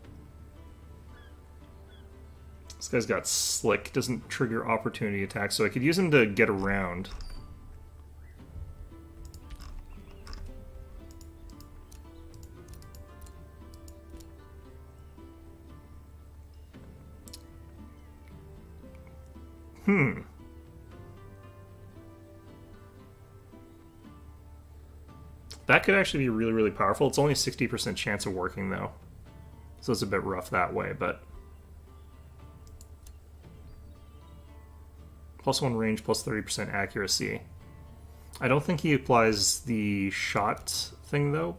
This guy's got Slick. Doesn't trigger opportunity attacks, so I could use him to get around. That could actually be really, really powerful. It's only a 60% chance of working, though. So it's a bit rough that way, but... +1 range, plus 30% accuracy. I don't think he applies the shot thing, though.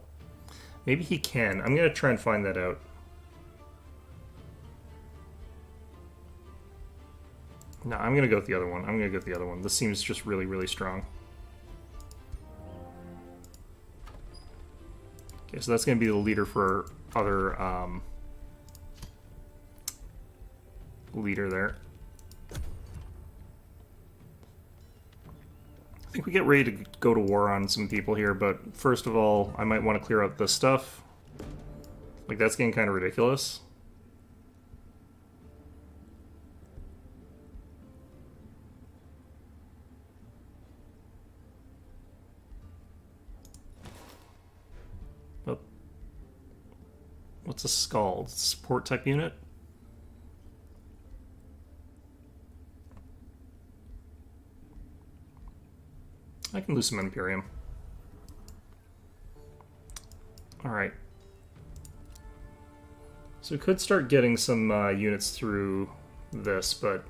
Maybe he can. I'm going to try and find that out. No, I'm going to go with the other one. I'm going to go with the other one. This seems just really, really strong. Okay, so that's going to be the leader for other leader there. I think we get ready to go to war on some people here, but first of all, I might want to clear out this stuff. Like, that's getting kind of ridiculous. What's a Scald? Support type unit? I can lose some Imperium. Alright. So we could start getting some units through this, but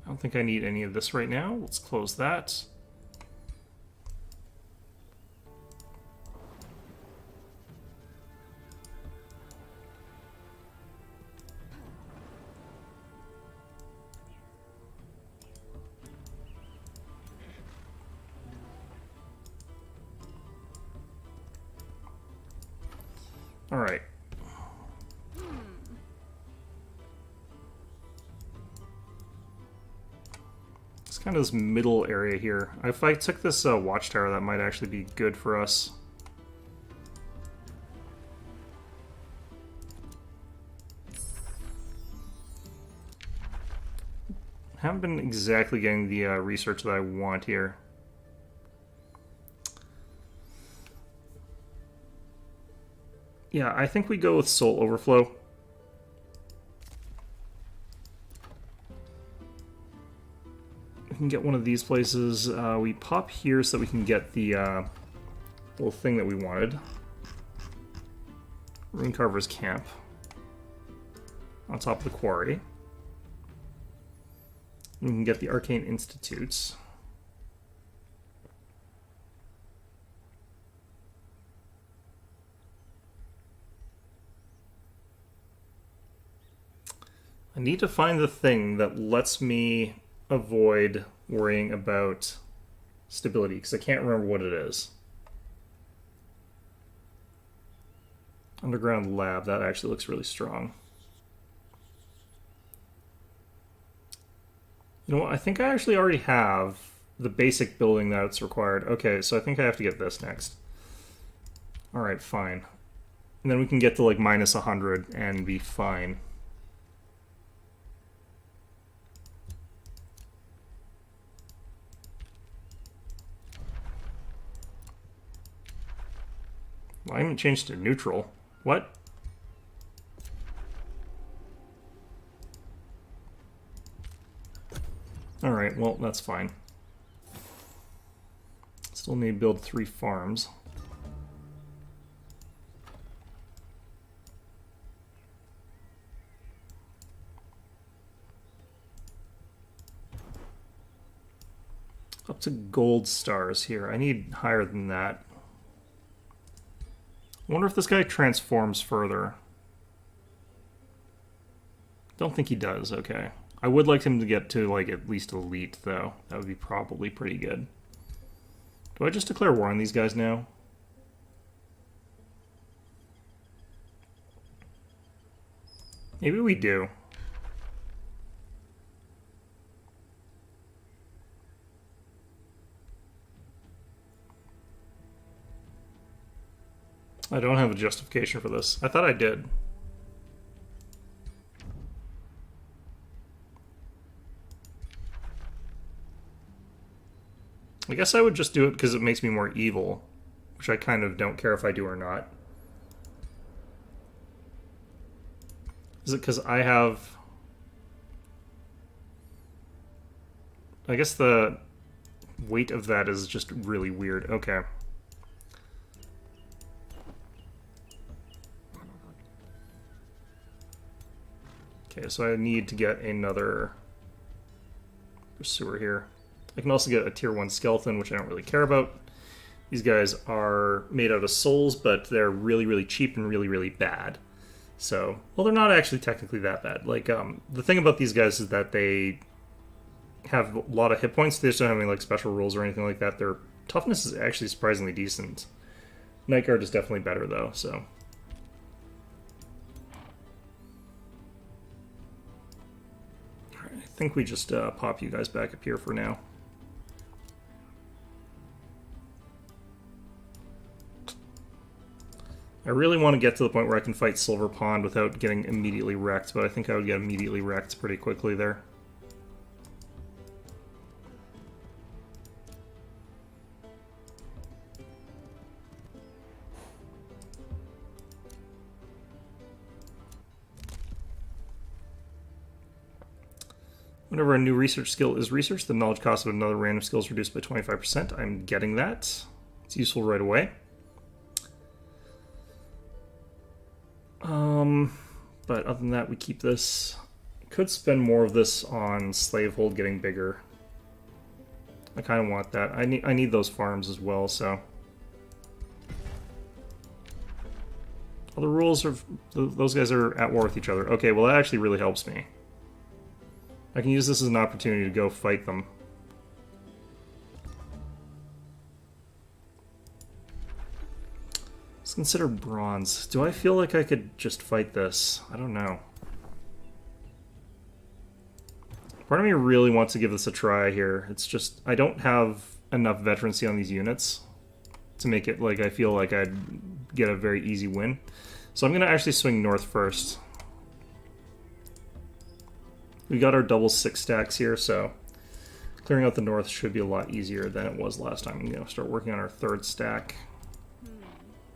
I don't think I need any of this right now. Let's close that. Alright. It's kind of this middle area here. If I took this watchtower, that might actually be good for us. Haven't been exactly getting the research that I want here. Yeah, I think we go with Soul Overflow. We can get one of these places. We pop here so that we can get the little thing that we wanted. Runecarver's Camp. On top of the quarry. We can get the Arcane Institutes. I need to find the thing that lets me avoid worrying about stability, because I can't remember what it is. Underground Lab, that actually looks really strong. You know what, I think I actually already have the basic building that's required. Okay, so I think I have to get this next. Alright, fine. And then we can get to like minus 100 and be fine. Well, I haven't changed to neutral. What? Alright, well, that's fine. Still need to build 3 farms. Up to gold stars here. I need higher than that. I wonder if this guy transforms further. Don't think he does, okay. I would like him to get to, like, at least elite, though. That would be probably pretty good. Do I just declare war on these guys now? Maybe we do. I don't have a justification for this. I thought I did. I guess I would just do it because it makes me more evil, which I kind of don't care if I do or not. Is it because I have... I guess the weight of that is just really weird. Okay. Okay, so I need to get another pursuer here. I can also get a tier 1 skeleton, which I don't really care about. These guys are made out of souls, but they're really, really cheap and really, really bad. So, well, they're not actually technically that bad. Like, the thing about these guys is that they have a lot of hit points. They just don't have any, like, special rules or anything like that. Their toughness is actually surprisingly decent. Night Guard is definitely better, though, so... I think we just pop you guys back up here for now. I really want to get to the point where I can fight Silver Pond without getting immediately wrecked, but I think I would get immediately wrecked pretty quickly there. Whenever a new research skill is researched, the knowledge cost of another random skill is reduced by 25%. I'm getting that. It's useful right away. But other than that, we keep this. Could spend more of this on Slavehold getting bigger. I kind of want that. I need those farms as well, so... All the rules are... Those guys are at war with each other. Okay, well that actually really helps me. I can use this as an opportunity to go fight them. Let's consider bronze. Do I feel like I could just fight this? I don't know. Part of me really wants to give this a try here. It's just, I don't have enough veterancy on these units to make it like I feel like I'd get a very easy win. So I'm going to actually swing north first. We got our double 6 stacks here, so clearing out the north should be a lot easier than it was last time. I'm going to start working on our 3rd stack.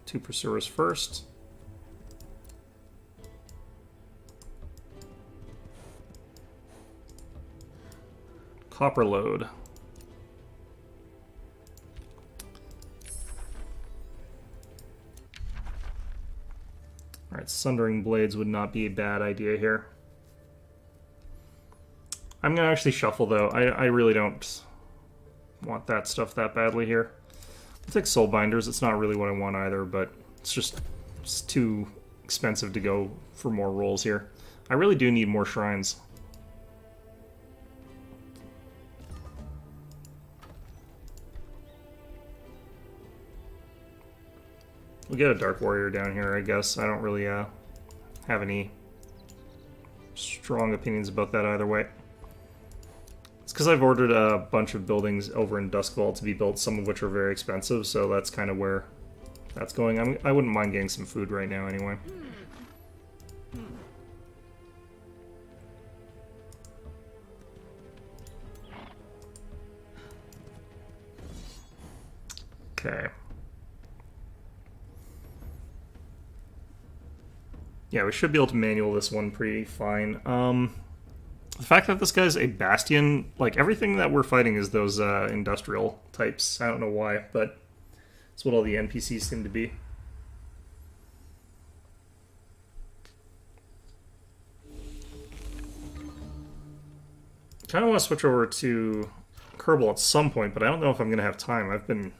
2 pursuers first. Copper load. Alright, Sundering Blades would not be a bad idea here. I'm going to actually shuffle, though. I really don't want that stuff that badly here. I'll take Soul Binders. It's not really what I want either, but it's too expensive to go for more rolls here. I really do need more shrines. We'll get a Dark Warrior down here, I guess. I don't really have any strong opinions about that either way. It's because I've ordered a bunch of buildings over in Duskfall to be built, some of which are very expensive, so that's kind of where that's going. I wouldn't mind getting some food right now anyway. Okay. Yeah, we should be able to manual this one pretty fine. The fact that this guy's a Bastion, like, everything that we're fighting is those industrial types. I don't know why, but it's what all the NPCs seem to be. Kind of want to switch over to Kerbal at some point, but I don't know if I'm going to have time. I've been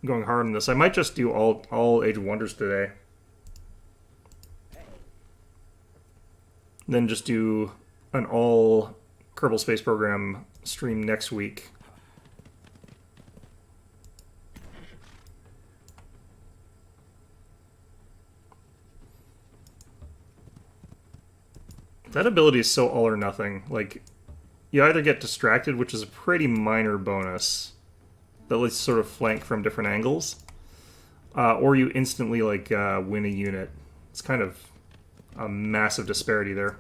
going hard on this. I might just do all Age of Wonders today. Then just do an all Kerbal Space Program stream next week. That ability is so all or nothing. Like, you either get distracted, which is a pretty minor bonus that lets you sort of flank from different angles, or you instantly, like, win a unit. It's kind of a massive disparity there.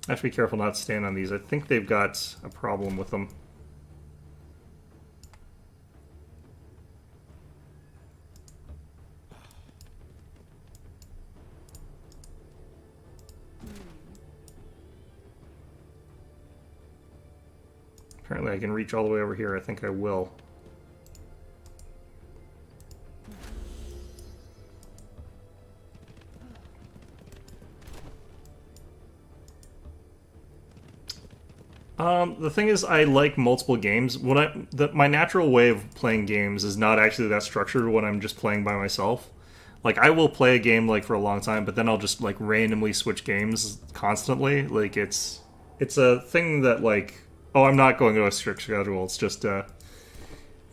I have to be careful not to stand on these. I think they've got a problem with them. Apparently I can reach all the way over here. I think I will. The thing is, I like multiple games. My natural way of playing games is not actually that structured when I'm just playing by myself. Like, I will play a game like for a long time, but then I'll just like randomly switch games constantly. Like, it's a thing that like, oh, I'm not going to a strict schedule. It's just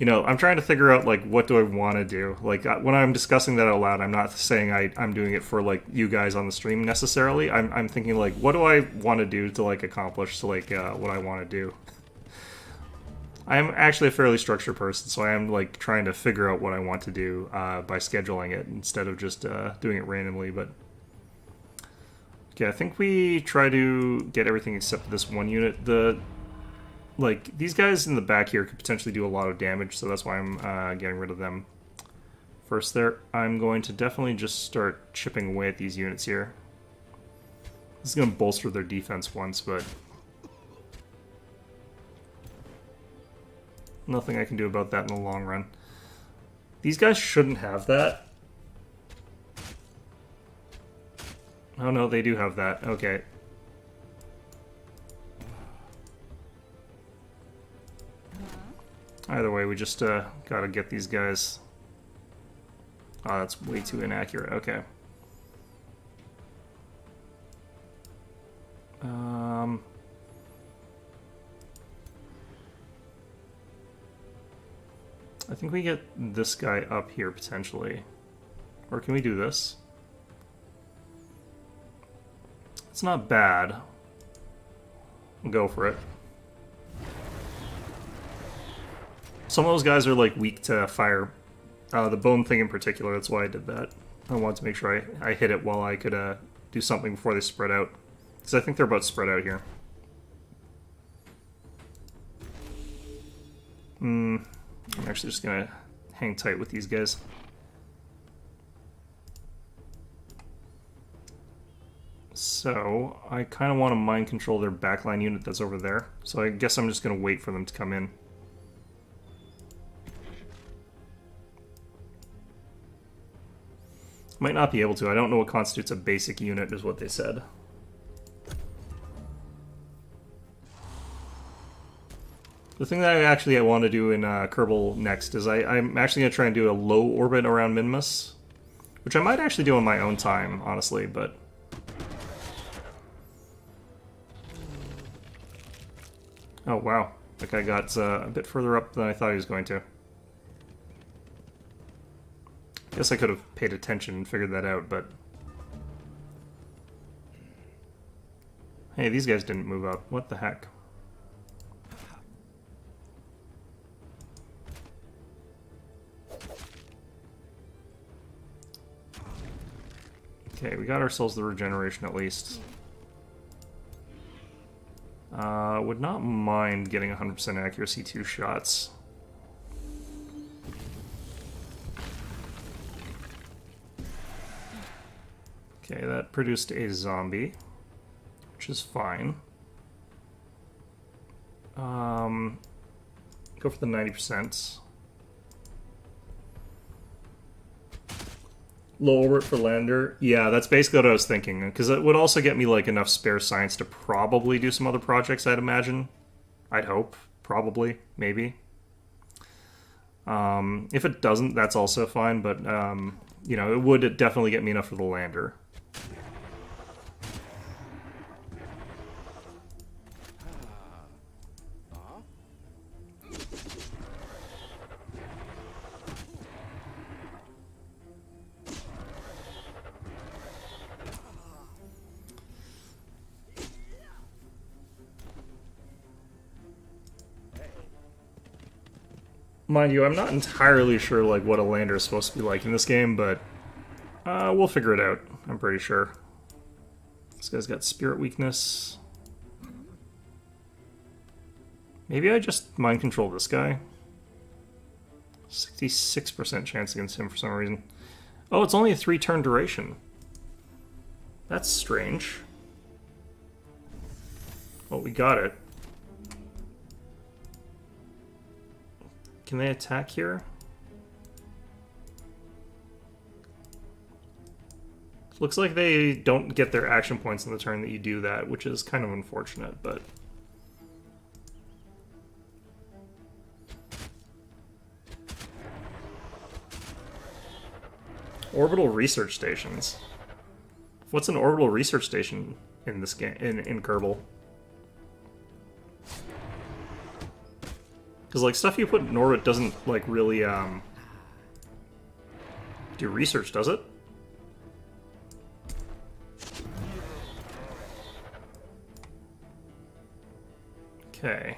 I'm trying to figure out like what do I want to do. Like when I'm discussing that out loud, I'm not saying I'm doing it for like you guys on the stream necessarily. I'm thinking like what do I want to do to like accomplish to like what I want to do. I'm actually a fairly structured person, so I am like trying to figure out what I want to do by scheduling it instead of just doing it randomly. But okay, I think we try to get everything except this one unit. Like, these guys in the back here could potentially do a lot of damage, so that's why I'm getting rid of them first there. I'm going to definitely just start chipping away at these units here. This is going to bolster their defense once, but nothing I can do about that in the long run. These guys shouldn't have that. Oh no, they do have that. Okay. Either way, we just gotta get these guys. Oh, that's way too inaccurate. Okay. I think we get this guy up here potentially. Or can we do this? It's not bad. Go for it. Some of those guys are like weak to fire. The bone thing in particular, that's why I did that. I wanted to make sure I hit it while I could do something before they spread out. Because I think they're about spread out here. I'm actually just going to hang tight with these guys. So, I kind of want to mind control their backline unit that's over there. So I guess I'm just going to wait for them to come in. Might not be able to. I don't know what constitutes a basic unit, is what they said. The thing that I want to do in Kerbal next is I'm actually going to try and do a low orbit around Minmus, which I might actually do on my own time, honestly, but... Oh, wow. That guy got a bit further up than I thought he was going to. Guess I could have paid attention and figured that out, but... Hey, these guys didn't move up. What the heck? Okay, we got ourselves the regeneration at least. Would not mind getting 100% accuracy 2 shots. Okay, that produced a zombie, which is fine. Go for the 90%. Low orbit for lander. Yeah, that's basically what I was thinking, because it would also get me like enough spare science to probably do some other projects, I'd imagine. I'd hope. Probably. Maybe. If it doesn't, that's also fine, but, you know, it would definitely get me enough for the lander. Mind you, I'm not entirely sure like what a lander is supposed to be like in this game, but we'll figure it out, I'm pretty sure. This guy's got spirit weakness. Maybe I just mind control this guy. 66% chance against him for some reason. Oh, it's only a 3-turn duration. That's strange. Well, we got it. Can they attack here? Looks like they don't get their action points on the turn that you do that, which is kind of unfortunate, but... Orbital research stations. What's an orbital research station in this game, in Kerbal? Because, like, stuff you put in orbit doesn't, like, really, do research, does it? Okay.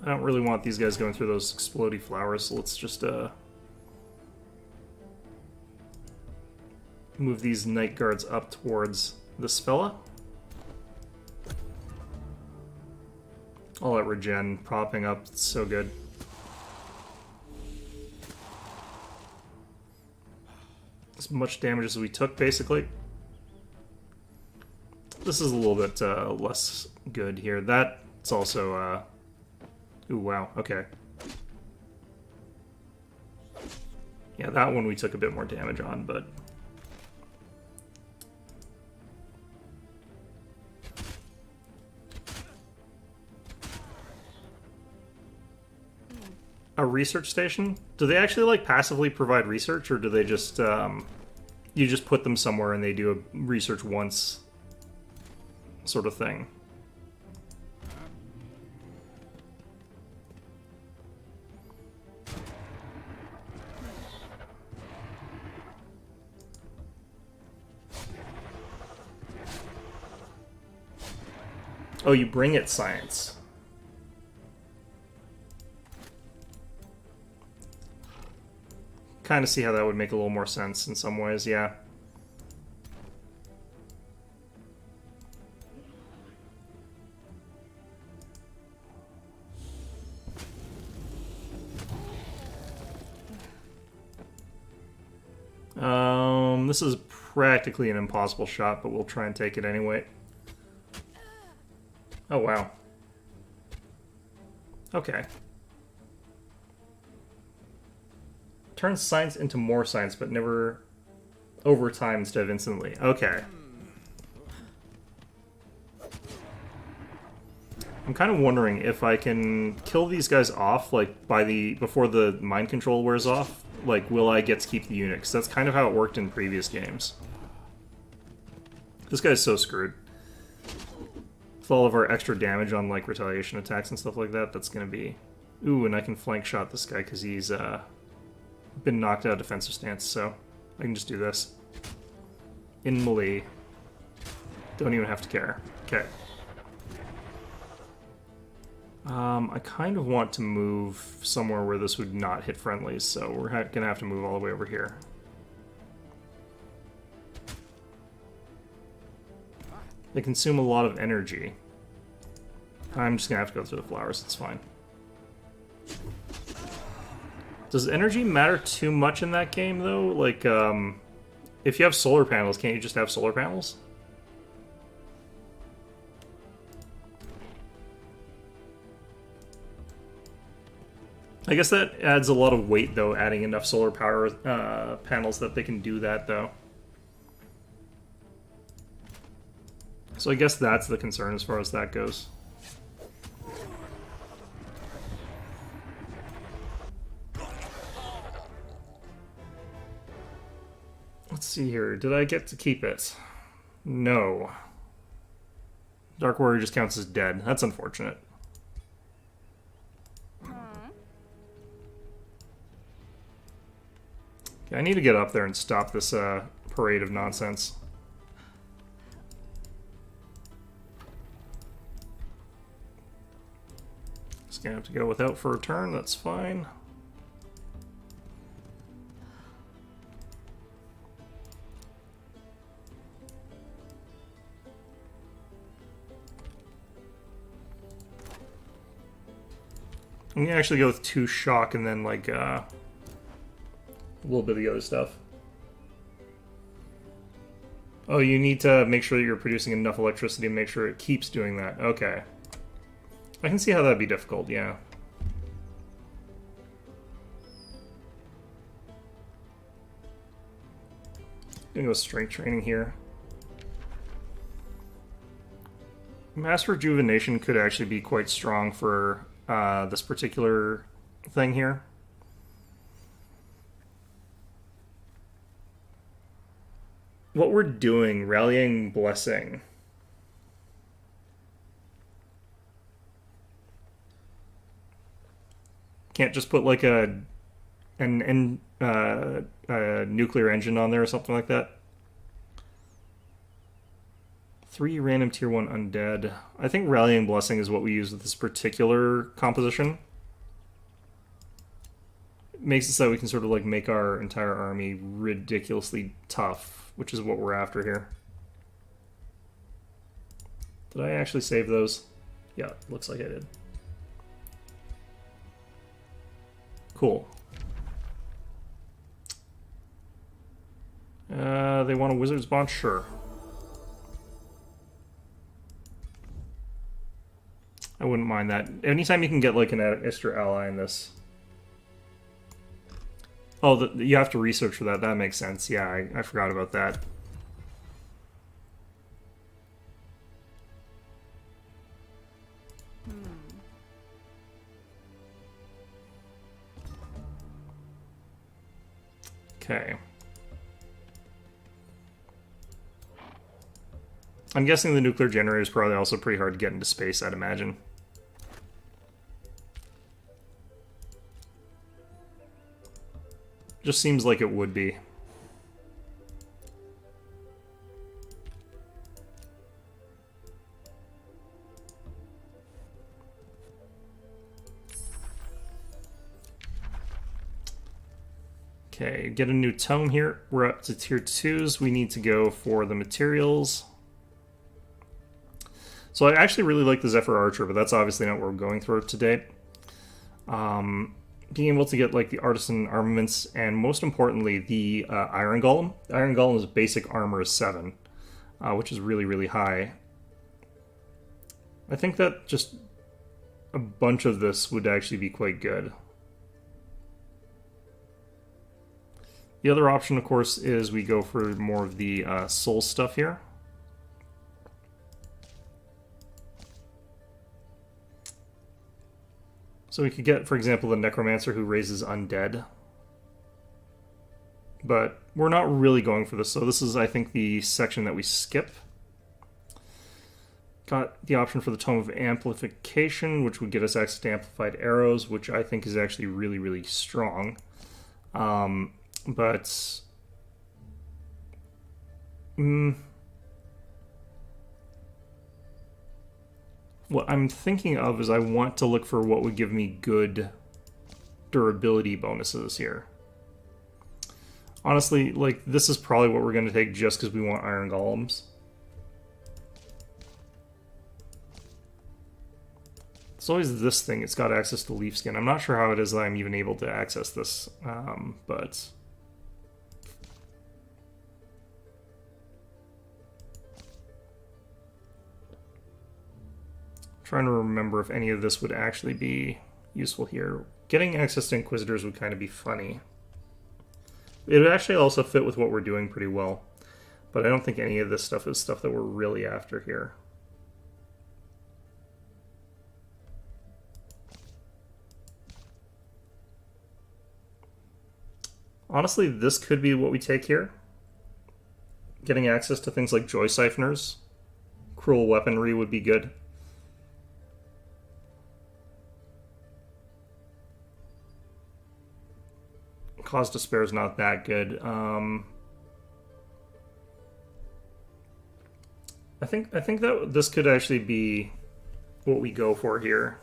I don't really want these guys going through those explodey flowers, so let's just, move these night guards up towards this fella. All that regen propping up, it's so good. As much damage as we took, basically. This is a little bit less good here. That's also, ooh, wow, okay. Yeah, that one we took a bit more damage on, but... A research station? Do they actually, like, passively provide research, or do they just, you just put them somewhere and they do a research once sort of thing? Oh, you bring it science. Kind of see how that would make a little more sense in some ways, yeah. This is practically an impossible shot, but we'll try and take it anyway. Oh, wow. Okay. Turns science into more science, but never over time instead of instantly. Okay. I'm kind of wondering if I can kill these guys off, like, before the mind control wears off. Like, will I get to keep the unit? Because that's kind of how it worked in previous games. This guy's so screwed. With all of our extra damage on, like, retaliation attacks and stuff like that, that's gonna be... Ooh, and I can flank shot this guy because he's, been knocked out of defensive stance, so I can just do this. In melee. Don't even have to care. Okay. I kind of want to move somewhere where this would not hit friendlies, so we're gonna have to move all the way over here. They consume a lot of energy. I'm just gonna have to go through the flowers, it's fine. Does energy matter too much in that game, though? Like, if you have solar panels, can't you just have solar panels? I guess that adds a lot of weight, though, adding enough solar power panels that they can do that, though. So I guess that's the concern as far as that goes. Let's see here. Did I get to keep it? No. Dark Warrior just counts as dead. That's unfortunate. Okay, I need to get up there and stop this parade of nonsense. Just gonna have to go without for a turn, that's fine. I'm gonna actually go with 2 shock and then like a little bit of the other stuff. Oh, you need to make sure that you're producing enough electricity to make sure it keeps doing that. Okay. I can see how that'd be difficult, yeah. Gonna go strength training here. Mass rejuvenation could actually be quite strong for this particular thing here. What we're doing, rallying blessing. Can't just put like a nuclear engine on there or something like that. 3 random tier 1 undead. I think rallying blessing is what we use with this particular composition. It makes it so we can sort of like make our entire army ridiculously tough, which is what we're after here. Did I actually save those? Yeah, looks like I did. Cool. They want a wizard's bond? Sure. I wouldn't mind that. Anytime you can get like an extra ally in this. Oh, you have to research for that. That makes sense. Yeah, I forgot about that. Okay. I'm guessing the nuclear generator is probably also pretty hard to get into space, I'd imagine. Just seems like it would be. Okay, get a new tome here. We're up to tier 2s. We need to go for the materials. So I actually really like the Zephyr Archer, but that's obviously not what we're going through today. Being able to get like the artisan armaments, and most importantly, the Iron Golem. The Iron Golem's basic armor is 7, which is really, really high. I think that just a bunch of this would actually be quite good. The other option, of course, is we go for more of the soul stuff here. So we could get, for example, the Necromancer who raises undead. But we're not really going for this, so this is, I think, the section that we skip. Got the option for the Tome of Amplification, which would get us access to amplified arrows, which I think is actually really, really strong. But... what I'm thinking of is I want to look for what would give me good durability bonuses here. Honestly, like, this is probably what we're going to take just because we want Iron Golems. It's always this thing. It's got access to Leaf Skin. I'm not sure how it is that I'm even able to access this, but... trying to remember if any of this would actually be useful here. Getting access to Inquisitors would kind of be funny. It would actually also fit with what we're doing pretty well. But I don't think any of this stuff is stuff that we're really after here. Honestly, this could be what we take here. Getting access to things like Joy Siphoners. Cruel Weaponry would be good. Cause Despair is not that good. I think that this could actually be what we go for here.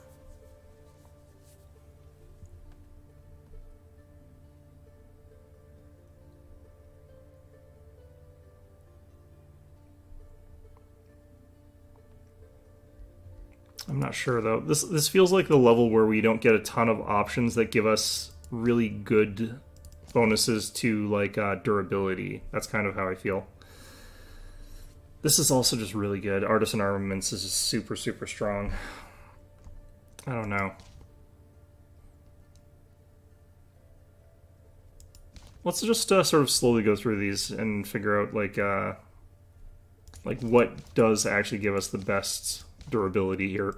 I'm not sure though. This feels like the level where we don't get a ton of options that give us really good bonuses to like durability. That's kind of how I feel. This is also just really good. Artisan Armaments is just super, super strong. I don't know. Let's just sort of slowly go through these and figure out like what does actually give us the best durability here.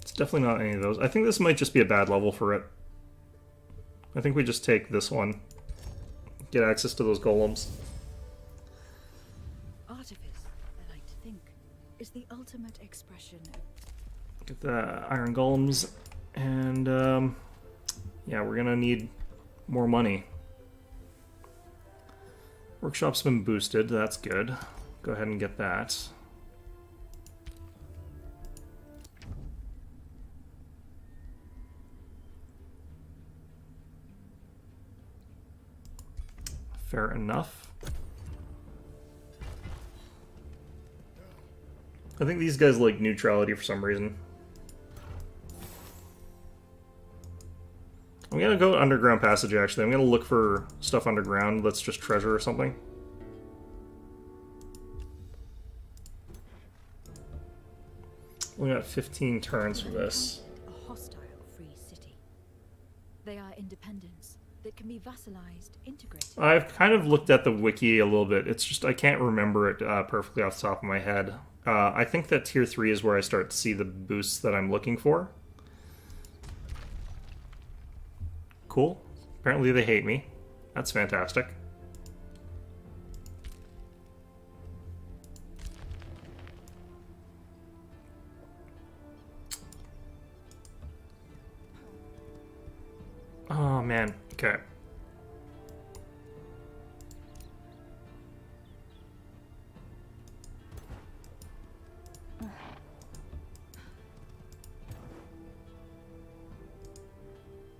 It's definitely not any of those. I think this might just be a bad level for it. I think we just take this one. Get access to those golems. Artifice, I like to think, is the ultimate expression of... Get the iron golems, and yeah, we're gonna need more money. Workshop's been boosted, that's good. Go ahead and get that. Fair enough. I think these guys like neutrality for some reason. I'm gonna go underground passage actually. I'm gonna look for stuff underground. Let's just treasure or something. We got 15 turns for this. A hostile free city. They are independents that can be vassalized, integrated. I've kind of looked at the wiki a little bit. It's just I can't remember it perfectly off the top of my head. I think that tier 3 is where I start to see the boosts that I'm looking for. Cool. Apparently they hate me. That's fantastic. Oh man, okay.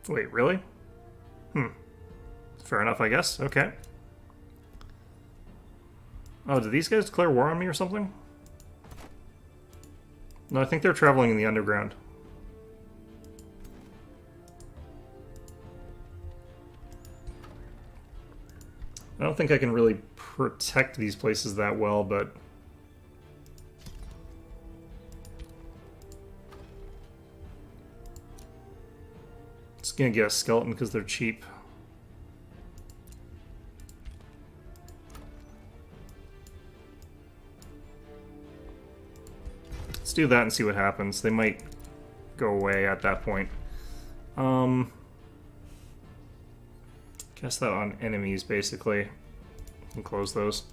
Wait, really? Fair enough, I guess. Okay. Oh, did these guys declare war on me or something? No, I think they're traveling in the underground. I don't think I can really protect these places that well, but... Just gonna get a skeleton because they're cheap. Let's do that and see what happens. They might go away at that point. Cast that on enemies, basically. And close those.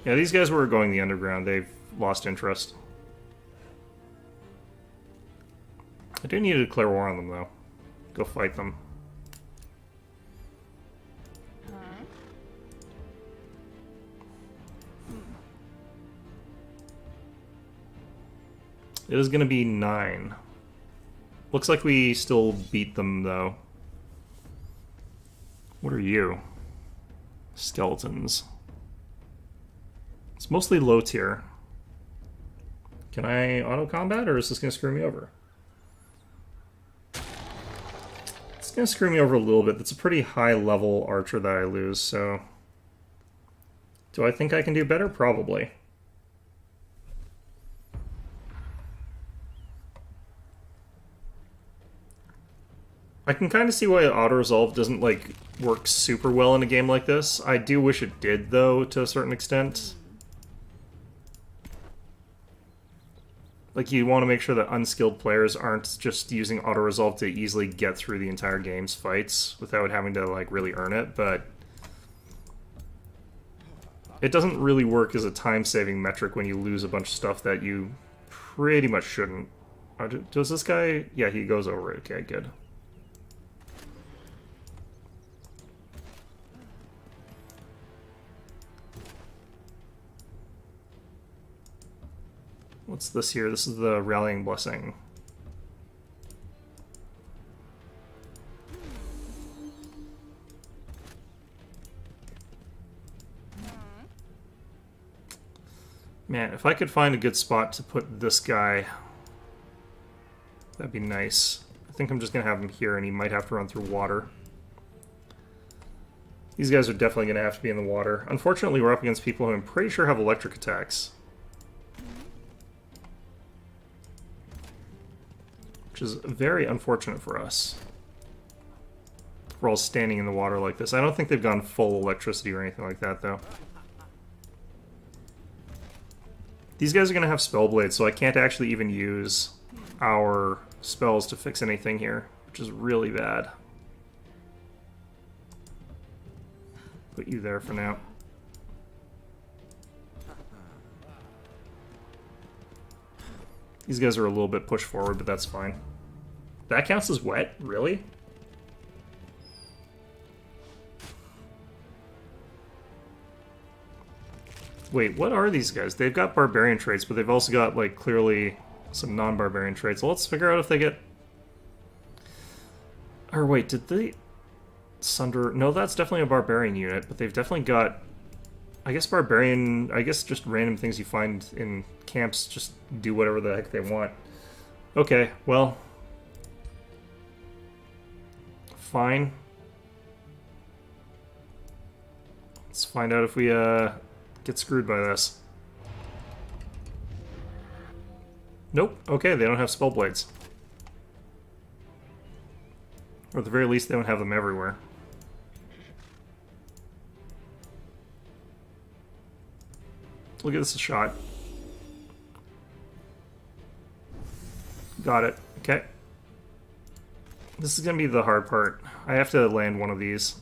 Yeah, these guys were going the underground. They've lost interest. I do need to declare war on them, though. Go fight them. It is going to be 9. Looks like we still beat them, though. What are you? Skeletons. It's mostly low tier. Can I auto-combat, or is this going to screw me over? It's going to screw me over a little bit. That's a pretty high-level archer that I lose, so... Do I think I can do better? Probably. I can kind of see why auto-resolve doesn't, like, work super well in a game like this. I do wish it did, though, to a certain extent. Like, you want to make sure that unskilled players aren't just using auto-resolve to easily get through the entire game's fights without having to, like, really earn it, but... It doesn't really work as a time-saving metric when you lose a bunch of stuff that you pretty much shouldn't. Does this guy... Yeah, he goes over it. Okay, good. What's this here? This is the Rallying Blessing. Man, if I could find a good spot to put this guy, that'd be nice. I think I'm just going to have him here, and he might have to run through water. These guys are definitely going to have to be in the water. Unfortunately, we're up against people who I'm pretty sure have electric attacks. Which is very unfortunate for us. We're all standing in the water like this. I don't think they've gone full electricity or anything like that, though. These guys are going to have spell blades, so I can't actually even use our spells to fix anything here, which is really bad. Put you there for now. These guys are a little bit pushed forward, but that's fine. That counts as wet? Really? Wait, what are these guys? They've got barbarian traits, but they've also got, like, clearly some non-barbarian traits. Well, let's figure out if they get... Or wait, did they... Sunder... No, that's definitely a barbarian unit, but they've definitely got... I guess barbarian... I guess just random things you find in camps just do whatever the heck they want. Okay, well... Fine. Let's find out if we, get screwed by this. Nope. Okay, they don't have spell blades. Or at the very least, they don't have them everywhere. We'll give this a shot. Got it. Okay. This is going to be the hard part. I have to land one of these.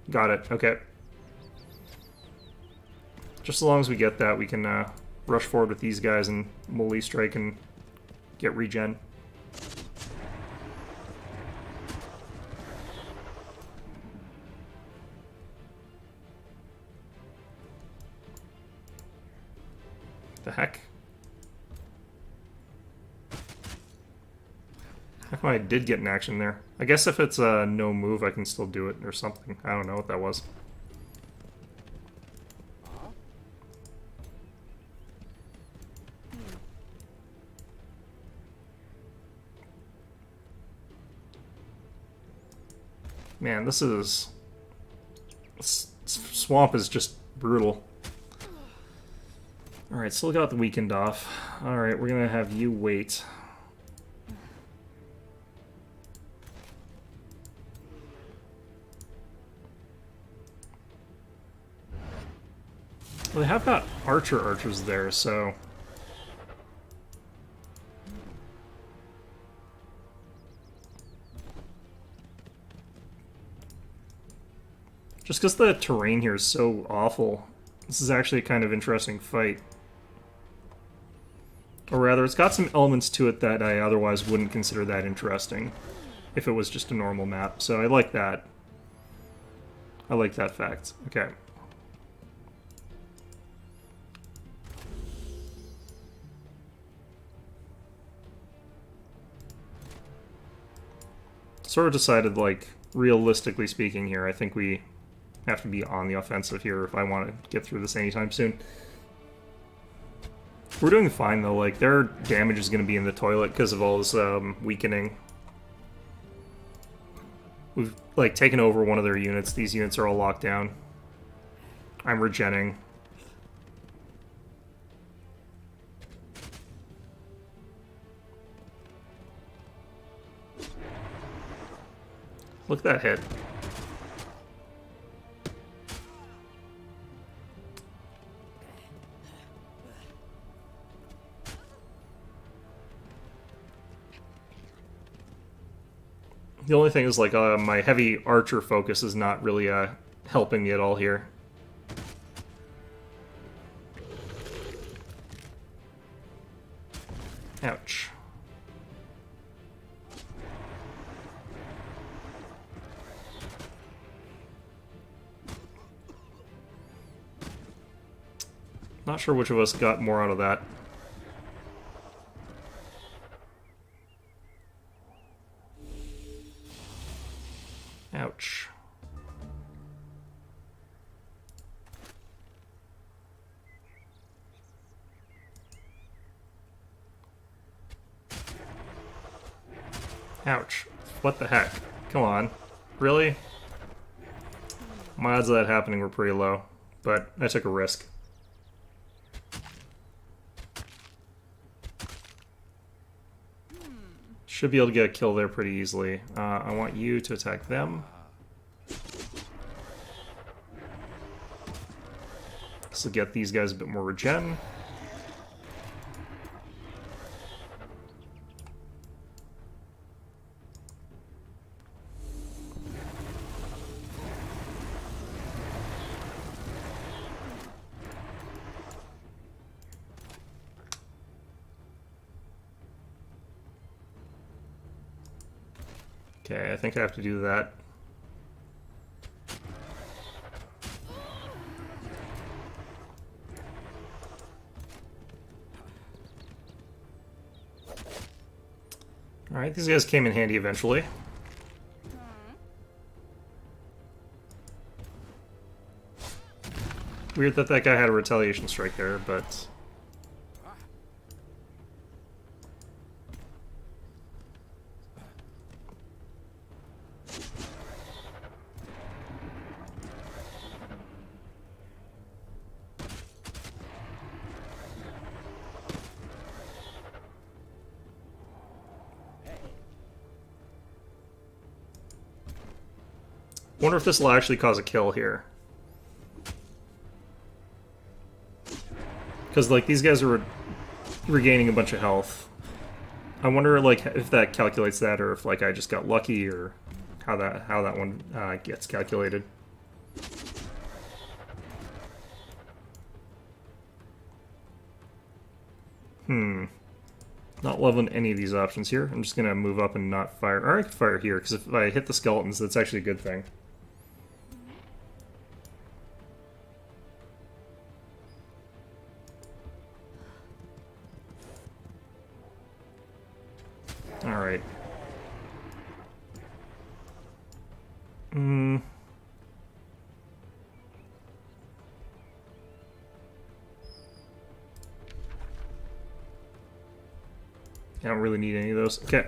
Got it. Okay. Just as long as we get that, we can rush forward with these guys and melee strike and get regen. The heck? How come I did get an action there? I guess if it's a no move, I can still do it or something. I don't know what that was. Man, this swamp is just brutal. Alright, still got the weekend off. Alright, we're gonna have you wait. Well, they have got archers there, so... Just because the terrain here is so awful, this is actually a kind of interesting fight. Or rather, it's got some elements to it that I otherwise wouldn't consider that interesting if it was just a normal map. So I like that. I like that fact. Okay. Sort of decided, like, realistically speaking here, I think we have to be on the offensive here if I want to get through this anytime soon. We're doing fine, though. Like, their damage is going to be in the toilet because of all this weakening. We've, like, taken over one of their units. These units are all locked down. I'm regenning. Look at that hit. The only thing is, like, my heavy archer focus is not really helping me at all here. Ouch. Not sure which of us got more out of that. Ouch. Ouch. What the heck? Come on. Really? My odds of that happening were pretty low, but I took a risk. Should be able to get a kill there pretty easily. I want you to attack them. This will get these guys a bit more regen. Okay, I think I have to do that. Alright, these guys came in handy eventually. Weird that that guy had a retaliation strike there, but... wonder if this will actually cause a kill here. Because, like, these guys are regaining a bunch of health. I wonder, like, if that calculates that, or if, like, I just got lucky, or how that one gets calculated. Not loving any of these options here. I'm just gonna move up and not fire. Or I can fire here, because if I hit the skeletons, that's actually a good thing. Alright. I don't really need any of those. Okay.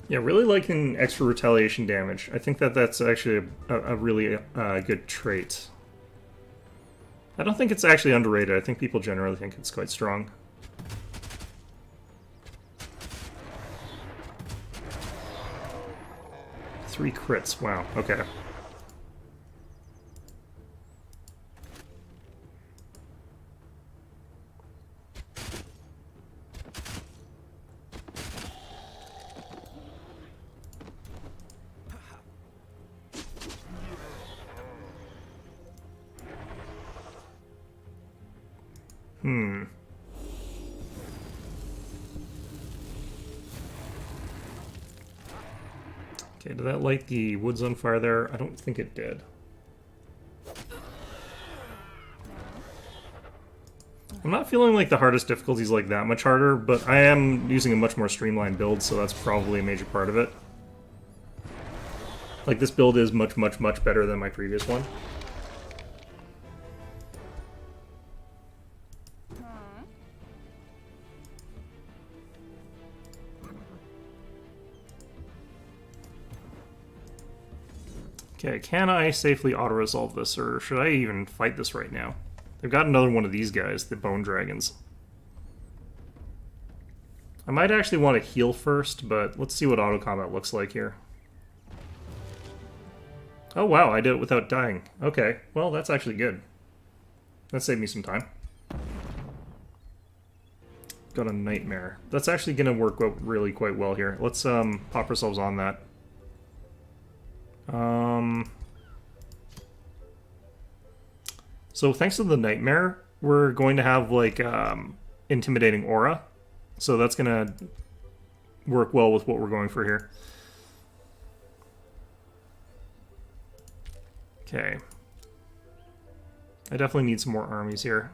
Yeah, really liking extra retaliation damage. I think that that's actually a really good trait. I don't think it's actually underrated. I think people generally think it's quite strong. Three crits. Wow. Okay. Okay, did that light the woods on fire there? I don't think it did. I'm not feeling like the hardest difficulty is like that much harder, but I am using a much more streamlined build, so that's probably a major part of it. Like, this build is much, much, much better than my previous one. Okay, can I safely auto-resolve this, or should I even fight this right now? They've got another one of these guys, the Bone Dragons. I might actually want to heal first, but let's see what auto-combat looks like here. Oh wow, I did it without dying. Okay, well that's actually good. That saved me some time. Got a Nightmare. That's actually going to work really quite well here. Let's pop ourselves on that. So thanks to the Nightmare, we're going to have like intimidating aura. So that's gonna work well with what we're going for here. Okay. I definitely need some more armies here.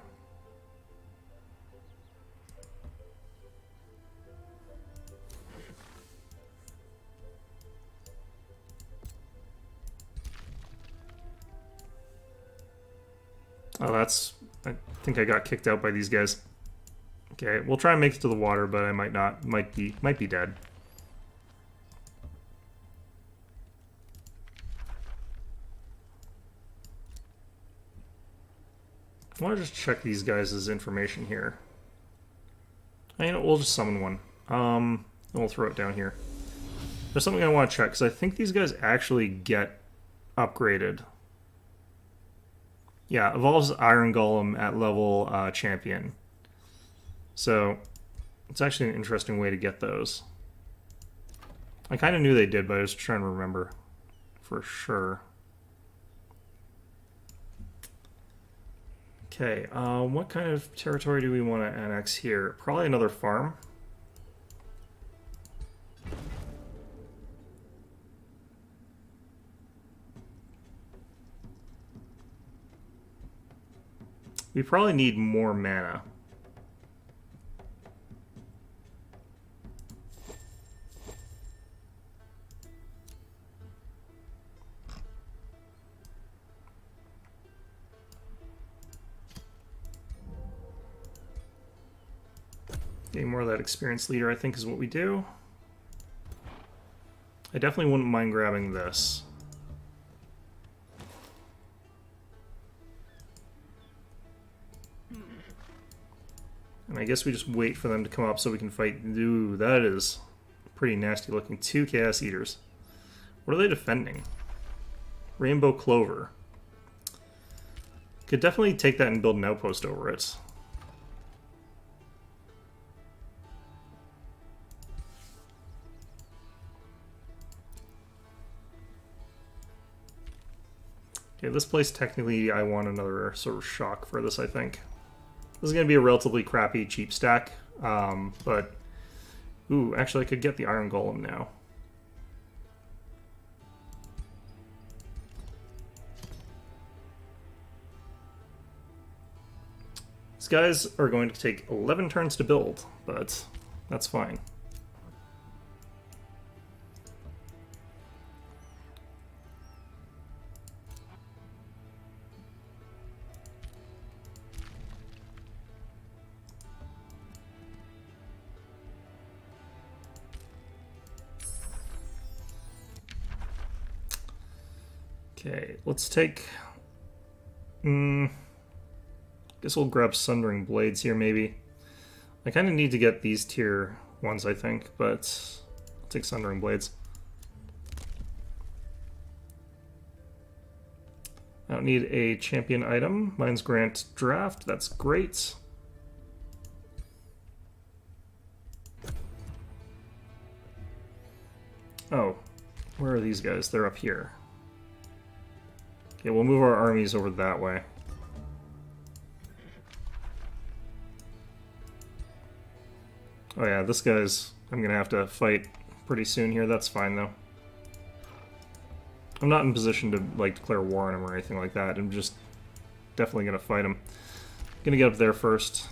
Oh, that's... I think I got kicked out by these guys. Okay, we'll try and make it to the water, but I might not. Might be dead. I want to just check these guys' information here. You know, we'll just summon one. And we'll throw it down here. There's something I want to check, because I think these guys actually get upgraded. Yeah, evolves Iron Golem at level champion. So, it's actually an interesting way to get those. I kind of knew they did, but I was trying to remember for sure. Okay, what kind of territory do we want to annex here? Probably another farm. We probably need more mana. Getting more of that experienced leader, I think, is what we do. I definitely wouldn't mind grabbing this. And I guess we just wait for them to come up so we can fight. Ooh, that is pretty nasty looking. 2 Chaos Eaters. What are they defending? Rainbow Clover. Could definitely take that and build an outpost over it. Okay, this place technically I want another sort of shock for this, I think. This is going to be a relatively crappy, cheap stack, but... Ooh, actually I could get the Iron Golem now. These guys are going to take 11 turns to build, but that's fine. Okay, let's take... guess we'll grab Sundering Blades here, maybe. I kind of need to get these tier ones, I think, but I'll take Sundering Blades. I don't need a champion item. Mine's Grant Draft, that's great. Oh, where are these guys? They're up here. Okay, we'll move our armies over that way. Oh yeah, this guy's... I'm gonna have to fight pretty soon here. That's fine, though. I'm not in position to, like, declare war on him or anything like that. I'm just definitely gonna fight him. Gonna get up there first.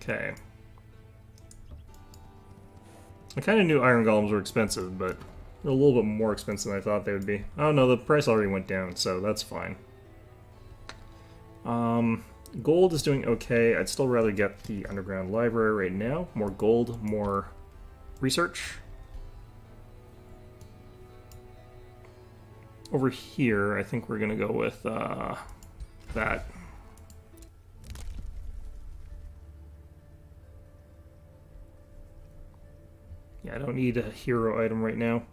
Okay. I kind of knew Iron Golems were expensive, but they're a little bit more expensive than I thought they would be. Oh no, the price already went down, so that's fine. Gold is doing okay. I'd still rather get the Underground Library right now. More gold, more research. Over here, I think we're going to go with that. Yeah, I don't need a hero item right now.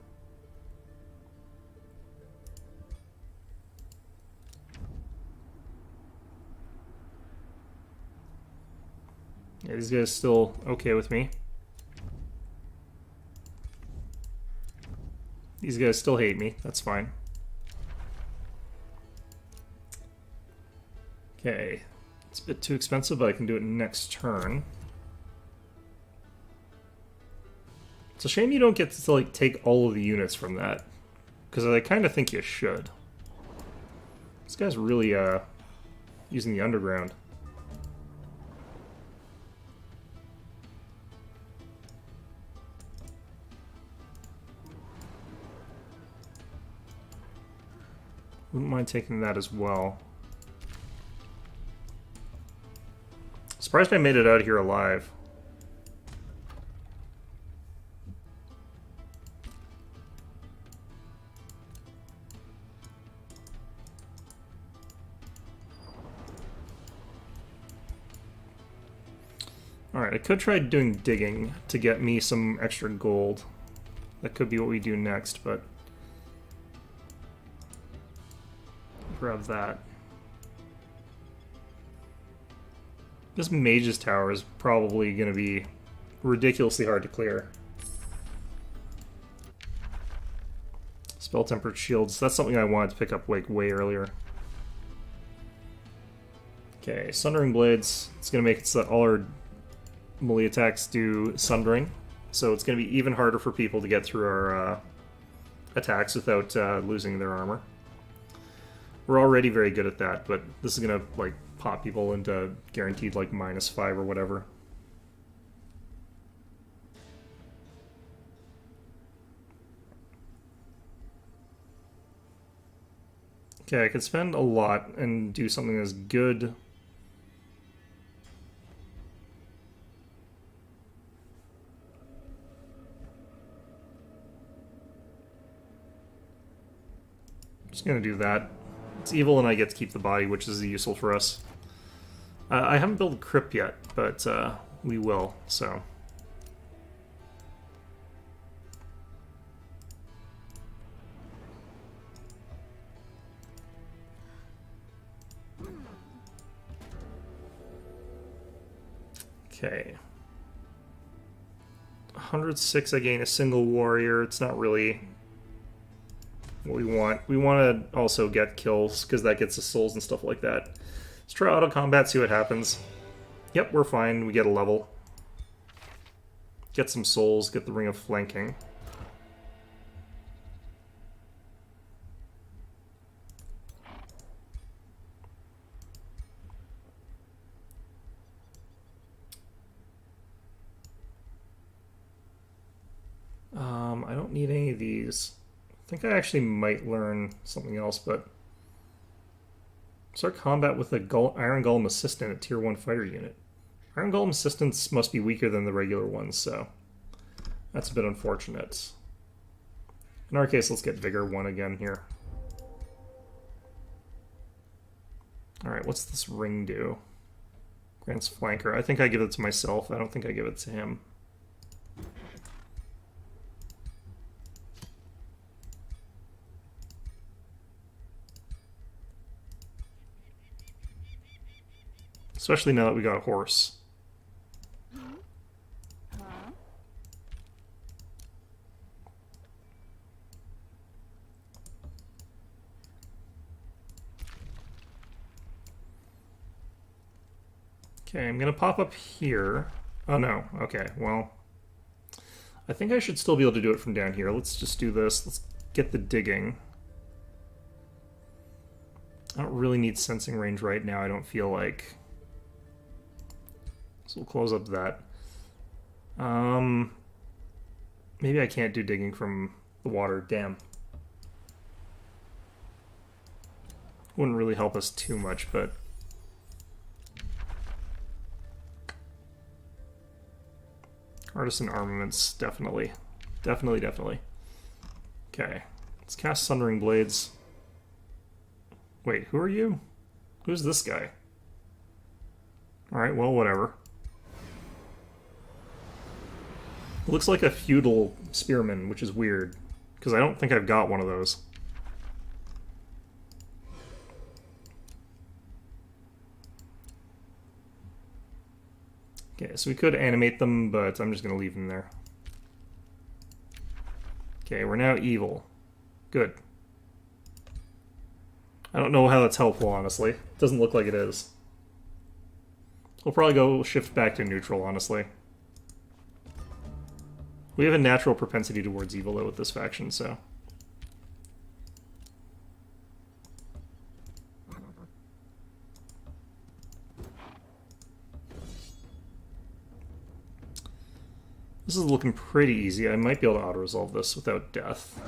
Yeah, these guys still okay with me. These guys still hate me. That's fine. Okay. It's a bit too expensive, but I can do it next turn. It's a shame you don't get to like take all of the units from that, because I kind of think you should. This guy's really using the underground. Wouldn't mind taking that as well. Surprised I made it out here alive. Alright, I could try doing digging to get me some extra gold. That could be what we do next, but... grab that. This Mage's Tower is probably going to be ridiculously hard to clear. Spell-tempered shields, that's something I wanted to pick up like way earlier. Okay, Sundering Blades, it's going to make it so that all our melee attacks do Sundering, so it's going to be even harder for people to get through our attacks without losing their armor. We're already very good at that, but this is gonna like pop people into guaranteed like -5 or whatever. Okay, I could spend a lot and do something that's good. Just gonna do that. It's evil and I get to keep the body, which is useful for us. I haven't built a crypt yet, but we will, so... Okay. 106, I gain a single warrior. It's not really what we want. We want to also get kills, because that gets us souls and stuff like that. Let's try auto combat, see what happens. Yep, we're fine. We get a level. Get some souls, get the Ring of Flanking. I don't need any of these. I think I actually might learn something else, but... Start combat with a Iron Golem Assistant at Tier 1 fighter unit. Iron Golem Assistants must be weaker than the regular ones, so... That's a bit unfortunate. In our case, let's get Vigor 1 again here. Alright, what's this ring do? Grants Flanker. I think I give it to myself. I don't think I give it to him. Especially now that we got a horse. Okay, I'm gonna pop up here. Oh no, okay, well... I think I should still be able to do it from down here. Let's just do this. Let's get the digging. I don't really need sensing range right now, I don't feel like. So we'll close up that. Maybe I can't do digging from the water. Damn. Wouldn't really help us too much, but... Artisan Armaments, definitely. Definitely. Okay. Let's cast Sundering Blades. Wait, who are you? Who's this guy? Alright, well, whatever. Looks like a feudal spearman, which is weird, because I don't think I've got one of those. Okay, so we could animate them, but I'm just going to leave them there. Okay, we're now evil. Good. I don't know how that's helpful, honestly. It doesn't look like it is. We'll probably go shift back to neutral, honestly. We have a natural propensity towards evil, though, with this faction, so... This is looking pretty easy. I might be able to auto-resolve this without death.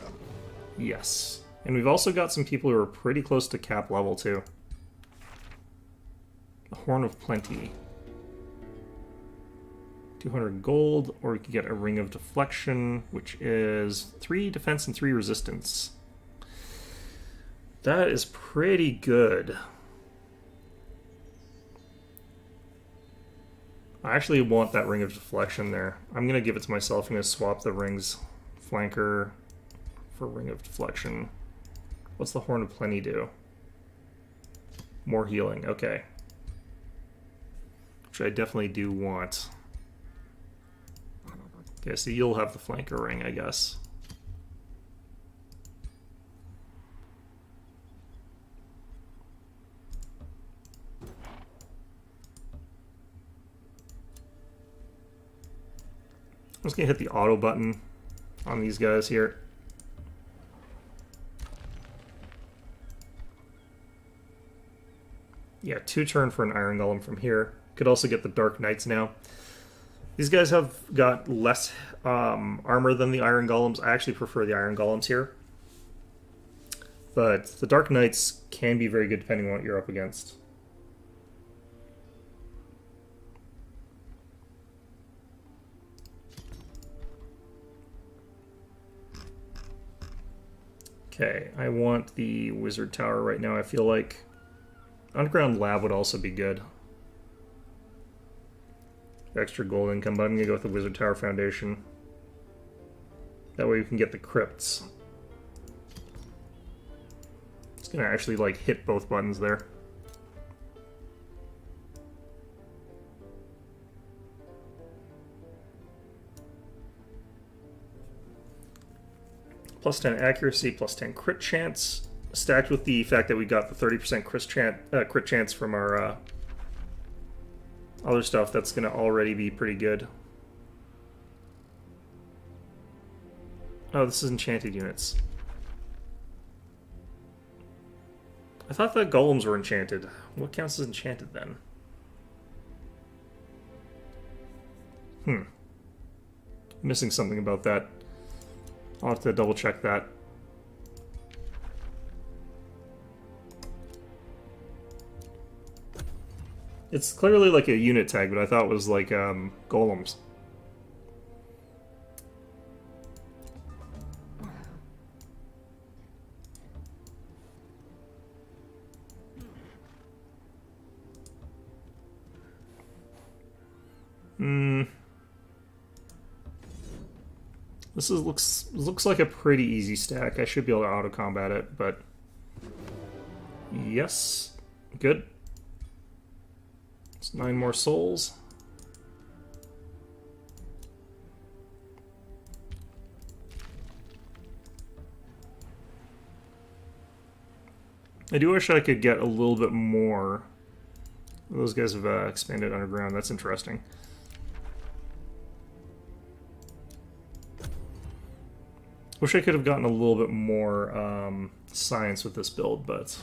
Yes. And we've also got some people who are pretty close to cap level, too. The Horn of Plenty. 200 gold, or we could get a Ring of Deflection, which is 3 defense and 3 resistance. That is pretty good. I actually want that Ring of Deflection there. I'm going to give it to myself. I'm going to swap the rings. Flanker for Ring of Deflection. What's the Horn of Plenty do? More healing. Okay. Which I definitely do want. Okay, so you'll have the Flanker ring, I guess. I'm just going to hit the auto button on these guys here. Yeah, 2 turn for an Iron Golem from here. Could also get the Dark Knights now. These guys have got less armor than the Iron Golems. I actually prefer the Iron Golems here. But the Dark Knights can be very good depending on what you're up against. Okay, I want the Wizard Tower right now. I feel like Underground Lab would also be good. Extra gold income, but I'm going to go with the Wizard Tower Foundation. That way we can get the crypts. It's going to actually, like, hit both buttons there. Plus 10 accuracy, plus 10 crit chance, stacked with the fact that we got the 30% crit chance from our other stuff. That's going to already be pretty good. Oh, this is enchanted units. I thought the golems were enchanted. What counts as enchanted then? Missing something about that. I'll have to double check that. It's clearly like a unit tag, but I thought it was like golems. This looks like a pretty easy stack. I should be able to auto combat it, but yes, good. It's 9 more souls. I do wish I could get a little bit more. Those guys have expanded underground. That's interesting. Wish I could have gotten a little bit more science with this build, but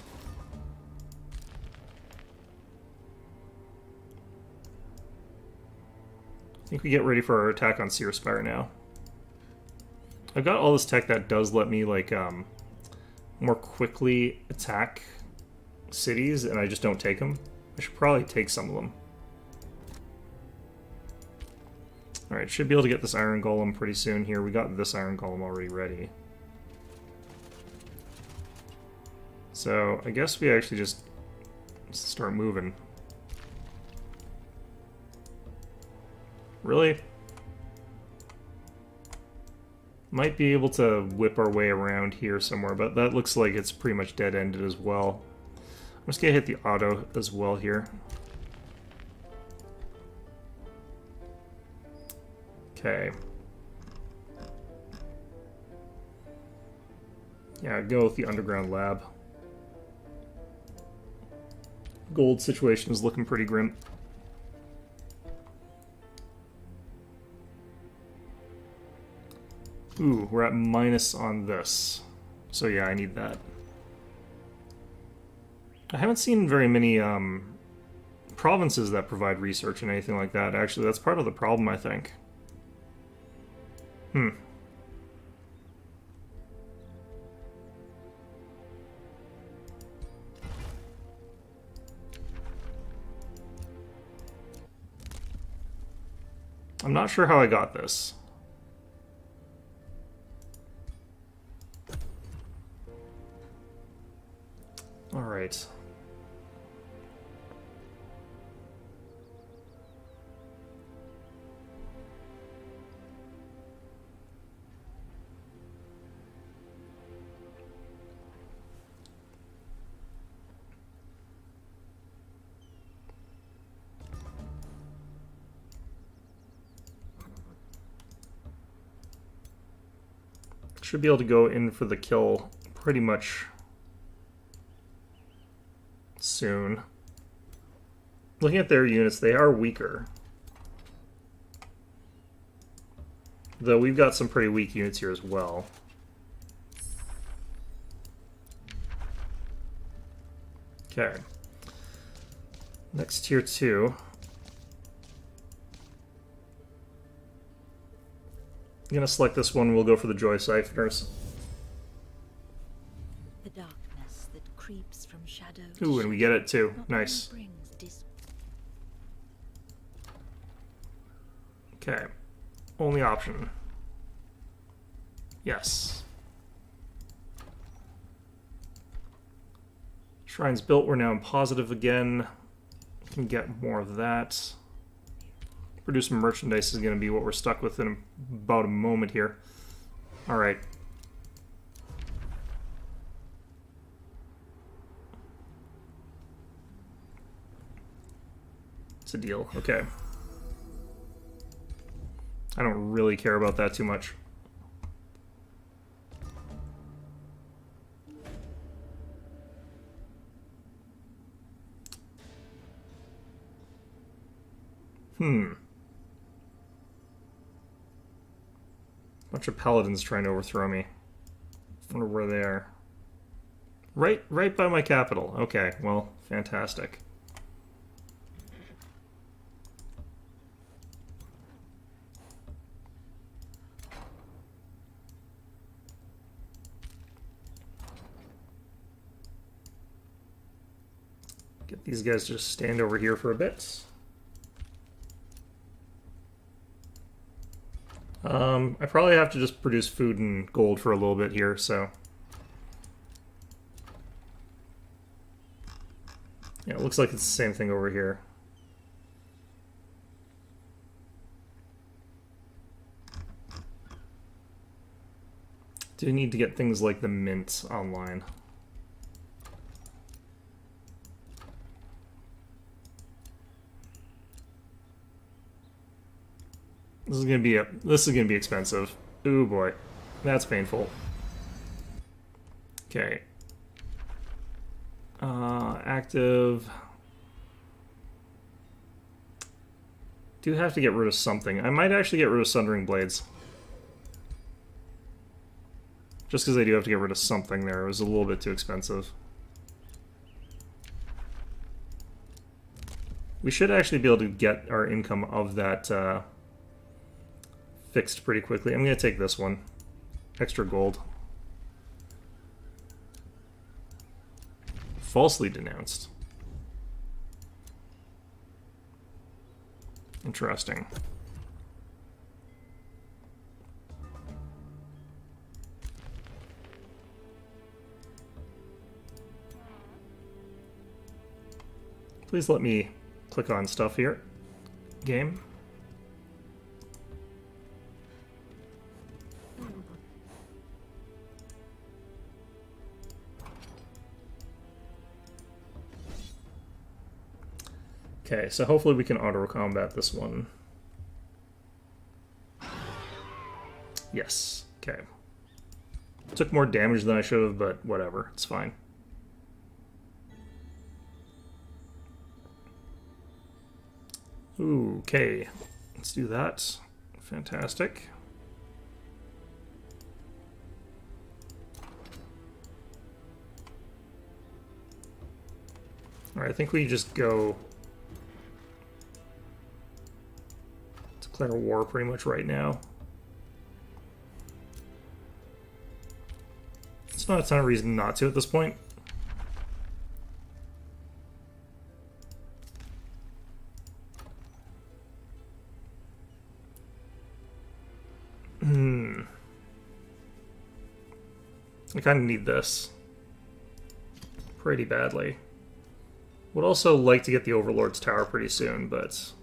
I think we get ready for our attack on Seer Spire now. I've got all this tech that does let me like more quickly attack cities, and I just don't take them. I should probably take some of them. Alright, should be able to get this Iron Golem pretty soon here. We got this Iron Golem already ready. So, I guess we actually just start moving. Really? Might be able to whip our way around here somewhere, but that looks like it's pretty much dead-ended as well. I'm just gonna hit the auto as well here. Okay. Yeah, go with the underground lab. Gold situation is looking pretty grim. Ooh, we're at minus on this. So yeah, I need that. I haven't seen very many provinces that provide research and anything like that. Actually, that's part of the problem, I think. Hmm. I'm not sure how I got this. All right. Should be able to go in for the kill pretty much soon. Looking at their units, they are weaker. Though we've got some pretty weak units here as well. Okay. Next tier 2. I'm gonna select this one. We'll go for the Joy Siphoners. The darkness that creeps from shadow. Ooh, and we get it too. Nice. Okay. Only option. Yes. Shrines built. We're now in positive again. Can get more of that. Produce merchandise is going to be what we're stuck with in about a moment here. All right. It's a deal. Okay. I don't really care about that too much. Bunch of paladins trying to overthrow me. Wonder where they are. Right by my capital. Okay, well, fantastic. Get these guys to just stand over here for a bit. I probably have to just produce food and gold for a little bit here, so... Yeah, it looks like it's the same thing over here. Do need to get things like the mint online. This is gonna be expensive. Ooh boy, that's painful. Okay. Active. Do have to get rid of something. I might actually get rid of Sundering Blades. Just because I do have to get rid of something there. It was a little bit too expensive. We should actually be able to get our income of that fixed pretty quickly. I'm going to take this one. Extra gold. Falsely denounced. Interesting. Please let me click on stuff here. Game. Okay, so hopefully we can auto-combat this one. Yes, okay. Took more damage than I should have, but whatever, it's fine. Ooh, okay, let's do that. Fantastic. Alright, I think we just go... declare war pretty much right now. It's not a ton of reason not to at this point. I kind of need this pretty badly. Would also like to get the Overlord's Tower pretty soon, but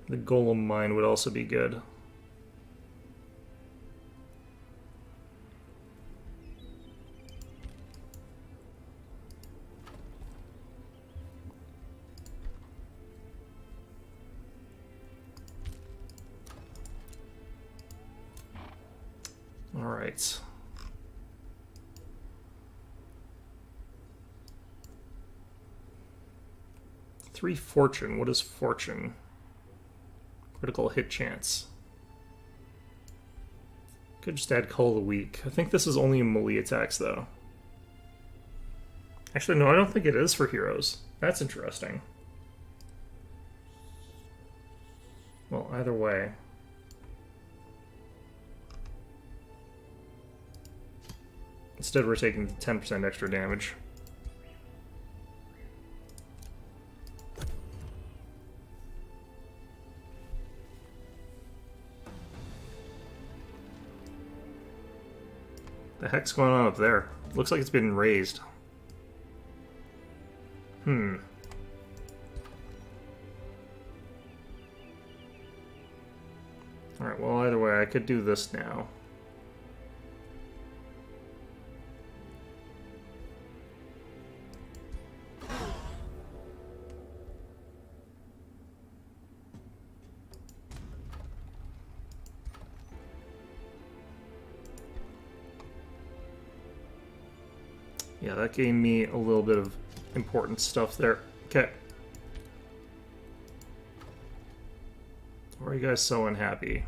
the Golem Mine would also be good. All right. Three fortune. What is fortune? Critical hit chance. Could just add Call of the Week. I think this is only in melee attacks, though. Actually, no, I don't think it is for heroes. That's interesting. Well, either way. Instead, we're taking 10% extra damage. The heck's going on up there? Looks like it's been raised. Alright, well, either way, I could do this now. Yeah, that gave me a little bit of important stuff there. Okay. Why are you guys so unhappy?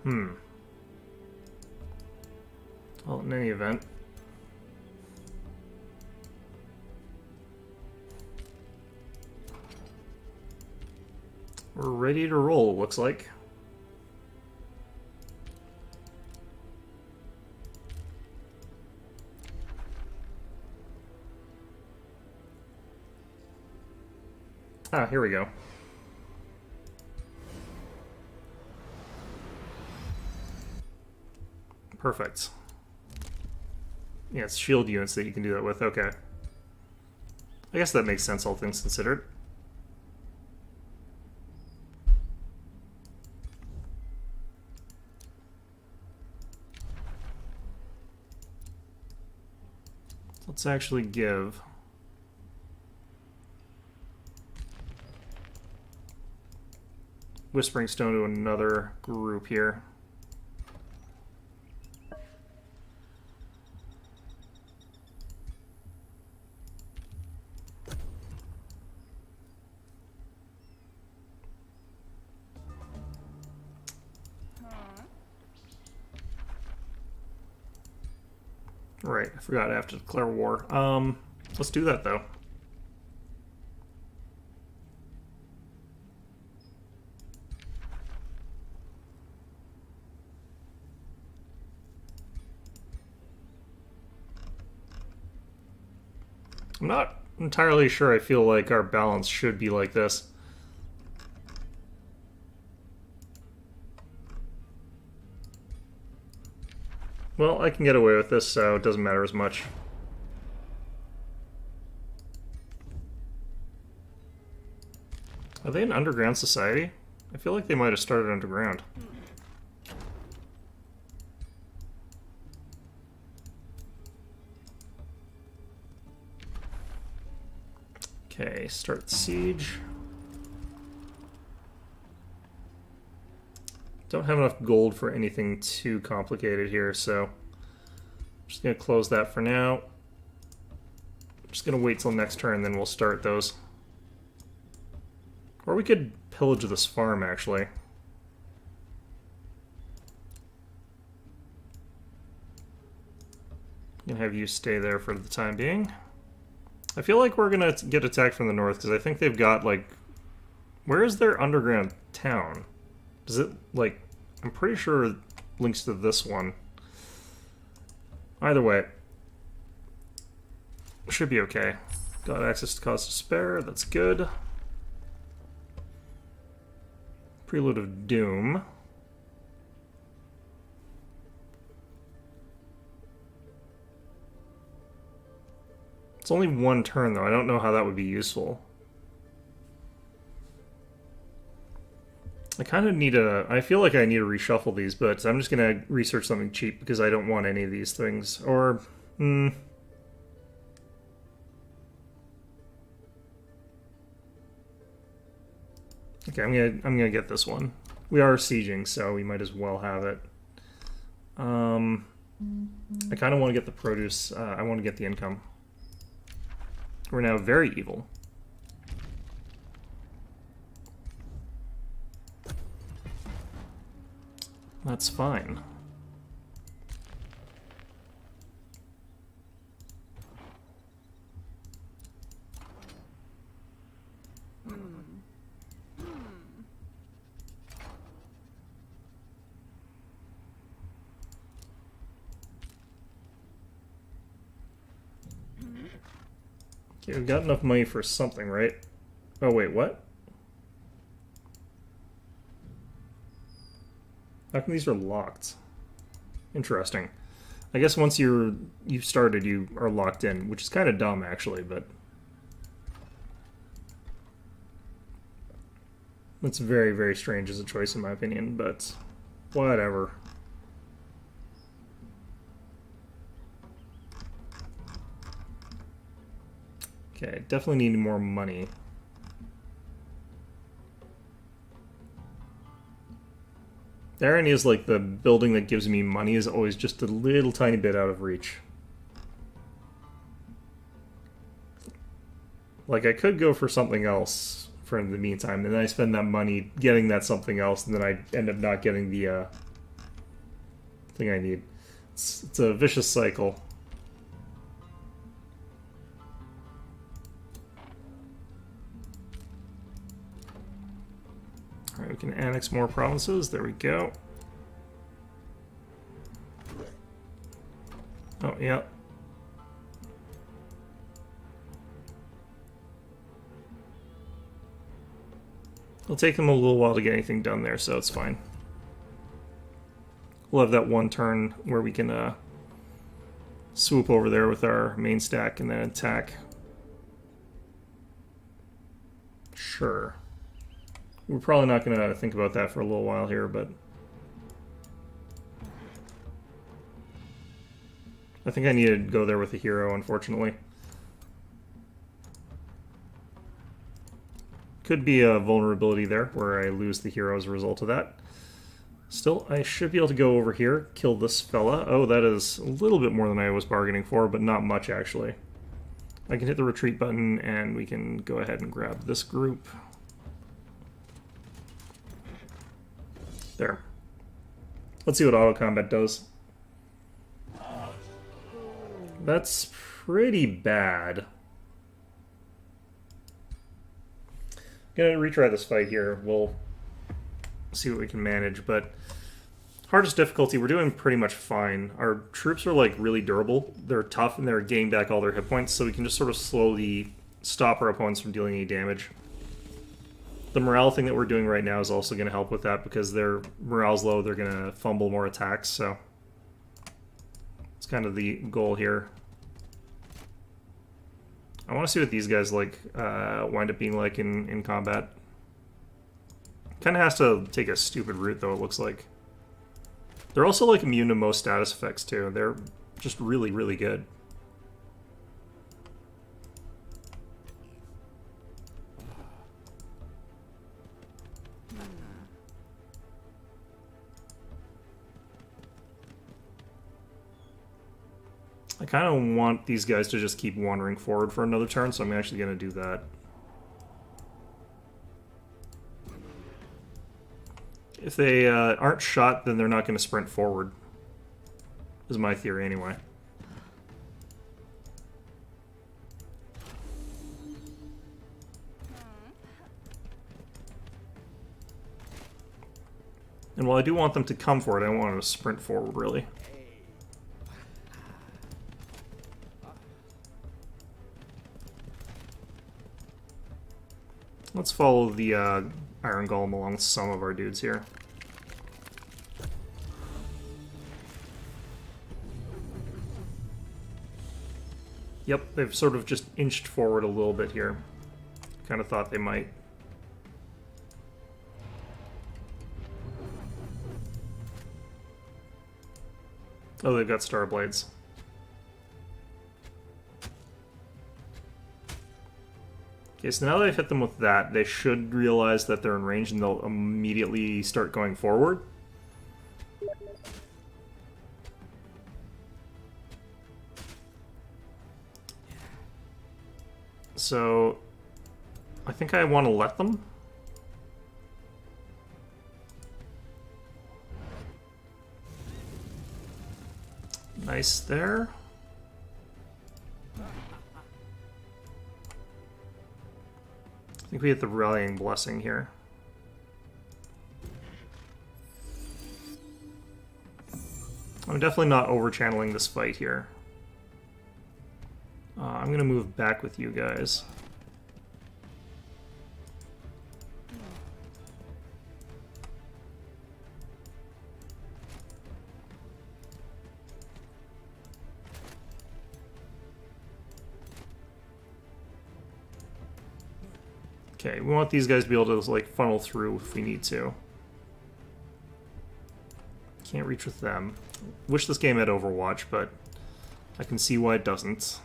Well, in any event. We're ready to roll, looks like. Ah, here we go. Perfect. Yeah, it's shield units that you can do that with. Okay. I guess that makes sense, all things considered. Let's actually give... Whispering Stone to another group here. Right, I forgot I have to declare war. Let's do that though. I'm not entirely sure I feel like our balance should be like this. Well, I can get away with this, so it doesn't matter as much. Are they an underground society? I feel like they might have started underground. Okay, start siege. Don't have enough gold for anything too complicated here, so I'm just going to close that for now. I'm just going to wait till next turn, then we'll start those. Or we could pillage this farm, actually. Gonna have you stay there for the time being. I feel like we're gonna get attacked from the north because I think they've got like, where is their underground town? Does it like? I'm pretty sure it links to this one. Either way, should be okay. Got access to Cause to Spare. That's good. Prelude of Doom. It's only one turn, though. I don't know how that would be useful. I kind of need a... I feel like I need to reshuffle these, but I'm just going to research something cheap because I don't want any of these things. Or... Okay, I'm gonna get this one. We are sieging, so we might as well have it. I kind of want to get the produce. I want to get the income. We're now very evil. That's fine. Okay, we've got enough money for something, right? Oh, wait, what? How come these are locked? Interesting. I guess once you've started, you are locked in, which is kind of dumb, actually, but... That's very, very strange as a choice, in my opinion, but... whatever. Okay, definitely need more money. The irony is, like, the building that gives me money is always just a little tiny bit out of reach. Like, I could go for something else for the meantime, and then I spend that money getting that something else, and then I end up not getting the thing I need. It's a vicious cycle. Alright, we can annex more provinces. There we go. Oh, yeah. It'll take them a little while to get anything done there, so it's fine. We'll have that one turn where we can swoop over there with our main stack and then attack. Sure. We're probably not going to think about that for a little while here, but... I think I need to go there with a hero, unfortunately. Could be a vulnerability there, where I lose the hero as a result of that. Still, I should be able to go over here, kill this fella. Oh, that is a little bit more than I was bargaining for, but not much, actually. I can hit the retreat button, and we can go ahead and grab this group. There. Let's see what auto combat does. That's pretty bad. Gonna retry this fight here. We'll see what we can manage, but hardest difficulty, we're doing pretty much fine. Our troops are like really durable. They're tough and they're gaining back all their hit points, so we can just sort of slowly stop our opponents from dealing any damage. The morale thing that we're doing right now is also going to help with that because their morale's low, they're going to fumble more attacks, so it's kind of the goal here. I want to see what these guys like wind up being like in combat. Kind of has to take a stupid route, though, it looks like. They're also like immune to most status effects, too. They're just really, really good. I kind of want these guys to just keep wandering forward for another turn, so I'm actually going to do that. If they aren't shot, then they're not going to sprint forward. Is my theory, anyway. And while I do want them to come for it, I don't want them to sprint forward, really. Let's follow the Iron Golem along with some of our dudes here. Yep, they've sort of just inched forward a little bit here. Kind of thought they might. Oh, they've got Star Blades. Okay, so now that I've hit them with that, they should realize that they're in range and they'll immediately start going forward. So, I think I want to let them. Nice there. I think we get the Rallying Blessing here. I'm definitely not over-channeling this fight here. I'm going to move back with you guys. Okay, we want these guys to be able to like funnel through if we need to. Can't reach with them. Wish this game had Overwatch, but I can see why it doesn't.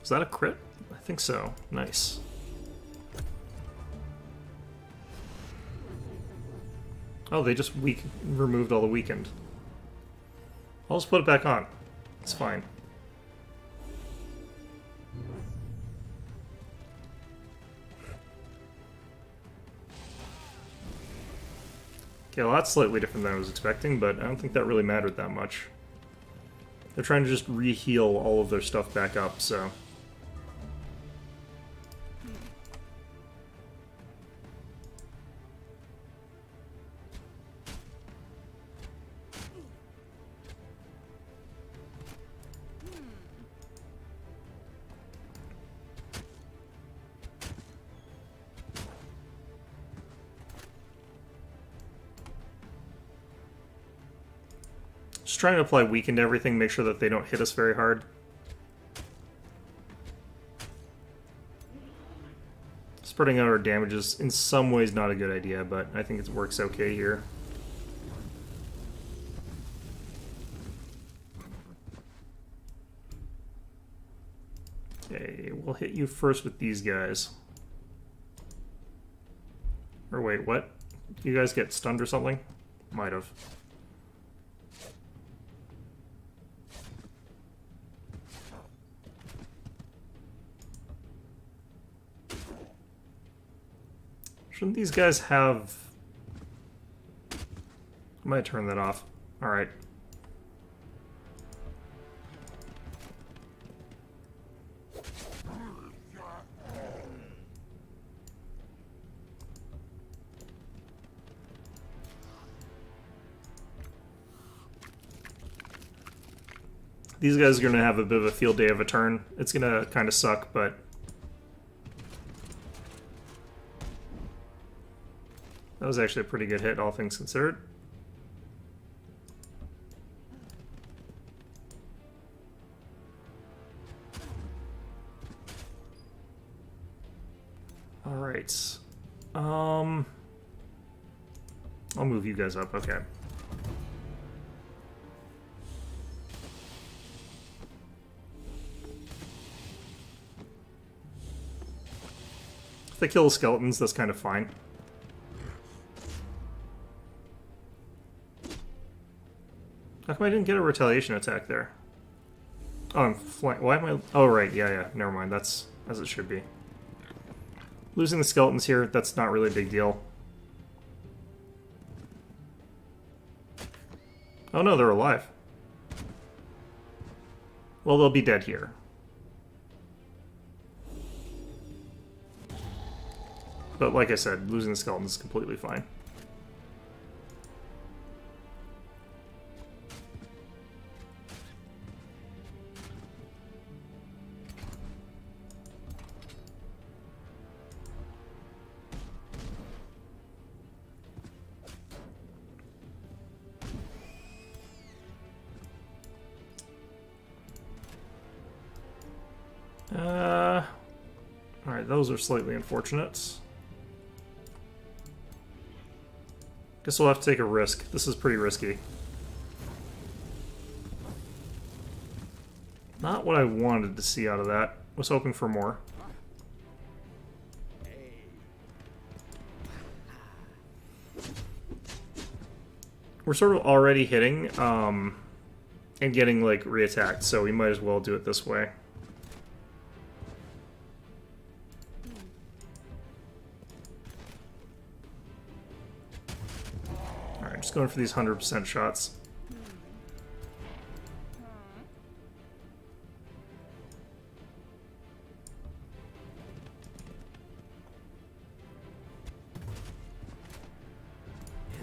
Is that a crit? I think so. Nice. Oh, they just removed all the weakened. I'll just put it back on. It's fine. Okay, well that's slightly different than I was expecting, but I don't think that really mattered that much. They're trying to just re-heal all of their stuff back up, so... Just trying to apply weaken to everything, make sure that they don't hit us very hard. Spreading out our damage is in some ways not a good idea, but I think it works okay here. Okay, we'll hit you first with these guys. Or wait, what? You guys get stunned or something? Might have. Shouldn't these guys have... I might turn that off. Alright. These guys are going to have a bit of a field day of a turn. It's going to kind of suck, but... that was actually a pretty good hit, all things considered. Alright. I'll move you guys up, okay. If they kill the skeletons, that's kind of fine. How come I didn't get a retaliation attack there? Oh, I'm flying. Why am I... oh, right. Yeah, yeah. Never mind. That's as it should be. Losing the skeletons here, that's not really a big deal. Oh no, they're alive. Well, they'll be dead here. But like I said, losing the skeletons is completely fine. Alright, those are slightly unfortunate. Guess we'll have to take a risk. This is pretty risky. Not what I wanted to see out of that. Was hoping for more. We're sort of already hitting, and getting, like, re-attacked, so we might as well do it this way. Alright, just going for these 100% shots.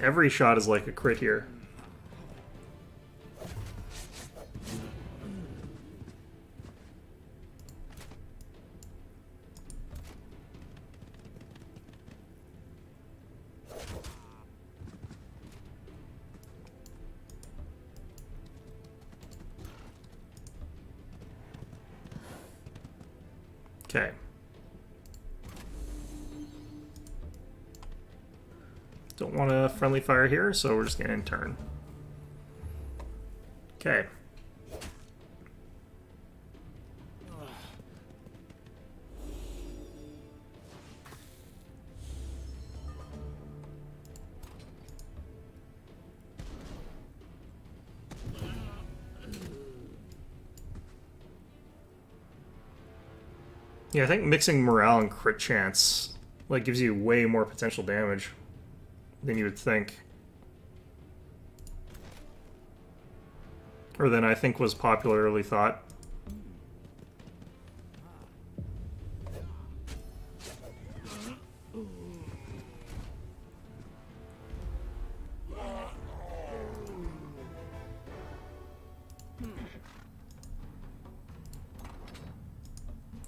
Every shot is like a crit here. Okay. Don't want a friendly fire here, so we're just going to end turn. Okay. Yeah, I think mixing morale and crit chance like gives you way more potential damage than you would think. Or than I think was popularly thought.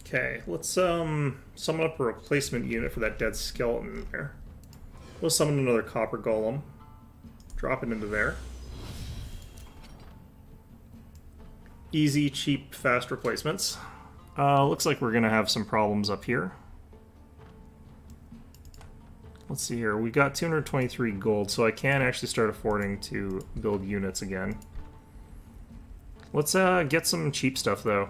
Okay, let's summon up a replacement unit for that dead skeleton there. We'll summon another copper golem. Drop it into there. Easy, cheap, fast replacements. Looks like we're gonna have some problems up here. Let's see here. We got 223 gold, so I can actually start affording to build units again. Let's get some cheap stuff though.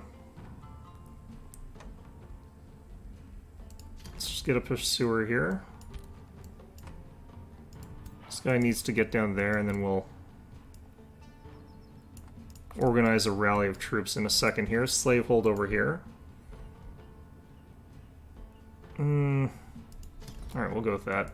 Let's just get a pursuer here. This guy needs to get down there, and then we'll organize a rally of troops in a second here. Slave hold over here. Alright, we'll go with that.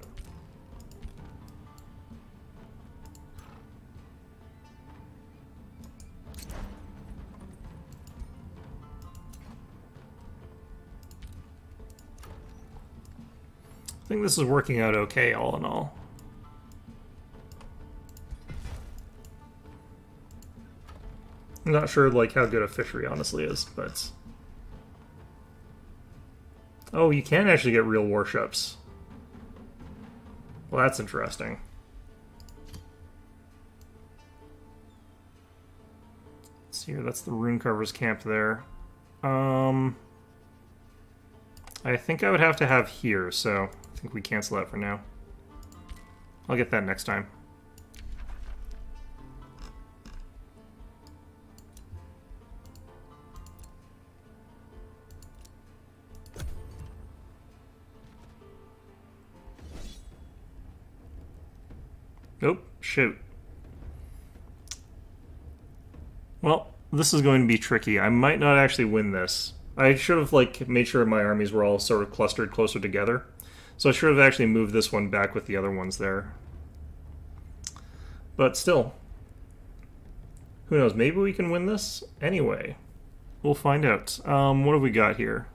I think this is working out okay, all in all. I'm not sure, like, how good a fishery honestly is, but... Oh, you can actually get real warships. Well, that's interesting. Let's see here, that's the rune covers camp there. I think I would have to have here, so I think we cancel that for now. I'll get that next time. Oh, shoot. Well, this is going to be tricky. I might not actually win this. I should have, like, made sure my armies were all sort of clustered closer together. So I should have actually moved this one back with the other ones there. But still, who knows? Maybe we can win this anyway. We'll find out. What have we got here?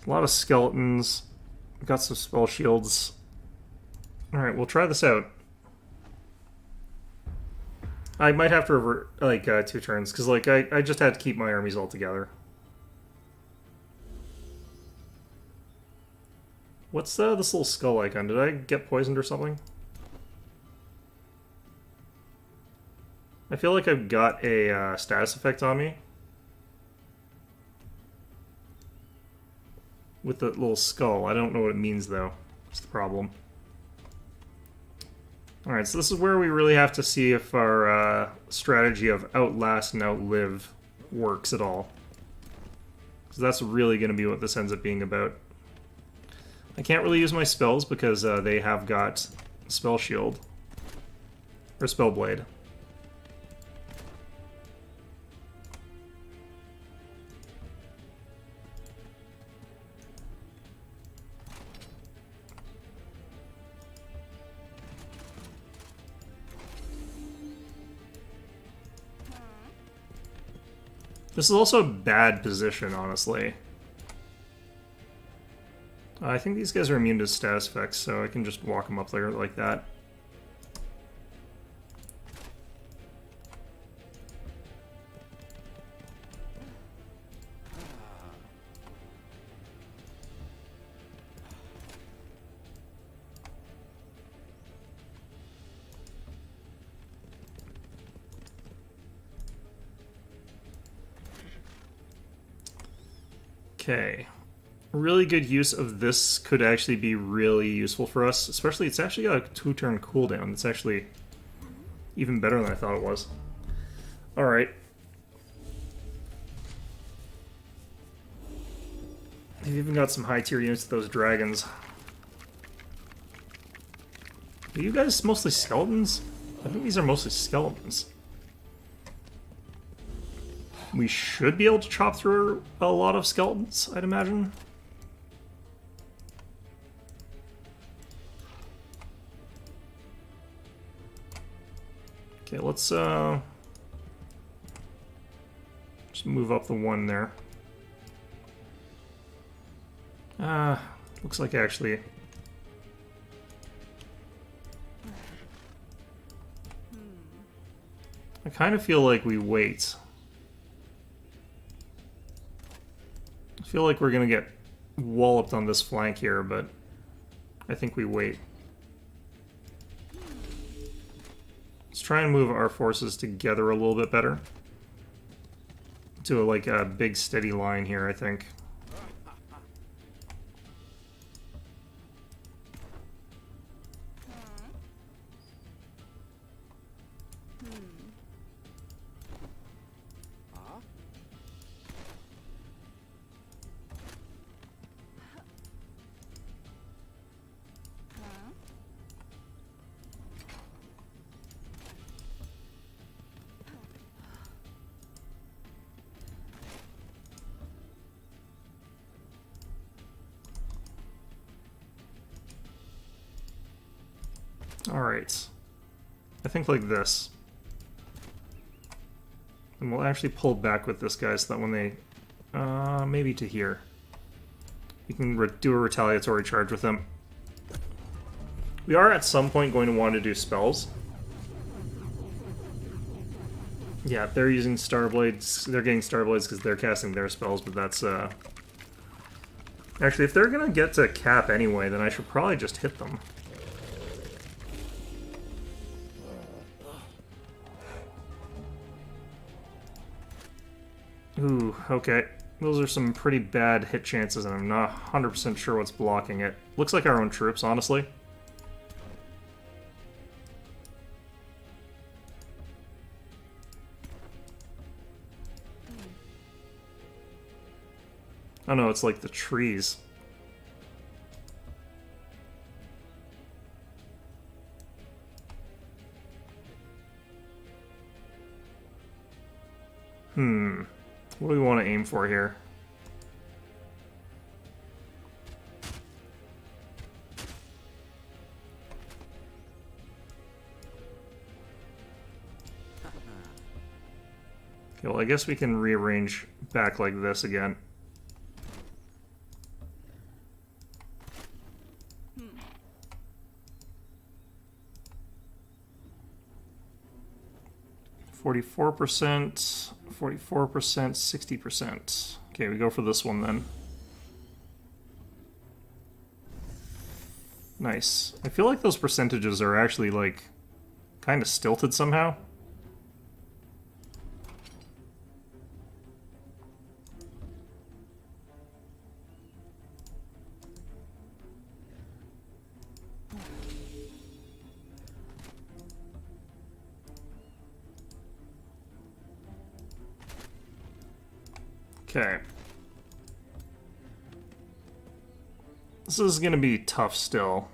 A lot of skeletons. Got some spell shields. Alright, we'll try this out. I might have to revert, like, 2 turns, because, like, I just had to keep my armies all together. What's this little skull icon? Did I get poisoned or something? I feel like I've got a status effect on me. With the little skull. I don't know what it means, though. That's the problem. Alright, so this is where we really have to see if our strategy of outlast and outlive works at all. So that's really going to be what this ends up being about. I can't really use my spells because they have got spell shield. Or spell blade. This is also a bad position, honestly. I think these guys are immune to status effects, so I can just walk them up there like that. Okay. Really good use of this could actually be really useful for us, especially it's actually got a 2-turn cooldown. It's actually even better than I thought it was. Alright. They've even got some high tier units to those dragons. Are you guys mostly skeletons? I think these are mostly skeletons. We should be able to chop through a lot of skeletons, I'd imagine. Okay, let's just move up the 1 there. Looks like actually I kind of feel like we wait. I feel like we're gonna get walloped on this flank here, but I think we wait. Let's try and move our forces together a little bit better. To like a big steady line here, I think. Alright. I think like this. And we'll actually pull back with this guy so that when they... maybe to here. We can do a retaliatory charge with them. We are at some point going to want to do spells. Yeah, they're using Starblades. They're getting Starblades because they're casting their spells, but that's... Actually, if they're going to get to cap anyway, then I should probably just hit them. Ooh, okay. Those are some pretty bad hit chances, and I'm not 100% sure what's blocking it. Looks like our own troops, honestly. Oh no, it's like the trees. What do we want to aim for here? Okay, well, I guess we can rearrange back like this again. Hmm. 44%, 44%, 60%. Okay, we go for this one then. Nice. I feel like those percentages are actually, like, kind of stilted somehow. Okay. This is going to be tough still.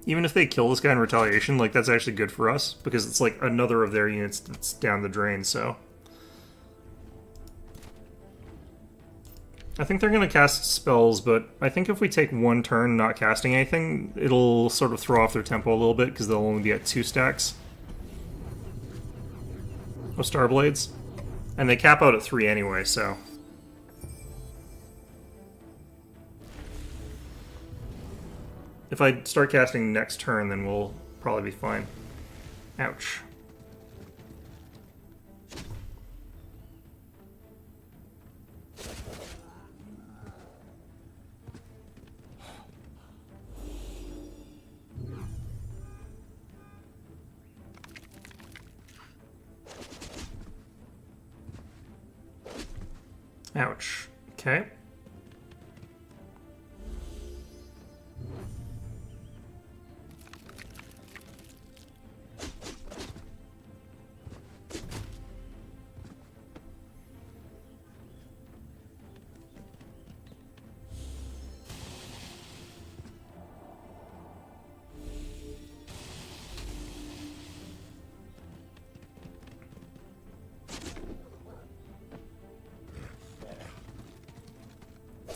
Even if they kill this guy in retaliation, like, that's actually good for us, because it's like another of their units that's down the drain, so. I think they're going to cast spells, but I think if we take one turn not casting anything, it'll sort of throw off their tempo a little bit, because they'll only be at 2 stacks of Starblades. And they cap out at 3 anyway, so. If I start casting next turn, then we'll probably be fine. Ouch. Ouch. Okay.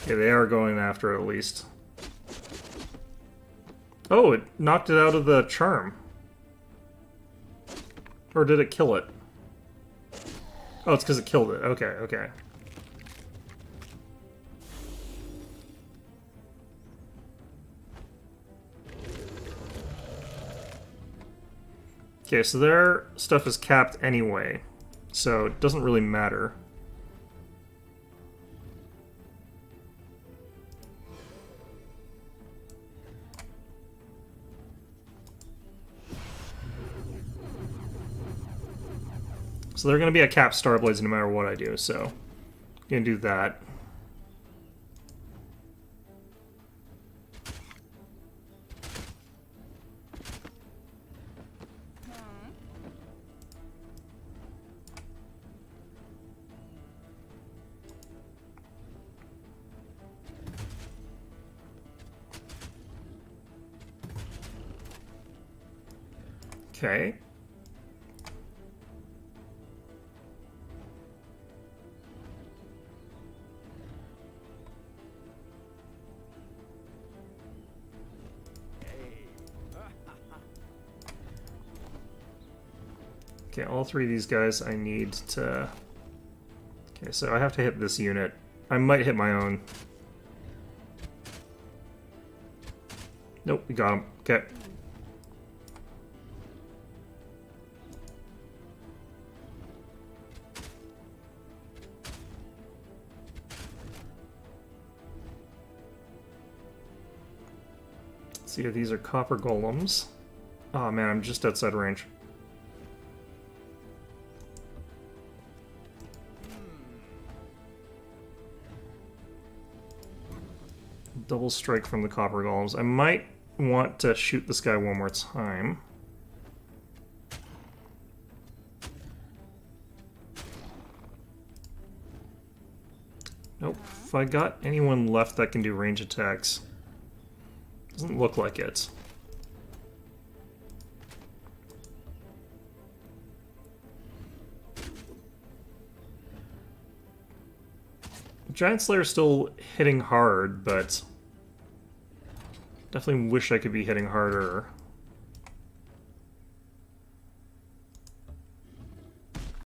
Okay, they are going after it at least. Oh, it knocked it out of the charm. Or did it kill it? Oh, it's because it killed it. Okay, okay. Okay, so their stuff is capped anyway, so it doesn't really matter. So they're going to be at cap Starblades no matter what I do, so I'm going to do that. Okay. Okay, all 3 of these guys I need to... Okay, so I have to hit this unit. I might hit my own. Nope, we got him. Okay. Let's see if these are copper golems. Oh man, I'm just outside range. Double strike from the copper golems. I might want to shoot this guy one more time. if I got anyone left that can do range attacks. Doesn't look like it. Giant Slayer's still hitting hard, but definitely wish I could be hitting harder.